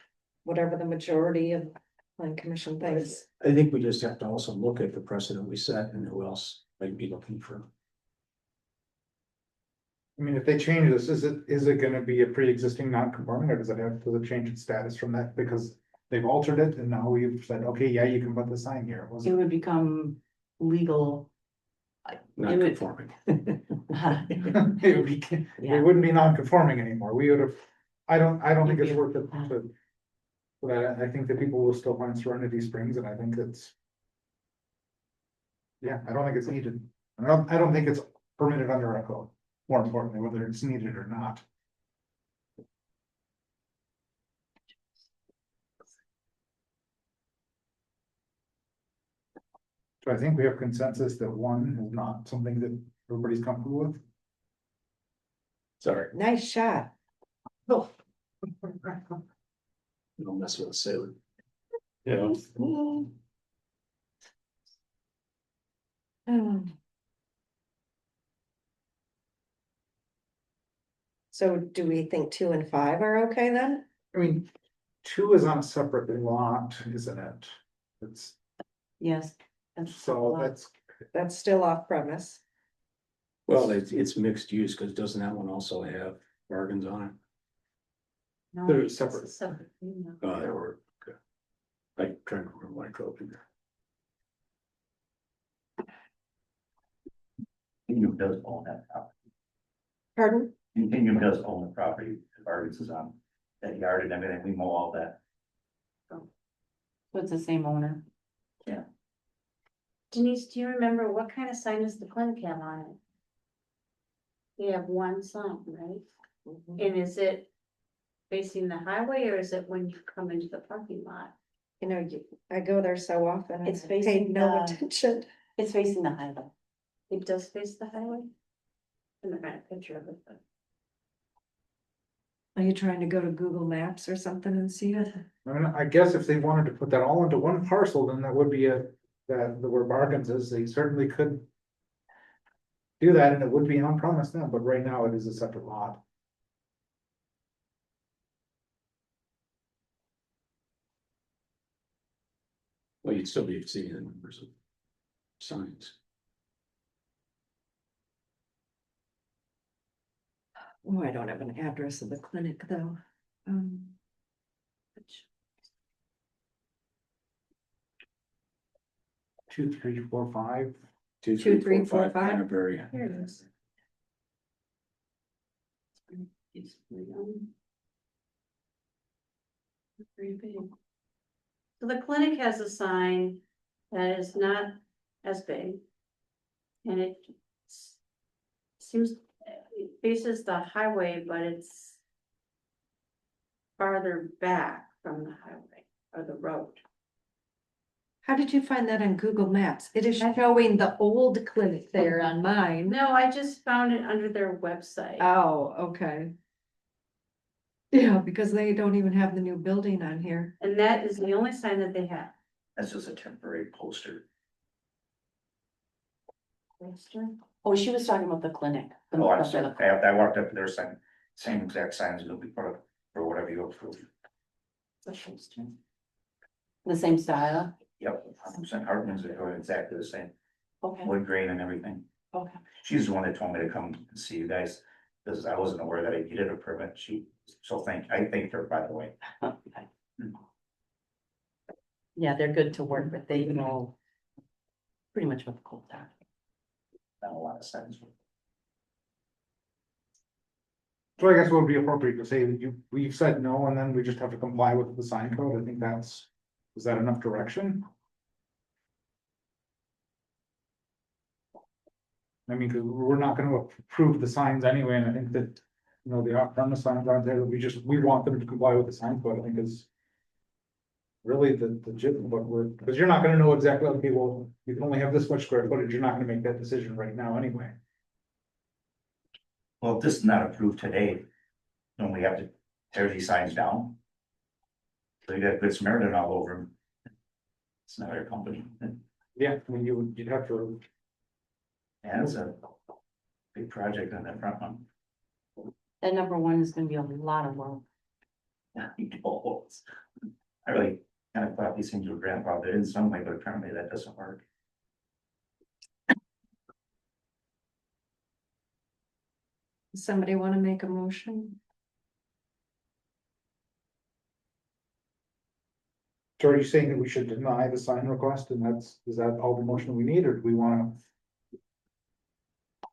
whatever the majority of plan commission thinks. I think we just have to also look at the precedent we set and who else might be looking for. I mean, if they change this, is it gonna be a pre-existing non-conforming, or does it change its status from that, because they've altered it, and now we've said, okay, yeah, you can put the sign here, was It it? would become legal. Not would- conforming. It would be, Yeah. it wouldn't be non-conforming anymore, we would have, I don't think it's worth it to. But I think that people will still find Serenity Springs, and I think it's. Yeah, I don't think it's needed, I don't think it's permitted under our code, more importantly, whether it's needed or not. So I think we have consensus that 1 is not something that everybody's comfortable with. Sorry, Nice shot. Oh. don't mess with a sailor. Yeah. So do we think 2 and 5 are okay then? I mean, 2 is on a separate lot, isn't it? It's, Yes. so That's still off premise. Well, it's mixed use, cause doesn't that one also have bargains on it? No, they're it's separate. separate, you know. Oh, they were, okay. I trying to remember when I drove through there. Continuum does own that property. Pardon? Continuum does own the property, the Bargains is on that yard and everything, we mow all that. So it's the same owner. Denise, do you remember what kind of sign does the clinic have on it? You have one sign, right? And is it facing the highway or is it when you come into the parking lot? You know, I go there so often. It's I paid facing no the- attention. It's facing the highway. It does face the highway? I'm not got a picture of it, but. Are you trying to go to Google Maps or something and see it? I mean, I guess if they wanted to put that all into one parcel, then that would be where Bargains is, they certainly could. Do that and it would be on premise then, but right now it is a separate lot. Well, you'd still be seeing the numbers of signs. Oh, I don't have an address of the clinic though. which- 2, 3, 4, 5. 2, 2, 3, 4, 5. Canterbury. Here it is. It's pretty, pretty big. So the clinic has a sign that is not as big. And it seems, it faces the highway, but it's farther back from the highway or the road. How did you find that on Google Maps? It is showing the old clinic there on mine. No, I just found it under their website. Oh, okay. Yeah, because they don't even have the new building on here. And that is the only sign that they have. That's just a temporary poster. Oh, she was talking about the clinic. Oh, I'm sorry, I walked up to their sign, same exact signs, it'll be for whatever you approve. The same style? Yep, 100% Hartman's are exactly the same, Okay, wood grain and everything. okay. She's the one that told me to come and see you guys, because I wasn't aware that I needed a permit, I thanked her, by the way. Okay. Yeah, they're good to work with. They know pretty much what the cold are. Not a lot of sense. So I guess what would be appropriate to say that we've said no, and then we just have to comply with the sign code, I think is that enough direction? I mean, 'cause we're not gonna approve the signs anyway, and I think that, the off-premise signs aren't there, that we want them to comply with the sign code, I think is. Really the gist of what because you're not gonna know exactly, okay, well, you can only have this much square footage, you're not gonna make that decision right now anyway. Well, if this is not approved today, don't we have to tear these signs down? So you got Good Samaritan all over them. It's not our company, Yeah, I mean, you'd have to, and it's a big project on that front one. That number one is gonna be a lot of work. I really kind of thought these things were grandfathered in some way, but apparently that doesn't work. Does somebody want to make a motion? so are you saying that we should deny the sign request, and is that all the motion we need, or do we wanna?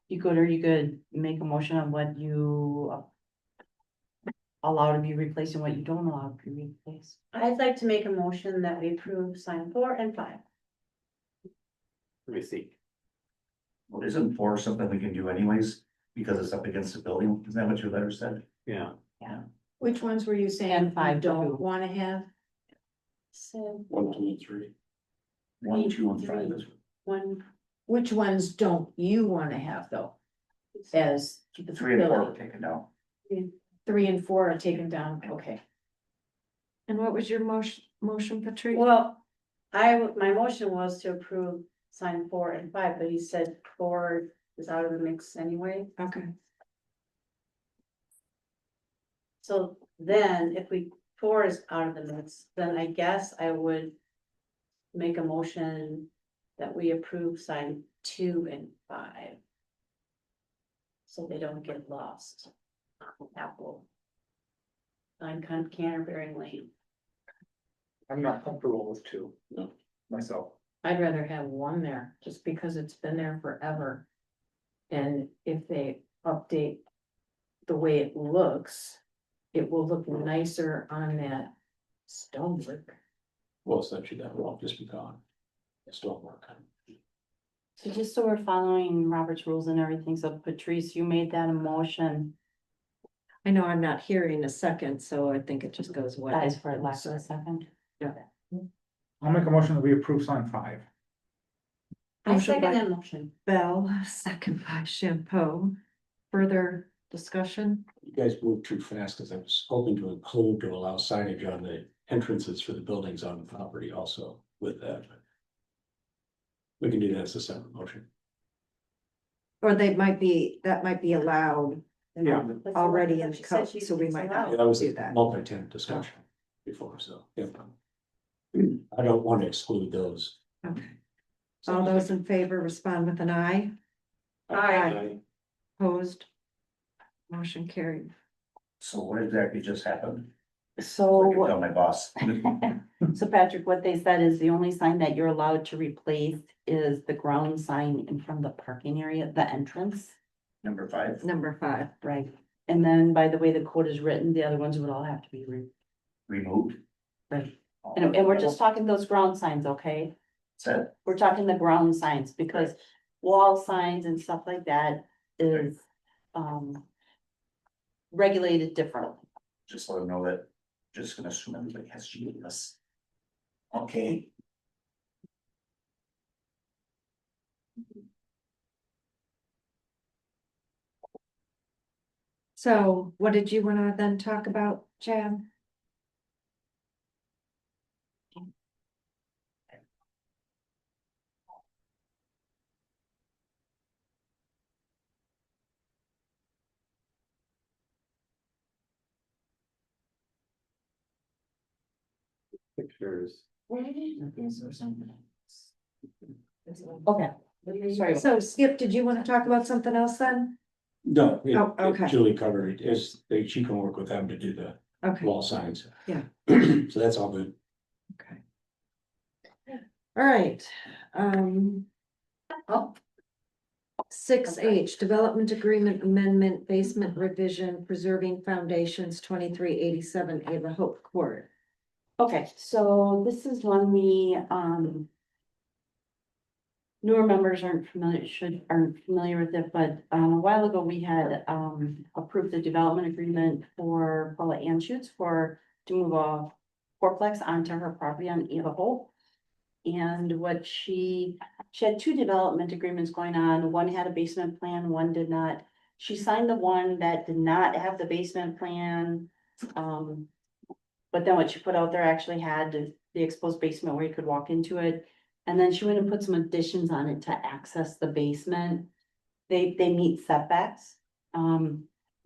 You could make a motion on what you allow to be replaced and what you don't allow to be replaced. I'd like to make a motion that we approve sign 4 and 5. Let me see. Well, isn't 4 something we can do anyways, because it's up against the building, isn't that what your letter said? Yeah, Which ones were you saying And you 5 don't too. wanna have? So 1, 2, and 3. 1, 2, and 5 is. one, Which ones don't you wanna have though? As the 3 and 4 were facility? taken down. 3 and 4 are taken down, okay. And what was your motion, Patrice? well, my motion was to approve sign 4 and 5, but he said 4 is out of the mix anyway. Okay, So then if we 4 is out of the mix, then I guess I would make a motion that we approve sign 2 and 5. So they don't get lost. Apple. On Canterbury Lane. I'm not comfortable with two. No. Myself. I'd rather have one there, just because it's been there forever. And if they update the way it looks, it will look nicer on that stonework. Well, essentially that will all just be gone. It's don't work. So just so we're following Robert's rules and everything, so Patrice, you made that a motion. I know I'm not hearing a second, so I think it just goes away. Guys, for lack of a second. I'll make a motion that we approve sign 5. I Motion second by that motion. Bell, second by Shampoo. Further discussion? You guys moved too fast because I was hoping to include to allow signage on the entrances for the buildings on the property also with that. We can do that as a separate motion. Or that might be allowed Yeah. already in the code, so we might Yeah, not that was do a that. multi-tenant discussion before, so, yeah. I don't want to exclude those. Okay. All those in favor respond with an aye. Opposed? Motion carried. So what exactly just happened? So I can what? tell my boss. So Patrick, what they said is the only sign that you're allowed to replace is the ground sign in front of the parking area, the entrance. Number 5. Number 5. Right. And then by the way the code is written, the other ones would all have to be Removed. right. And we're just talking those ground signs, okay? Said, We're talking the ground signs because wall signs and stuff like that is regulated differently. just let them know that, just gonna assume everybody has GPS. Okay. So what did you wanna then talk about, Chad? Pictures. Okay. Sorry. So Skip, did you wanna talk about something else then? No, Oh, okay. Julie covered it, she can work with them to do the Okay, wall signs. Yeah. So that's all good. okay. All right, Oh, 6H, Development Agreement Amendment, Basement Revision, Preserving Foundations, 2387 Ava Hope Court. okay, so this is one we, newer members aren't familiar with it, but, a while ago, we had, approved the development agreement for Paula Anschutz to move a fourplex onto her property on Eva Hope. And what she had 2 development agreements going on, one had a basement plan, one did not. She signed the one that did not have the basement plan. But then what she put out there actually had the exposed basement where you could walk into it. And then she went and put some additions on it to access the basement. They meet setbacks,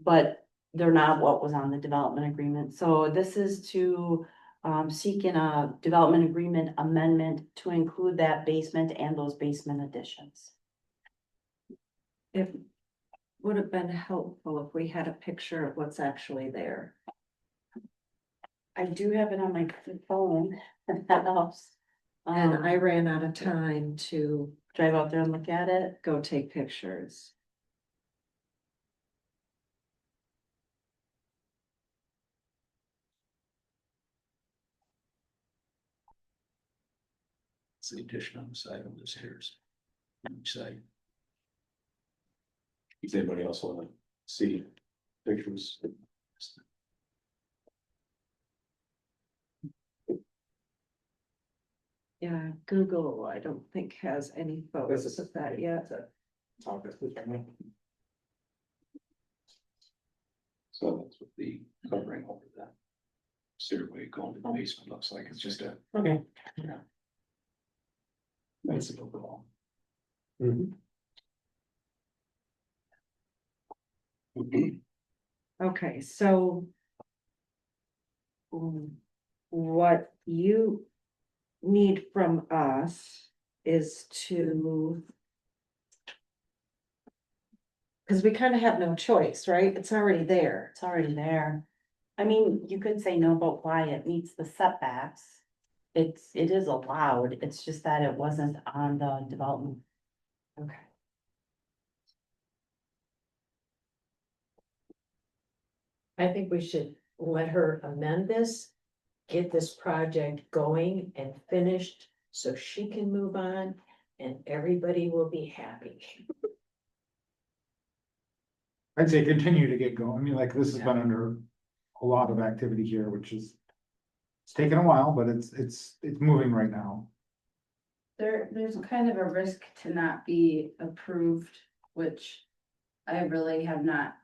but they're not what was on the development agreement. So this is to seek in a development agreement amendment to include that basement and those basement additions. It would have been helpful if we had a picture of what's actually there. I do have it on my phone, if that helps. And I ran out of time to Drive out there and look at it. go take pictures. It's the addition on the side of the stairs. On each side. Does anybody else want to see pictures? Yeah, Google, I don't think has any photos of that yet. So that's what the covering over that stairway going to the basement looks like. It's just a. Okay. Yeah. Basic overall. Okay, so what you need from us is to. Cause we kind of have no choice, right? It's already there. It's already there. I mean, you could say no, but why? It meets the setbacks. It is allowed, it's just that it wasn't on the development. Okay. I think we should let her amend this, get this project going and finished, so she can move on and everybody will be happy. I'd say continue to get going. I mean, like, this has been under a lot of activity here, which is. It's taken a while, but it's moving right now. There's kind of a risk to not be approved, which I really have not.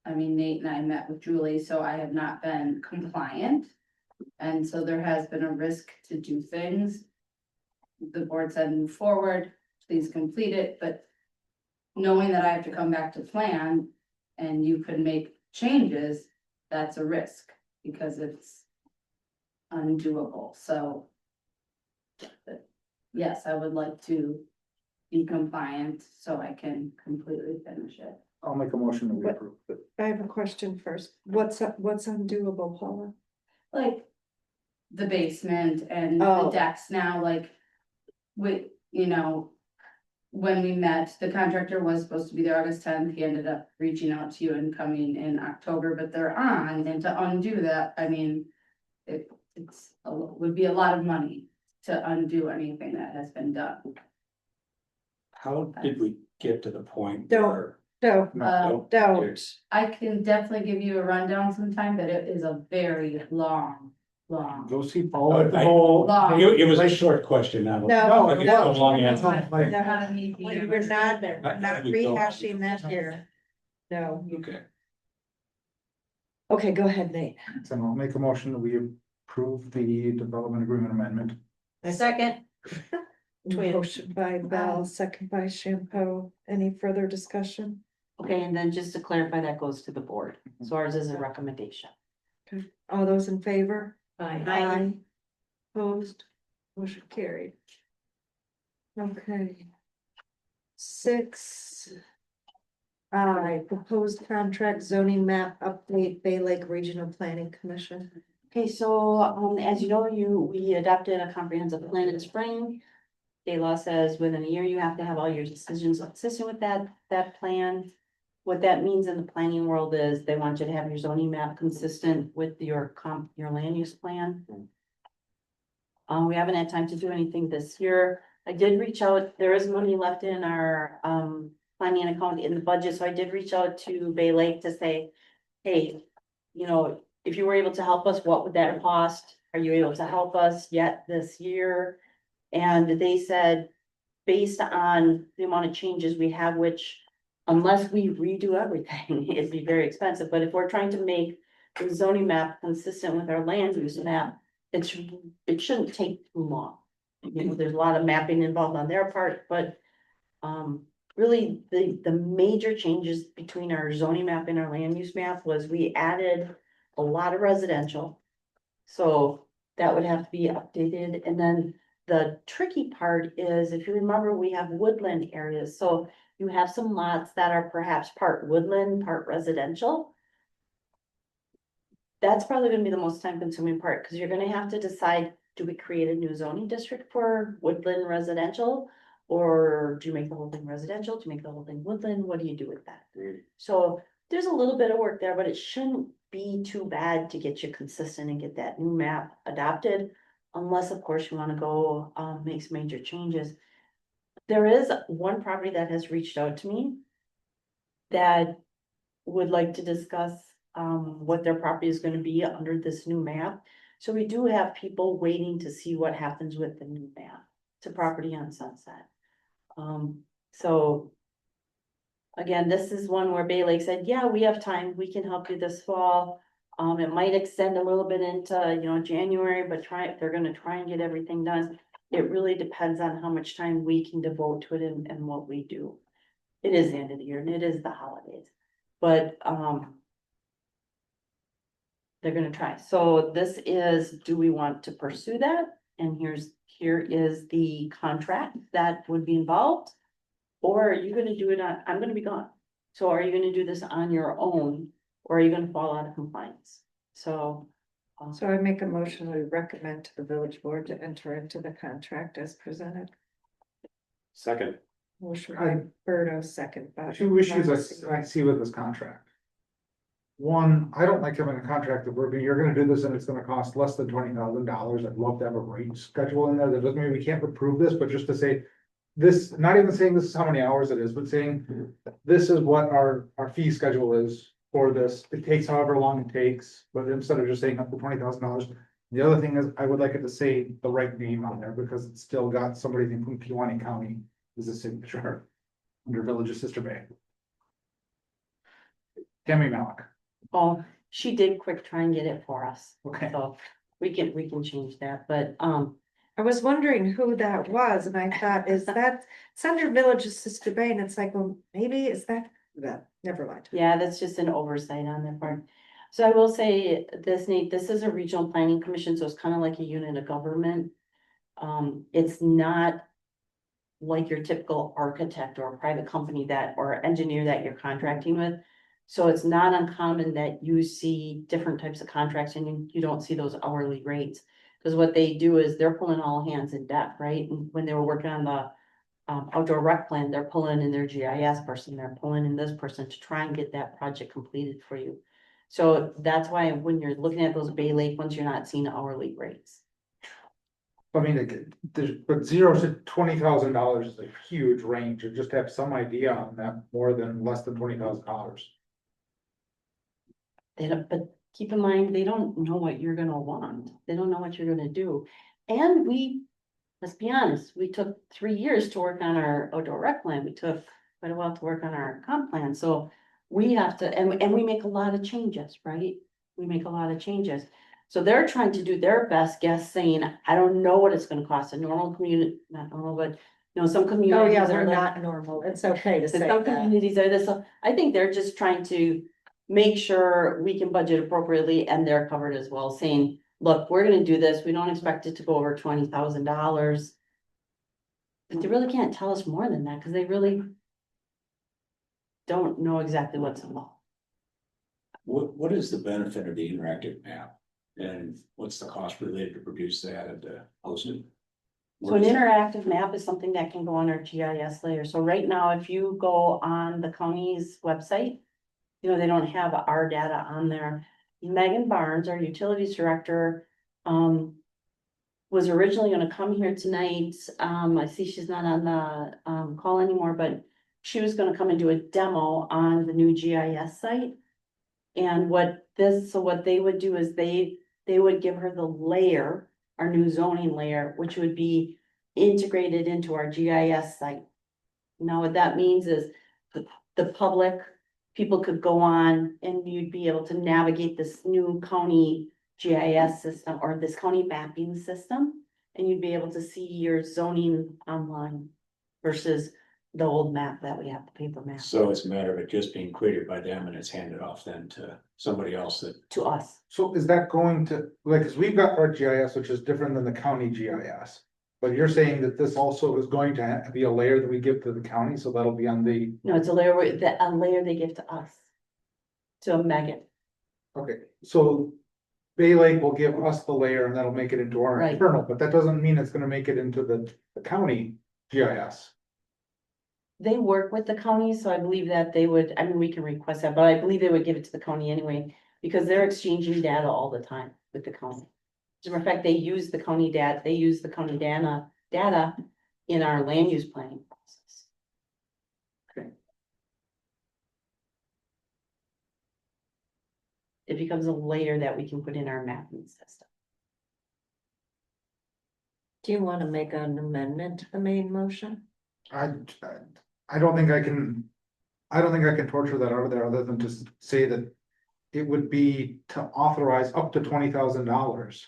I mean, Nate and I met with Julie, so I have not been compliant. And so there has been a risk to do things. The board said move forward, please complete it, but knowing that I have to come back to plan and you could make changes, that's a risk because it's undoable, so. But yes, I would like to be compliant so I can completely finish it. I'll make a motion that we What- approve it. I have a question first. What's undoable, Paula? Like the basement and the Oh. decks now, like we, you know, when we met, the contractor was supposed to be there August 10th. He ended up reaching out to you and coming in October, but they're on, and to undo that, I mean, would be a lot of money to undo anything that has been done. How did we get to the point? Don't- where- Don't, No, don't. I can definitely give you a rundown sometime, but it is a very long. Go see Paula at the I- bowl. Long. It was a short question, not a. No, Okay, no. a long answer. Like, We're not rehashing that here. No. Okay. Okay, go ahead, Nate. So I'll make a motion that we approve the development agreement amendment. A second. Twin. Motion by Bell, second by Shampoo. Any further discussion? Okay, and then just to clarify, that goes to the board, so ours is a recommendation. All those in favor? Aye. Opposed, motion carried. Okay. 6. Proposed contract zoning map update, Bay Lake Regional Planning Commission. Okay, so, as you know, we adopted a comprehensive plan in spring. State law says within a year, you have to have all your decisions consistent with that plan. What that means in the planning world is they want you to have your zoning map consistent with your land use plan. We haven't had time to do anything this year. I did reach out, there is money left in our, planning account in the budget, so I did reach out to Bay Lake to say, hey, you know, if you were able to help us, what would that cost? Are you able to help us yet this year? And they said, based on the amount of changes we have, which unless we redo everything, it'd be very expensive, but if we're trying to make the zoning map consistent with our land use map, it shouldn't take too long. You know, there's a lot of mapping involved on their part, but really, the major changes between our zoning map and our land use map was we added a lot of residential. So that would have to be updated, and then the tricky part is, if you remember, we have woodland areas, so you have some lots that are perhaps part woodland, part residential. That's probably gonna be the most time consuming part, because you're gonna have to decide, do we create a new zoning district for woodland residential? Or do you make the whole thing residential? Do you make the whole thing woodland? What do you do with that? So there's a little bit of work there, but it shouldn't be too bad to get you consistent and get that new map adopted. Unless, of course, you wanna go, make some major changes. There is one property that has reached out to me that would like to discuss, what their property is gonna be under this new map. So we do have people waiting to see what happens with the new map. It's a property on Sunset. So again, this is one where Bay Lake said, yeah, we have time, we can help you this fall. It might extend a little bit into, January, but they're gonna try and get everything done. It really depends on how much time we can devote to it and what we do. It is the end of the year and it is the holidays, but, They're gonna try. So this is, do we want to pursue that? And here is the contract that would be involved. Or are you gonna do it on, I'm gonna be gone. So are you gonna do this on your own? Or are you gonna fall out of compliance? So. So I make a motion, we recommend to the village board to enter into the contract as presented. Second, Motion by Berto, second by. Two issues I see with this contract. One, I don't like having a contract that you're gonna do this and it's gonna cost less than $20,000. I'd love to have a rate schedule in there. That doesn't mean we can't approve this, but just to say. This, not even saying this is how many hours it is, but saying this is what our fee schedule is for this. It takes however long it takes, but instead of just saying up to $20,000. The other thing is, I would like it to say the right name on there because it's still got somebody from Pewaukee County as a signature. Under Village of Sister Bay. Tammy Malik, Oh, she did quick try and get it for us. okay. So we can change that, but, I was wondering who that was, and I thought, is that, it's under Village of Sister Bay, and it's like, well, maybe is that, never mind. yeah, that's just an oversight on their part. So I will say this, Nate, this is a regional planning commission, so it's kind of like a unit of government. It's not like your typical architect or a private company or engineer that you're contracting with. So it's not uncommon that you see different types of contracts and you don't see those hourly rates. Because what they do is they're pulling all hands in deck, right? And when they were working on the outdoor rec plan, they're pulling in their GIS person, they're pulling in this person to try and get that project completed for you. So that's why when you're looking at those Bay Lake ones, you're not seeing hourly rates. I mean, but $0 to $20,000 is a huge range. You just have some idea on that, more than less than $20,000. They don't, but keep in mind, they don't know what you're gonna want. They don't know what you're gonna do. And let's be honest, we took 3 years to work on our outdoor rec plan. We took quite a while to work on our comp plan. So we have to, and we make a lot of changes, right? We make a lot of changes. So they're trying to do their best guess saying, I don't know what it's gonna cost. A normal community, not normal, but some Oh, communities. yeah, are we're like- not normal, it's okay to so say some that. communities are this, so I think they're just trying to make sure we can budget appropriately and they're covered as well, saying, look, we're gonna do this, we don't expect it to go over $20,000. But they really can't tell us more than that, because they really don't know exactly what's involved. What is the benefit of the interactive map? And what's the cost related to produce that and to host it? So an interactive map is something that can go on our GIS layer. So right now, if you go on the county's website, they don't have our data on there. Megan Barnes, our utilities director, was originally gonna come here tonight. I see she's not on the call anymore, but she was gonna come and do a demo on the new GIS site. And what they would do is they would give her the layer, our new zoning layer, which would be integrated into our GIS site. Now, what that means is the public, people could go on and you'd be able to navigate this new county GIS system or this county mapping system. And you'd be able to see your zoning online versus the old map that we have, the paper map, So it's a matter of it just being created by them and it's handed off then to somebody else that. to us. So is that going to, like, cause we've got our GIS, which is different than the county GIS. But you're saying that this also is going to be a layer that we give to the county, so that'll be on the, No, it's a layer, a layer they give to us. To Megan, okay, so. Bay Lake will give us the layer and that'll make it into our Right. internal, but that doesn't mean it's gonna make it into the county GIS. they work with the county, so I believe that they would, I mean, we can request that, but I believe they would give it to the county anyway. Because they're exchanging data all the time with the county. As a matter of fact, they use the county data data in our land use planning process. Okay. It becomes a layer that we can put in our mapping system. Do you want to make an amendment to the main motion? I don't think I can torture that over there other than just say that. It would be to authorize up to $20,000.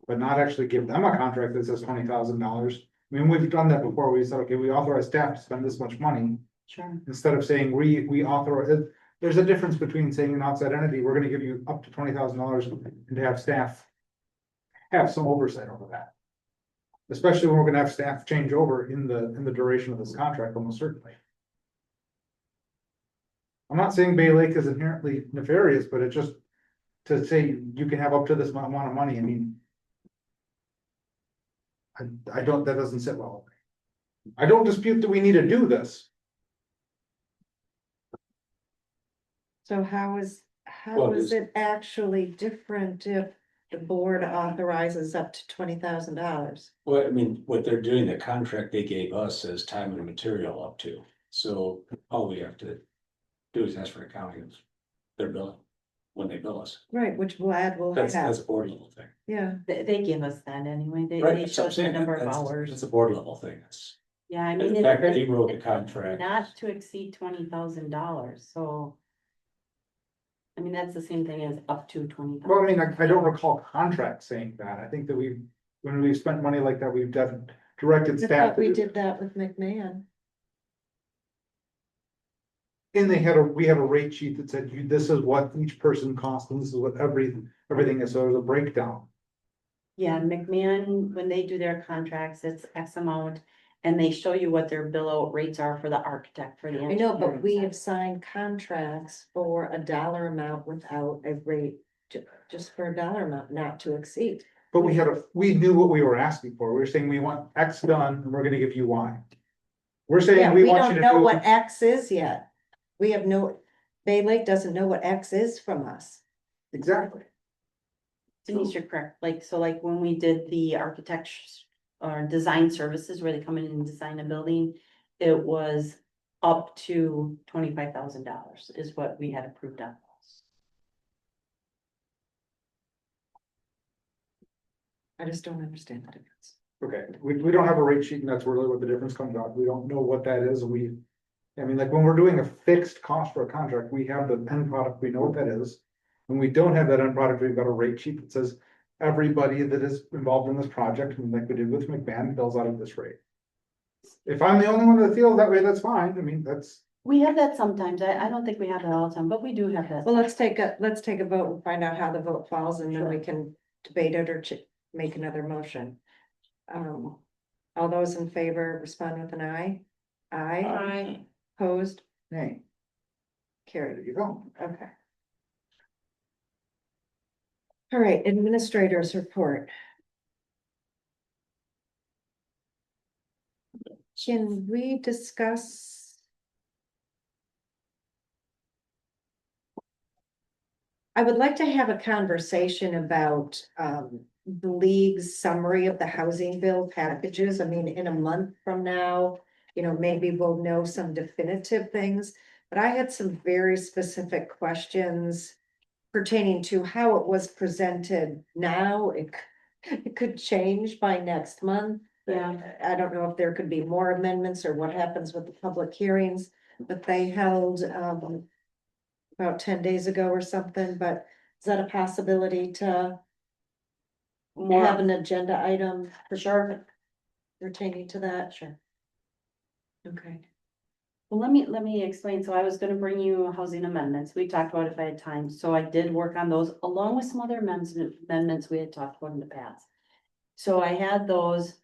But not actually give them a contract that says $20,000. I mean, we've done that before. We said, okay, we authorize staff to spend this much money. Sure. Instead of saying we authorize, there's a difference between saying an outside entity, we're gonna give you up to $20,000 and to have staff. Have some oversight over that. Especially when we're gonna have staff change over in the duration of this contract, almost certainly. I'm not saying Bay Lake is inherently nefarious, but it just, to say you can have up to this amount of money, I mean. I don't, that doesn't sit well. with me. I don't dispute that we need to do this. So how Well, is it's- it actually different if the board authorizes up to $20,000? Well, I mean, what they're doing, the contract they gave us says time and material up to, so all we have to do is ask for accounting of their billing. When they bill us, Right, which Vlad will that's have, a board level thing. yeah. They give us that anyway, Right, they that's show what I'm us the saying, number of that's hours. a board level thing, it's. Yeah, I And mean. the fact that they wrote the contract. Not to exceed $20,000, so. I mean, that's the same thing as up to 20,000. Well, I mean, I don't recall contracts saying that. I think that when we've spent money like that, we've directed I staff. thought we did that with McMahon. And we had a rate sheet that said, this is what each person costs, and this is what everything is, so there's a breakdown. Yeah, McMahon, when they do their contracts, it's X amount, and they show you what their bill out rates are for the architect, for the I know, but engineering we side. have signed contracts for a dollar amount without a rate, just for a dollar amount, not to exceed. But we knew what we were asking for. We were saying we want X done and we're gonna give you Y. We're Yeah, saying we we want you don't to know what do, X is yet. We have Bay Lake doesn't know what X is from us. exactly. Denise, you're correct, like when we did the architecture or design services where they come in and design a building, it was up to $25,000 is what we had approved on. I just don't understand the difference. Okay, we don't have a rate sheet and that's really what the difference comes out. We don't know what that is. I mean, like when we're doing a fixed cost for a contract, we have the end product, we know what that is. When we don't have that end product, we've got a rate sheet that says everybody that is involved in this project, and like we did with McMahon, bills out of this rate. If I'm the only one that feels that way, that's fine. I mean, that's, We have that sometimes, I don't think we have that all the time, but we do have that. Well, let's take a vote and find out how the vote falls, and then we can debate it or make another motion. All those in favor respond with an aye. Aye. Opposed, hey, there carried, you go. okay. All right, administrators report. Can we discuss? I would like to have a conversation about the league's summary of the housing bill packages. I mean, in a month from now, maybe we'll know some definitive things. But I had some very specific questions pertaining to how it was presented now. It could change by next month. Yeah. I don't know if there could be more amendments or what happens with the public hearings that they held about 10 days ago or something, but is that a possibility to have an agenda item for sure pertaining to that? Sure. Okay. Well, let me explain. So I was gonna bring you housing amendments. We talked about if I had time. So I did work on those along with some other amendments we had talked about in the past. So I had those,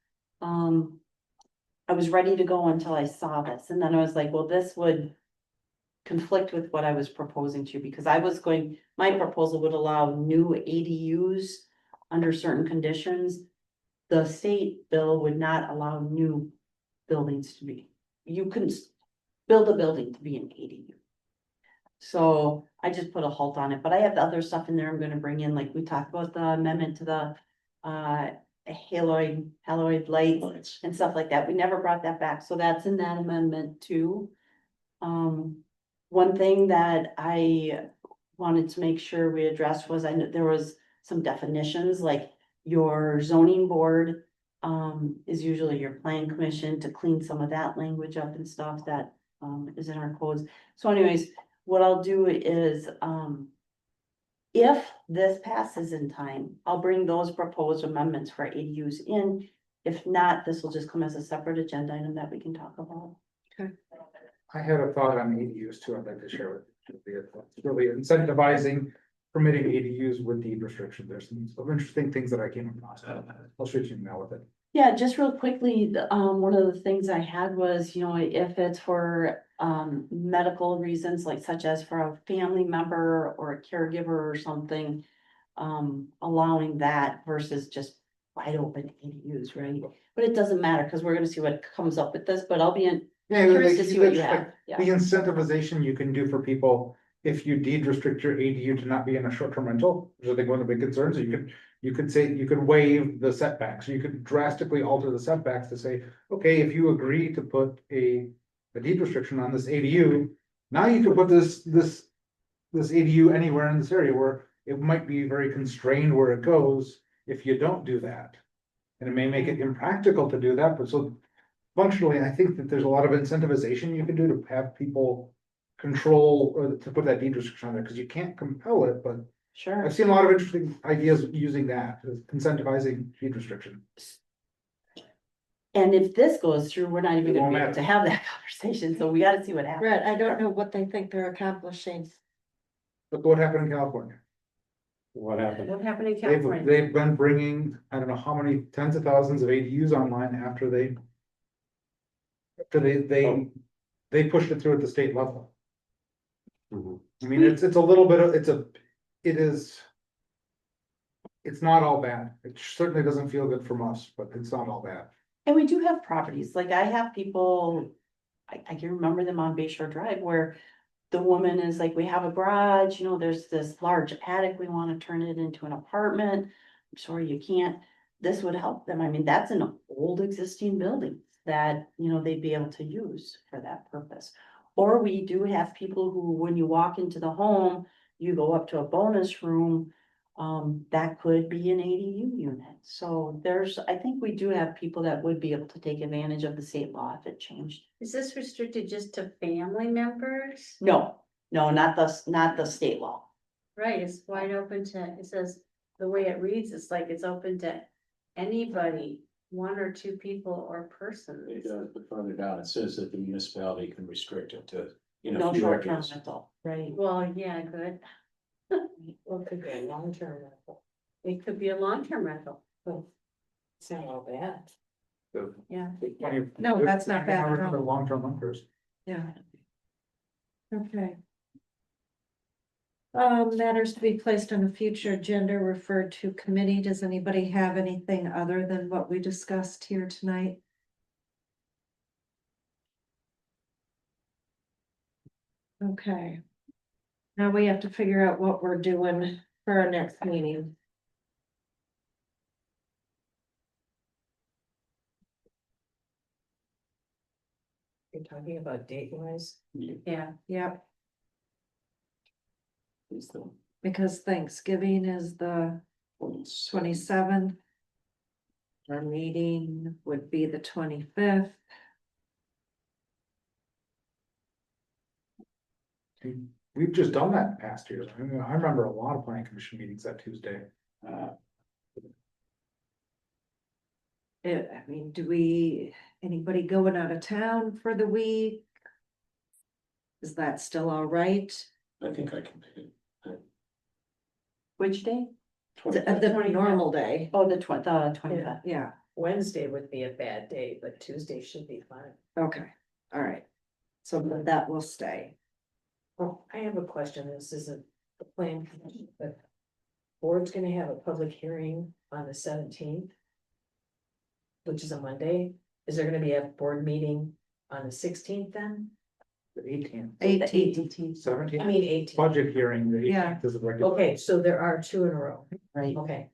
I was ready to go until I saw this, and then I was like, well, this would conflict with what I was proposing to, because my proposal would allow new ADUs under certain conditions. The state bill would not allow new buildings to be, you couldn't build a building to be an ADU. So I just put a halt on it, but I have the other stuff in there I'm gonna bring in, like we talked about the amendment to the haloid lights and stuff like that. We never brought that back, so that's in that amendment too. One thing that I wanted to make sure we addressed was, I know there was some definitions, like your zoning board is usually your plan commission, to clean some of that language up and stuff that is in our codes. So anyways, what I'll do is if this passes in time, I'll bring those proposed amendments for ADUs in. If not, this will just come as a separate agenda item that we can talk about. I had a thought on ADUs too, I'd like to share with you. It's really incentivizing permitting ADUs with deed restriction. There's some interesting things that I came across. I'll shoot you an email with it. Yeah, just real quickly, one of the things I had was, if it's for, medical reasons, like such as for a family member or a caregiver or something. Allowing that versus just wide open ADUs, right? But it doesn't matter, cause we're gonna see what comes up with this, but I'll be Yeah, curious to like, see what you that's have, like yeah. the incentivization you can do for people. If you deed restrict your ADU to not be in a short-term rental, which I think one of the big concerns, you could say, you could waive the setbacks, you could drastically alter the setbacks to say, okay, if you agree to put a deed restriction on this ADU, now you can put this ADU anywhere in this area where it might be very constrained where it goes if you don't do that. And it may make it impractical to do that, but so functionally, I think that there's a lot of incentivization you can do to have people control or to put that deed restriction on there, because you can't compel it, but Sure. I've seen a lot of interesting ideas using that, incentivizing deed restriction. And if this goes through, we're not even It gonna won't be able matter. to have that conversation, so we gotta see what happens. Brett, I don't know what they think they're accomplishing. Look what happened in California. What happened? What happened in California? They've been bringing, I don't know how many tens of thousands of ADUs online after they Oh. they pushed it through at the state level. Mhm. I mean, it's a little bit of, it is. It's not all bad. It certainly doesn't feel good from us, but it's not all bad. And we do have properties, like I have people, I can remember them on Bay Shore Drive where. The woman is like, we have a garage, there's this large attic, we wanna turn it into an apartment. I'm sorry, you can't, this would help them, I mean, that's an old existing building that, they'd be able to use for that purpose. Or we do have people who, when you walk into the home, you go up to a bonus room. That could be an ADU unit, so I think we do have people that would be able to take advantage of the state law if it changed. Is this restricted just to family members? No, not the state law. Right, it's wide open to, it says, the way it reads, it's like it's open to anybody, one or two people or persons. It does, but further down, it says that the municipality can restrict it to, No few short-term areas. rental, right? Well, yeah, good. Well, it could be a long-term rental. It could be a long-term rental. It's not all bad. Yeah. No, that's not bad at all. Long-term renters. Yeah. Okay. Matters to be placed on a future agenda referred to committee. Does anybody have anything other than what we discussed here tonight? Okay. Now we have to figure out what we're doing for our next meeting. You're talking about date wise. Yeah. Yep, It's the because Thanksgiving is the 27th. Our meeting would be the 25th. We've just done that in past years. I mean, I remember a lot of planning commission meetings that Tuesday. Anybody going out of town for the week? Is that still all right? I think I can pick it. Which day? The normal day, Oh, the 25th. yeah, Wednesday would be a bad day, but Tuesday should be fine. okay, all right. So that will stay. Oh, I have a question. This isn't the plan, commission, but board's gonna have a public hearing on the 17th, which is a Monday. Is there gonna be a board meeting on the 16th then? The 18th, 18th, 17th, I mean 18th. budget hearing, the Yeah. 18th is a regular. Okay, so there are two in a row. Right. Okay.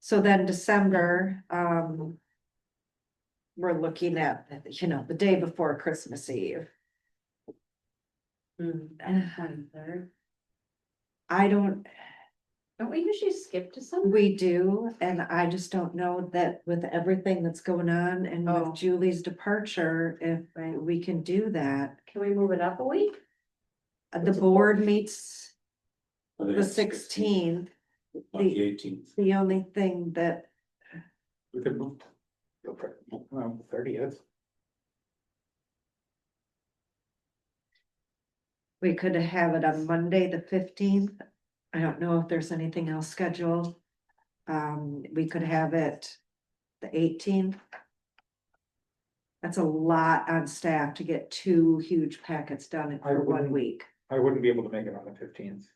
so then December, we're looking at, the day before Christmas Eve. And 23rd. I don't, Don't we usually skip to some? we do, and I just don't know that with everything that's going on and Oh. with Julie's departure, if we can do that. Can we move it up a week? The board meets I think the it's 16th. On the 18th. The only thing that, We could move. 30th. We could have it on Monday, the 15th. I don't know if there's anything else scheduled. We could have it the 18th. That's a lot on staff to get 2 huge packets done in I for 1 wouldn't- week. I wouldn't be able to make it on the 15th.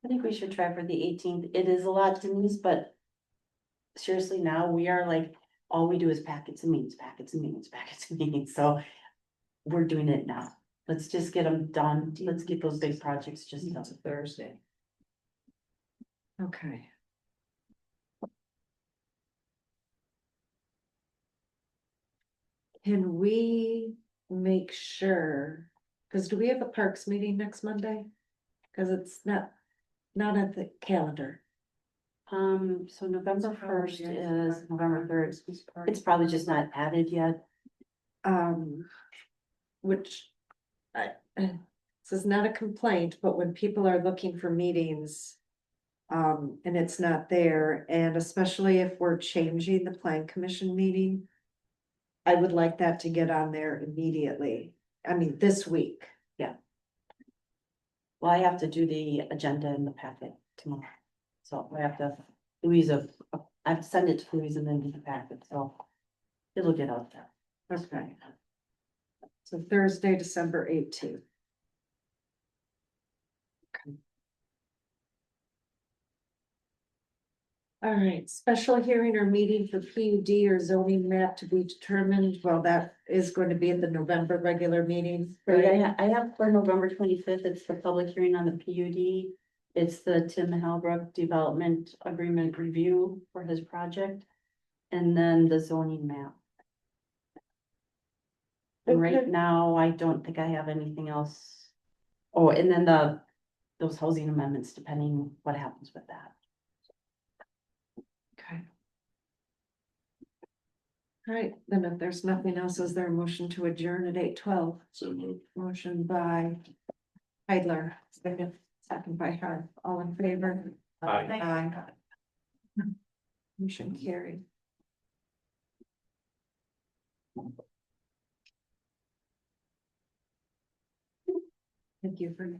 I think we should try for the 18th. It is a lot, Denise, but seriously, now we are like, all we do is packets and meetings, packets and meetings, packets and meetings, so we're doing it now. Let's just get them done. Let's get those big projects just done. It's a Thursday. Okay. Can we make sure, because do we have a parks meeting next Monday? Because it's not at the calendar. So November 1st is November 3rd. It's probably just not added yet. Which this is not a complaint, but when people are looking for meetings. And it's not there, and especially if we're changing the plan commission meeting. I would like that to get on there immediately. I mean, this week. Well, I have to do the agenda in the packet tomorrow. So I have to, Louisa, I have to send it to Louisa and then do the packet, so it'll get out there. Okay. So Thursday, December 18th. Okay. All right, special hearing or meeting for PUD or zoning map to be determined. Well, that is going to be at the November regular meeting. Right, I have for November 25th, it's the public hearing on the PUD. It's the Tim Halbrook Development Agreement Review for his project. And then the zoning map. And right Okay. now, I don't think I have anything else. Oh, and then those housing amendments, depending what happens with that. Okay. All right, then if there's nothing else, is there a motion to adjourn at 8:12? So moved. Motion by Heidler, second by Harv, all in favor? Aye. Aye. Motion carried. Thank you for your.